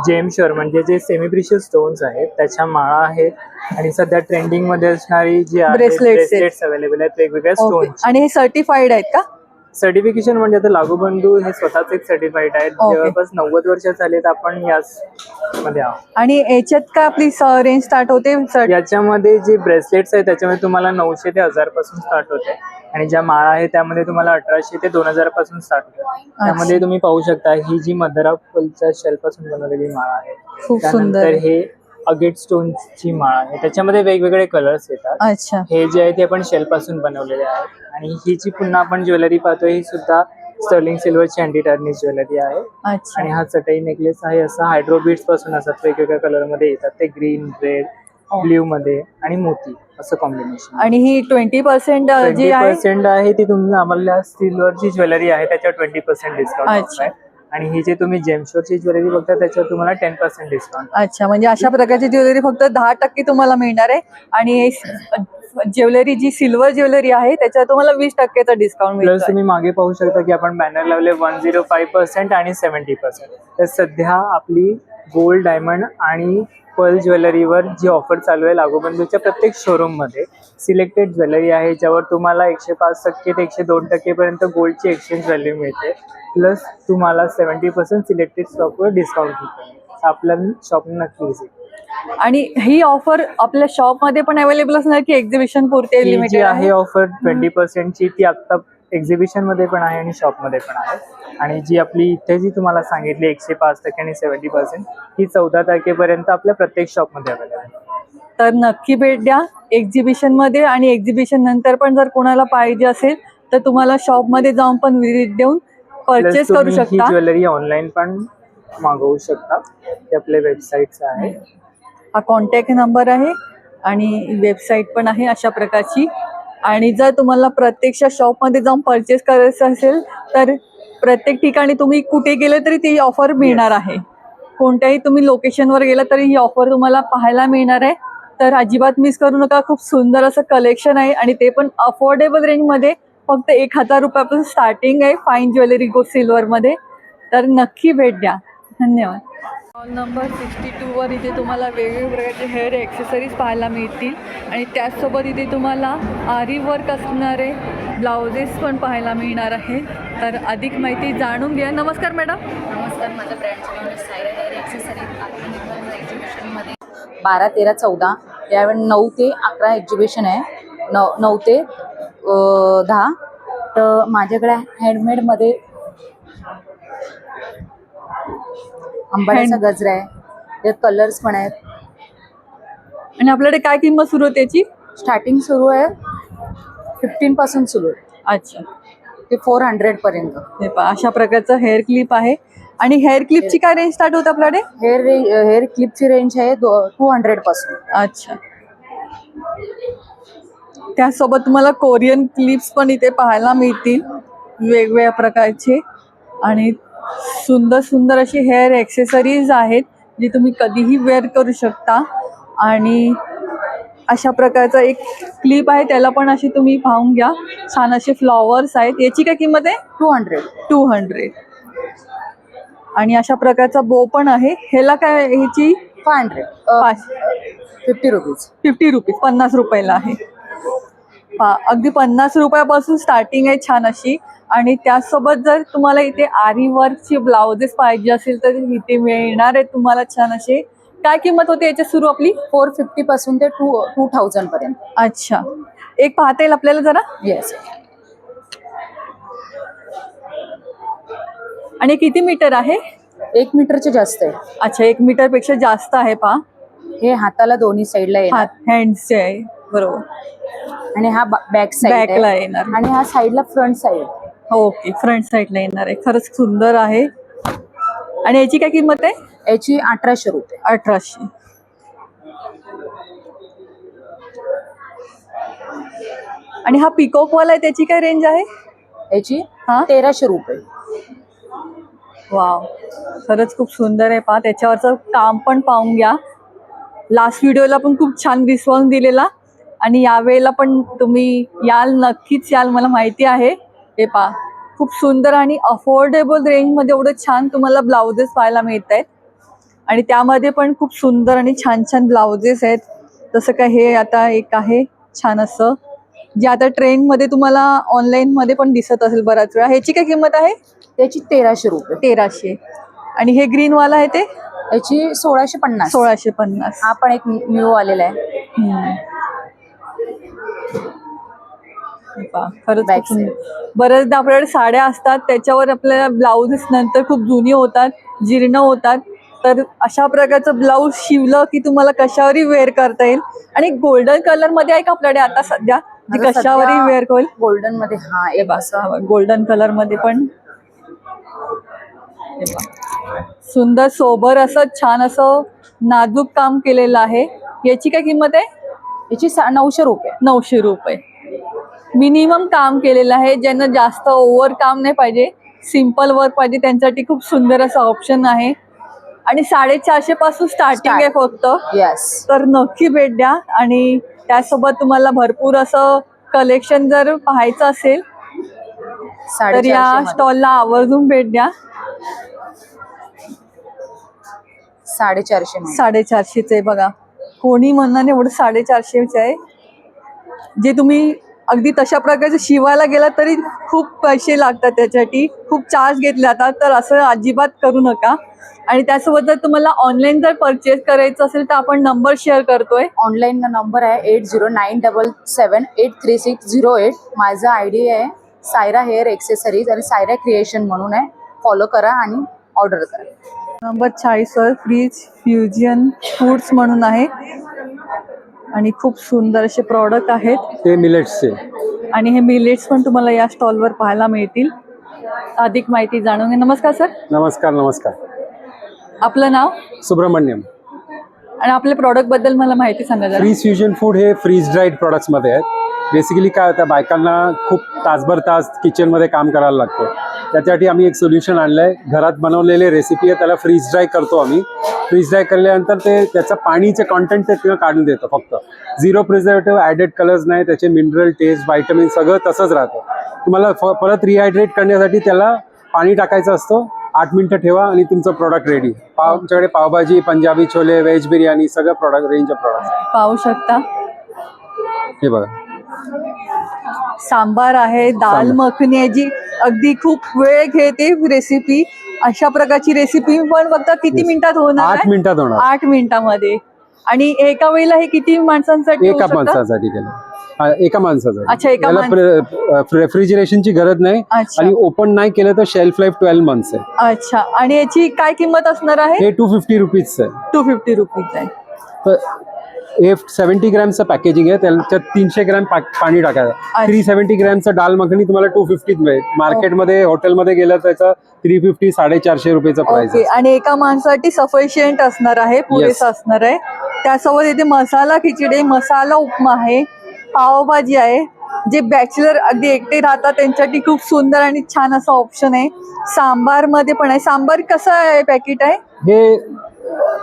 जेम शोर म्हणजे जे सेमी प्रिशियस स्टोन्स आहेत त्याच्या माळा आहेत आणि सध्या ट्रेंडिंग मध्ये असणारी जी ब्रेसलेट्स अवेलेबल आहेत वेगवेगळ्या स्टोन. आणि हे सर्टिफाईड आहेत का? सर्टिफिकेशन म्हणजे आता लागूबंधू हे स्वतःच एक सर्टिफाईड आहेत. जवळपास 90 वर्ष झालेत आपण याच मध्ये आहोत. आणि याच्यात का आपली रेंज स्टार्ट होते? याच्यामध्ये जे ब्रेसलेट्स आहेत त्याच्यामध्ये तुम्हाला 900 ते 1000 पासून स्टार्ट होते आणि ज्या माळा आहे त्यामध्ये तुम्हाला 1800 ते 2000 पासून स्टार्ट होते. त्यामध्ये तुम्ही पाहू शकता ही जी मदर ऑफ पर्लच्या शेल पासून बनवलेली माळा आहे. खूप सुंदर. हे अगेट स्टोनची माळ आहे त्याच्यामध्ये वेगवेगळे कलर्स येतात. अच्छा. हे जे आहे ते पण शेल पासून बनवलेले आहेत. आणि ही जी पुन्हा आपण ज्वेलरी पाहतोय ही सुद्धा स्टर्लिंग सिल्वरची अँटी टार्निश ज्वेलरी आहे. अच्छा. आणि हा चटई नेकलेस आहे असा हायड्रो बीड्स पासून असतात वेगवेगळ्या कलर मध्ये येतात. ते ग्रीन, रेड, ब्ल्यू मध्ये आणि मोती असं कॉम्बिनेशन. आणि ही 20% जी आहे 20% आहे ती तुम्ही आम्हाला सिल्वरची ज्वेलरी आहे त्याच्यावर 20% डिस्काउंट आहे. आणि ही जे तुम्ही जेमशोरची ज्वेलरी बघता त्याच्यावर तुम्हाला 10% डिस्काउंट. अच्छा. म्हणजे अशा प्रकारची ज्वेलरी फक्त 10% तुम्हाला मिळणार आहे. आणि ज्वेलरी जी सिल्वर ज्वेलरी आहे त्याच्यावर तुम्हाला 20% डिस्काउंट मिळेल. प्लस तुम्ही मागे पाहू शकता की आपण बॅनर लावले 105% आणि 70%. तर सध्या आपली गोल्ड, डायमंड आणि पर्ल ज्वेलरीवर जी ऑफर चालू आहे लागूबंधूच्या प्रत्येक शोरूम मध्ये सिलेक्टेड ज्वेलरी आहे ज्यावर तुम्हाला 105% ते 102% पर्यंत गोल्डची एक्सचेंज व्हॅल्यू मिळते. प्लस तुम्हाला 70% सिलेक्टेड स्टॉकवर डिस्काउंट मिळते. आपल्या शॉप नक्की विजिट. आणि ही ऑफर आपल्या शॉप मध्ये पण अवेलेबल असणार की एक्झिबिशन पुरते लिमिटेड आहे? ऑफर 20% ची ती आता एक्झिबिशन मध्ये पण आहे आणि शॉप मध्ये पण आहे. आणि जी आपली इथे जी तुम्हाला सांगितली 105% आणि 70% ही 14 तारखेपर्यंत आपल्या प्रत्येक शॉप मध्ये अवेलेबल आहे. तर नक्की भेट द्या एक्झिबिशन मध्ये. आणि एक्झिबिशन नंतर पण जर कोणाला पाहिजे असेल तर तुम्हाला शॉप मध्ये जाऊन पण व्हिजिट देऊन परचेस करू शकता. ही ज्वेलरी ऑनलाईन पण मागवू शकता. ते आपल्या वेबसाईट्स आहे. हा कॉन्टॅक्ट नंबर आहे आणि वेबसाईट पण आहे अशा प्रकारची. आणि जर तुम्हाला प्रत्यक्ष शॉपमध्ये जाऊन परचेस करायचं असेल तर प्रत्येक ठिकाणी तुम्ही कुठे गेले तरी ती ऑफर मिळणार आहे. कोणत्याही तुम्ही लोकेशनवर गेला तरी ही ऑफर तुम्हाला पाहायला मिळणार आहे. तर अजिबात मिस करू नका. खूप सुंदर असं कलेक्शन आहे आणि ते पण अफोर्डेबल रेंजमध्ये. फक्त 1000 रुपयापासून स्टार्टिंग आहे फाईन ज्वेलरी सिल्वरमध्ये. तर नक्की भेट द्या. धन्यवाद. स्टॉल नंबर 62 वर इथे तुम्हाला वेगवेगळ्या प्रकारचे हेअर एक्सेसरीज पाहायला मिळतील आणि त्याचसोबत इथे तुम्हाला आरी वर्क असणारे ब्लाउजेस पण पाहायला मिळणार आहे. तर अधिक माहिती जाणून घ्या. नमस्कार मॅडम. नमस्कार. माझ्या ब्रँडचं नाव सायरा हेअर एक्सेसरीज एक्झिबिशनमध्ये 12, 13, 14 यावेळी 9 ते 11 एक्झिबिशन आहे. 9 ते 10. तर माझ्याकडे हँडमेडमध्ये अंबाड्याचा गजरा आहे. त्यात कलर्स पण आहेत. आणि आपल्याकडे काय किंमत सुरू आहे त्याची? स्टार्टिंग सुरू आहे 15 पासून सुरू आहे. अच्छा. ते 400 पर्यंत. हे पहा अशा प्रकारचं हेअर क्लिप आहे. आणि हेअर क्लिपची काय रेंज स्टार्ट होते आपल्याकडे? हेअर क्लिपची रेंज आहे 200 पासून. अच्छा. त्यासोबत तुम्हाला कोरियन क्लिप्स पण इथे पाहायला मिळतील वेगवेगळ्या प्रकारचे. आणि सुंदर सुंदर अशी हेअर एक्सेसरीज आहेत जी तुम्ही कधीही वेअर करू शकता. आणि अशा प्रकारचा एक क्लिप आहे त्याला पण अशी तुम्ही पाहून घ्या. छान असे फ्लॉवर्स आहेत. याची काय किंमत आहे? 200. आणि अशा प्रकारचा बो पण आहे. ह्याला काय ह्याची? 50 रुपीज. 50 रुपीज 50 रुपयाला आहे. अगदी 50 रुपयापासून स्टार्टिंग आहे छान अशी. आणि त्याचसोबत जर तुम्हाला इथे आरी वर्कची ब्लाउजेस पाहिजे असेल तर इथे मिळणार आहेत तुम्हाला छान असे. काय किंमत होते याची सुरू आपली? 450 पासून ते 2000 पर्यंत. अच्छा. एक पाहता येईल आपल्याला जरा? येस. आणि किती मीटर आहे? 1 मीटरचे जास्त आहे. अच्छा, 1 मीटर पेक्षा जास्त आहे पहा. हे हाताला दोन्ही साईडला येणार. हँड्सचे आहे बरोबर. आणि हा बॅक साईड बॅकला येणार आणि हा साईडला फ्रंट साईड. ओके, फ्रंट साईडला येणार आहे. खरंच सुंदर आहे. आणि याची काय किंमत आहे? याची 1800 रुपये. 1800. आणि हा पिकॉक वाला आहे त्याची काय रेंज आहे? याची 1300 रुपये. वाव, खरंच खूप सुंदर आहे पहा. त्याच्यावरचं काम पण पाहून घ्या. लास्ट व्हिडिओला पण खूप छान रिस्पॉन्स दिलेला आणि यावेळेला पण तुम्ही याल, नक्कीच याल, मला माहिती आहे. हे पहा, खूप सुंदर आणि अफोर्डेबल रेंजमध्ये एवढं छान तुम्हाला ब्लाउजेस पाहायला मिळत आहेत. आणि त्यामध्ये पण खूप सुंदर आणि छान छान ब्लाउजेस आहेत. जसं काय हे आता एक आहे छान असं, जे आता ट्रेंडमध्ये तुम्हाला ऑनलाईनमध्ये पण दिसत असेल बऱ्याच वेळा. ह्याची काय किंमत आहे? त्याची 1300 रुपये. 1300. आणि हे ग्रीनवाला आहे ते? याची 1650. 1650. हा पण एक न्यू आलेला आहे. खरंच खूप सुंदर. बऱ्याचदा आपल्याकडे साड्या असतात, त्याच्यावर आपल्याला ब्लाउजेस नंतर खूप जुनी होतात, जीर्ण होतात. तर अशा प्रकारचं ब्लाऊज शिवलं की तुम्हाला कशावरही वेअर करता येईल. आणि गोल्डन कलर मध्ये आहे का आपल्याकडे आता सध्या, जे कशावरही वेअर होईल? गोल्डन मध्ये. हा, हे बघा, गोल्डन कलर मध्ये पण सुंदर सोबर असं छान असं नाजूक काम केलेलं आहे. याची काय किंमत आहे? याची 900 रुपये. 900 रुपये. मिनिमम काम केलेलं आहे. ज्यांना जास्त ओव्हर काम नाही पाहिजे, सिम्पल वर्क पाहिजे, त्यांच्यासाठी खूप सुंदर असं ऑप्शन आहे. आणि 450 पासून स्टार्टिंग आहे फक्त. येस. तर नक्की भेट द्या. आणि त्यासोबत तुम्हाला भरपूर असं कलेक्शन जर पाहायचं असेल तर या स्टॉलला आवर्जून भेट द्या. 450 आहे बघा. कोणी म्हणणार एवढं 450 आहे. जे तुम्ही अगदी तशा प्रकारचे शिवायला गेला तरी खूप पैसे लागतात, त्याच्यासाठी खूप चार्ज घेतले जातात. तर असं अजिबात करू नका. आणि त्यासोबत जर तुम्हाला ऑनलाईन जर परचेस करायचं असेल तर आपण नंबर शेअर करतोय. ऑनलाईन नंबर आहे 8097783608. माझा आयडी आहे सायरा हेअर एक्सेसरीज आणि सायरा क्रिएशन म्हणून आहे. फॉलो करा आणि ऑर्डर करा. नंबर 40 वर फ्रीज फ्युजन फूड्स म्हणून आहे. आणि खूप सुंदर असे प्रॉडक्ट आहेत ते मिलेट्सचे. आणि हे मिलेट्स पण तुम्हाला या स्टॉलवर पाहायला मिळतील. अधिक माहिती जाणून घ्या. नमस्कार सर. नमस्कार. नमस्कार. आपलं नाव? सुब्रमण्यम. आणि आपल्या प्रॉडक्ट बद्दल मला माहिती सांगा जरा. फ्रीज फ्युजन फूड हे फ्रीज ड्राईड प्रोडक्ट्स मध्ये आहेत. बेसिकली काय होतं, बायकांना खूप तासभर तास किचनमध्ये काम करायला लागतं. त्याच्यासाठी आम्ही एक सोल्युशन आणलं आहे. घरात बनवलेले रेसिपी आहे, त्याला फ्रीज ड्राय करतो आम्ही. फ्रीज ड्राय केल्यानंतर ते त्याचं पाणीचे कॉन्टेंट ते किंवा काढून देतं. फक्त 0 प्रिझर्वेटिव्ह, ॲडेड कलर्स नाही, त्याचे मिनरल टेस्ट, व्हायटमिन सगळं तसंच राहतं. तुम्हाला परत रिहायड्रेट करण्यासाठी त्याला पाणी टाकायचं असतं. 8 मिनिटं ठेवा आणि तुमचं प्रोडक्ट रेडी. आमच्याकडे पावभाजी, पंजाबी छोले, व्हेज बिर्याणी सगळं प्रोडक्ट, रेंज ऑफ प्रोडक्ट पाहू शकता. हे बघा, सांबार आहे, दाल मखनी आहे, जी अगदी खूप वेळ घेते रेसिपी. अशा प्रकारची रेसिपी पण फक्त किती मिनिटात होणार? 8 मिनिटात होणार. 8 मिनिटामध्ये. आणि एका वेळेला हे किती माणसांसाठी? एका माणसासाठी केलं. एका माणसासाठी. अच्छा, एका रेफ्रिजरेशनची गरज नाही. आणि ओपन नाही केलं तर शेल्फ लाईफ 12 मंथ्स आहे. अच्छा. आणि याची काय किंमत असणार आहे? हे 250 रुपीज आहे. 250 रुपीज आहे. तर हे 70 ग्रॅमचं पॅकेजिंग आहे. त्याच्यात 300 ग्रॅम पाणी टाकायचं. 370 ग्रॅमचं दाल मखनी तुम्हाला 250 मिळेल. मार्केटमध्ये हॉटेलमध्ये गेलं त्याचा 350 450 रुपयाचा प्राइस आहे. आणि एका माणसासाठी सफिशियंट असणार आहे, पुरेसा असणार आहे. त्यासोबत इथे मसाला खिचडी, मसाला उपमा आहे, पावभाजी आहे. जे बॅचलर अगदी एकटे राहतात त्यांच्यासाठी खूप सुंदर आणि छान असं ऑप्शन आहे. सांबार मध्ये पण आहे. सांबार कसं आहे पॅकेट आहे? हे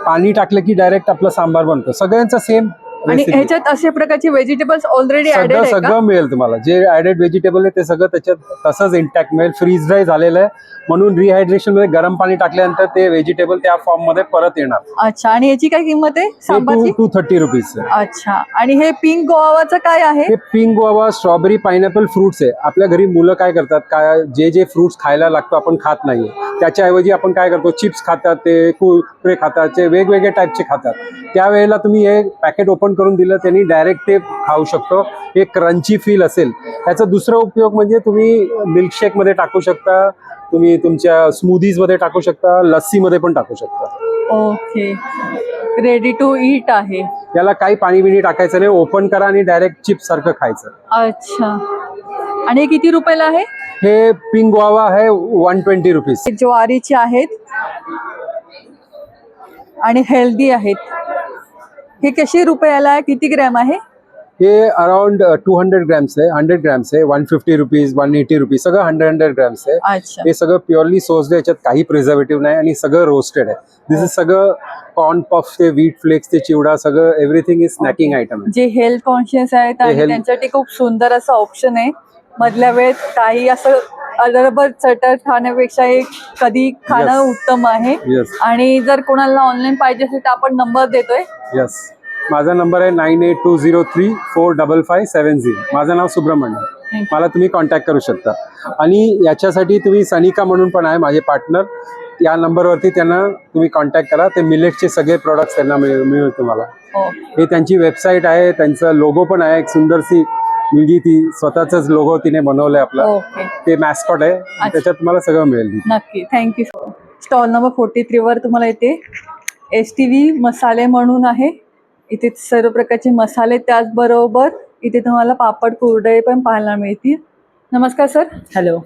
पाणी टाकलं की डायरेक्ट आपलं सांबार बनतो. सगळ्यांचा सेम. आणि ह्याच्यात अशा प्रकारचे व्हेजिटेबल्स ऑलरेडी ऍडेड आहे का? सगळं मिळेल तुम्हाला. जे ऍडेड व्हेजिटेबल आहे ते सगळं त्याच्यात तसंच इंटॅक्ट मिळेल. फ्रीज ड्राय झालेलं आहे म्हणून रिहायड्रेशन मध्ये गरम पाणी टाकल्यानंतर ते व्हेजिटेबल त्या फॉर्म मध्ये परत येणार. अच्छा. आणि याची काय किंमत आहे सांबारची? 230 रुपीज. अच्छा. आणि हे पिंक गोवाचं काय आहे? हे pink Goa, strawberry, pineapple fruits आहे. आपल्या घरी मुलं काय करतात, काय जे फ्रुट्स खायला लागतो आपण खात नाहीये, त्याच्याऐवजी आपण काय करतो, चिप्स खातात, ते कुरकुरे खातात, ते वेगवेगळे टाईपचे खातात. त्यावेळेला तुम्ही हे पॅकेट ओपन ओपन करून दिलं त्यांनी डायरेक्ट ते खाऊ शकतो. एक क्रंची फील असेल. याचा दुसरा उपयोग म्हणजे तुम्ही मिल्कशेकमध्ये टाकू शकता, तुम्ही तुमच्या स्मूदीजमध्ये टाकू शकता, लस्सीमध्ये पण टाकू शकता. ओके, रेडी टू ईट आहे. याला काही पाणी बिणी टाकायचं नाही, ओपन करा आणि डायरेक्ट चिप्स सारखं खायचं. अच्छा, आणि हे किती रुपयाला आहे? हे पिंक गुआवा आहे 120 रुपीज. ज्वारीचे आहेत आणि हेल्दी आहेत. हे कसे रुपयाला आहे? किती ग्रॅम आहे? हे अराउंड 200 ग्रॅम्स आहे, 100 ग्रॅम्स आहे, 150 रुपीज, 180 रुपीज, सगळं 100 ग्रॅम्स आहे. अच्छा, हे सगळं प्युअरली सोर्स्ड आहे, याच्यात काही प्रिझर्वेटिव्ह नाही आणि सगळं रोस्टेड आहे. दिस इज सगळं कॉर्न पफ ते व्हीट फ्लेक्स ते चिवडा सगळं एव्हरीथिंग इज स्नॅकिंग आयटम आहे. जे हेल्थ कॉन्शियस आहेत आणि त्यांच्यासाठी खूप सुंदर असं ऑप्शन आहे. मधल्या वेळेत काही असं अदरबर चटर खाण्यापेक्षा एक कधी खाणं उत्तम आहे. आणि जर कोणाला ऑनलाईन पाहिजे असेल तर आपण नंबर देतोय. यस, माझा नंबर आहे 9820345570. माझं नाव सुब्रमण्य. मला तुम्ही कॉन्टॅक्ट करू शकता. आणि याच्यासाठी तुम्ही सनिका म्हणून पण आहे माझे पार्टनर. या नंबरवरती त्यांना तुम्ही कॉन्टॅक्ट करा. ते मिलेटचे सगळे प्रोडक्ट्स त्यांना मिळेल तुम्हाला. हे त्यांची वेबसाईट आहे, त्यांचा लोगो पण आहे. एक सुंदरशी मुलगी, ती स्वतःच लोगो तिने बनवलंय आपला. ते मॅस्कॉट आहे, त्याच्यात तुम्हाला सगळं मिळेल. नक्की, थँक्यू. स्टॉल नंबर 43 वर तुम्हाला इथे STV मसाले म्हणून आहे. इथे सर्व प्रकारचे मसाले, त्याचबरोबर इथे तुम्हाला पापड कुरडे पण पाहायला मिळतील. नमस्कार सर. हॅलो.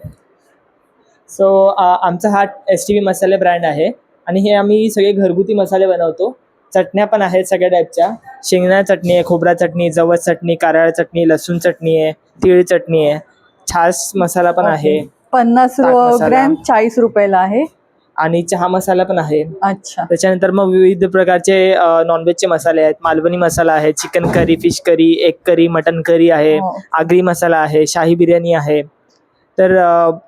सो आमचा हा STV मसाले ब्रँड आहे आणि हे आम्ही सगळे घरगुती मसाले बनवतो. चटण्या पण आहेत सगळ्या टाईपच्या. शेंगदाणा चटणी आहे, खोबरा चटणी, जवस चटणी, कारळा चटणी, लसूण चटणी आहे, तीळ चटणी आहे, छास मसाला पण आहे. 50 ग्रॅम 40 रुपयाला आहे. आणि चहा मसाला पण आहे. अच्छा. त्याच्यानंतर मग विविध प्रकारचे नॉनव्हेजचे मसाले आहेत. मालवणी मसाला आहे, chicken curry, fish curry, egg curry, mutton curry आहे, आगरी मसाला आहे, शाही बिर्याणी आहे. तर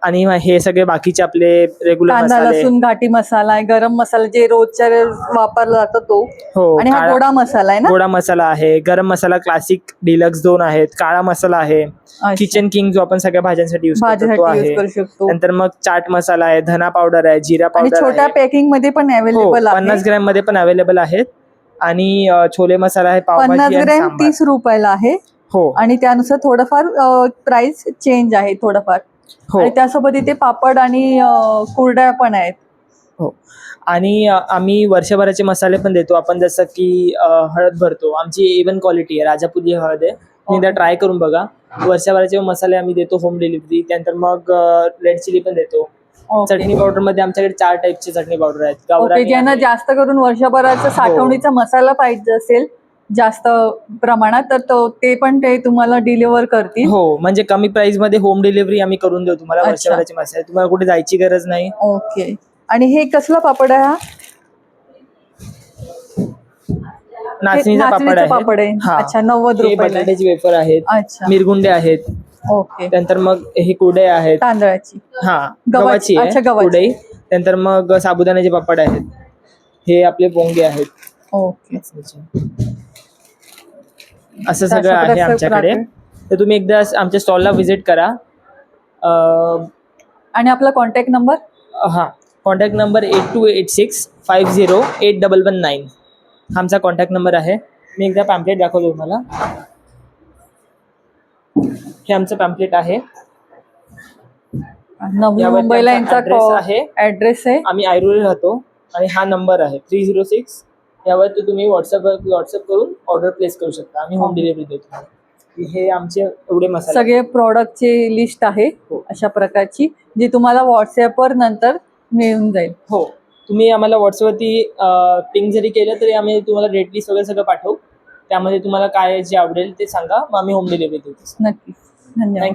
आणि हे सगळे बाकीचे आपले रेग्युलर कांदा मसाले, लसूण घाटी मसाला आहे, गरम मसाला जे रोजच्या वापरला जातो तो. हो. आणि हा गोडा मसाला आहे ना? गोडा मसाला आहे, गरम मसाला क्लासिक डिलक्स 2 आहेत, काळा मसाला आहे, किचन किंग जो आपण सगळ्या भाज्यांसाठी यूज करतो आहे. नंतर मग चाट मसाला आहे, धना पावडर आहे, जिरा पावडर, छोट्या पॅकिंग मध्ये पण अवेलेबल आहे. 50 ग्रॅम मध्ये पण अवेलेबल आहेत. आणि छोले मसाला आहे, 50 ग्रॅम 30 रुपयाला आहे. हो. आणि त्यानुसार थोडंफार प्राइस चेंज आहे थोडंफार. आणि त्यासोबत इथे पापड आणि कुरड्या पण आहेत. हो. आणि आम्ही वर्षभराचे मसाले पण देतो. आपण जसं की हळद भरतो, आमची A1 क्वालिटी आहे, राजापुरी हळद आहे. तुम्ही एकदा ट्राय करून बघा. वर्षभराचे मसाले आम्ही देतो होम डिलिव्हरी. त्यानंतर मग रेड चिली पण देतो. चटणी पावडर मध्ये आमच्याकडे 4 टाईपचे चटणी पावडर आहेत. ज्यांना जास्त करून वर्षभराचा साठवणीचा मसाला पाहिजे असेल जास्त प्रमाणात तर ते पण ते तुम्हाला डिलिव्हर करतील. हो, म्हणजे कमी प्राइस मध्ये होम डिलिव्हरी आम्ही करून देऊ तुम्हाला. वर्षभराचे मसाले तुम्हाला कुठे जायची गरज नाही. ओके. आणि हे कसला पापड आहे? हा नाचणीचा पापड आहे. अच्छा, 90 रुपये. बटाट्याची वेफर आहेत, मिरगुंडे आहेत. ओके. त्यानंतर मग हे कुरडे आहेत, तांदळाची. गव्हाची आहे कुरडई. त्यानंतर मग साबुदाण्याचे पापड आहेत. हे आपले पोंगे आहेत. ओके. असं सगळं आहे आमच्याकडे. तर तुम्ही एकदा आमच्या स्टॉलला व्हिजिट करा. आणि आपला कॉन्टॅक्ट नंबर? कॉन्टॅक्ट नंबर 8286508119 आमचा कॉन्टॅक्ट नंबर आहे. मी एकदा पॅम्पलेट दाखवतो तुम्हाला. हे आमचं पॅम्पलेट आहे. मुंबईला यांचा ऍड्रेस आहे. आम्ही ऐरोली राहतो. आणि हा नंबर आहे 306. यावर तुम्ही व्हॉट्सअप करून ऑर्डर प्लेस करू शकता. आम्ही होम डिलिव्हरी देतो. हे आमचे एवढे मसाले सगळे प्रोडक्टची लिस्ट आहे अशा प्रकारची, जी तुम्हाला व्हॉट्सअपवर नंतर मिळून जाईल. हो, तुम्ही आम्हाला व्हॉट्सअपवरती पिंग जरी केलं तरी आम्ही तुम्हाला रेट लिस्ट वगैरे सगळं पाठवू. त्यामध्ये तुम्हाला काय जे आवडेल ते सांगा, मग आम्ही होम डिलिव्हरी देतो. नक्की. धन्यवाद. थँक्यू.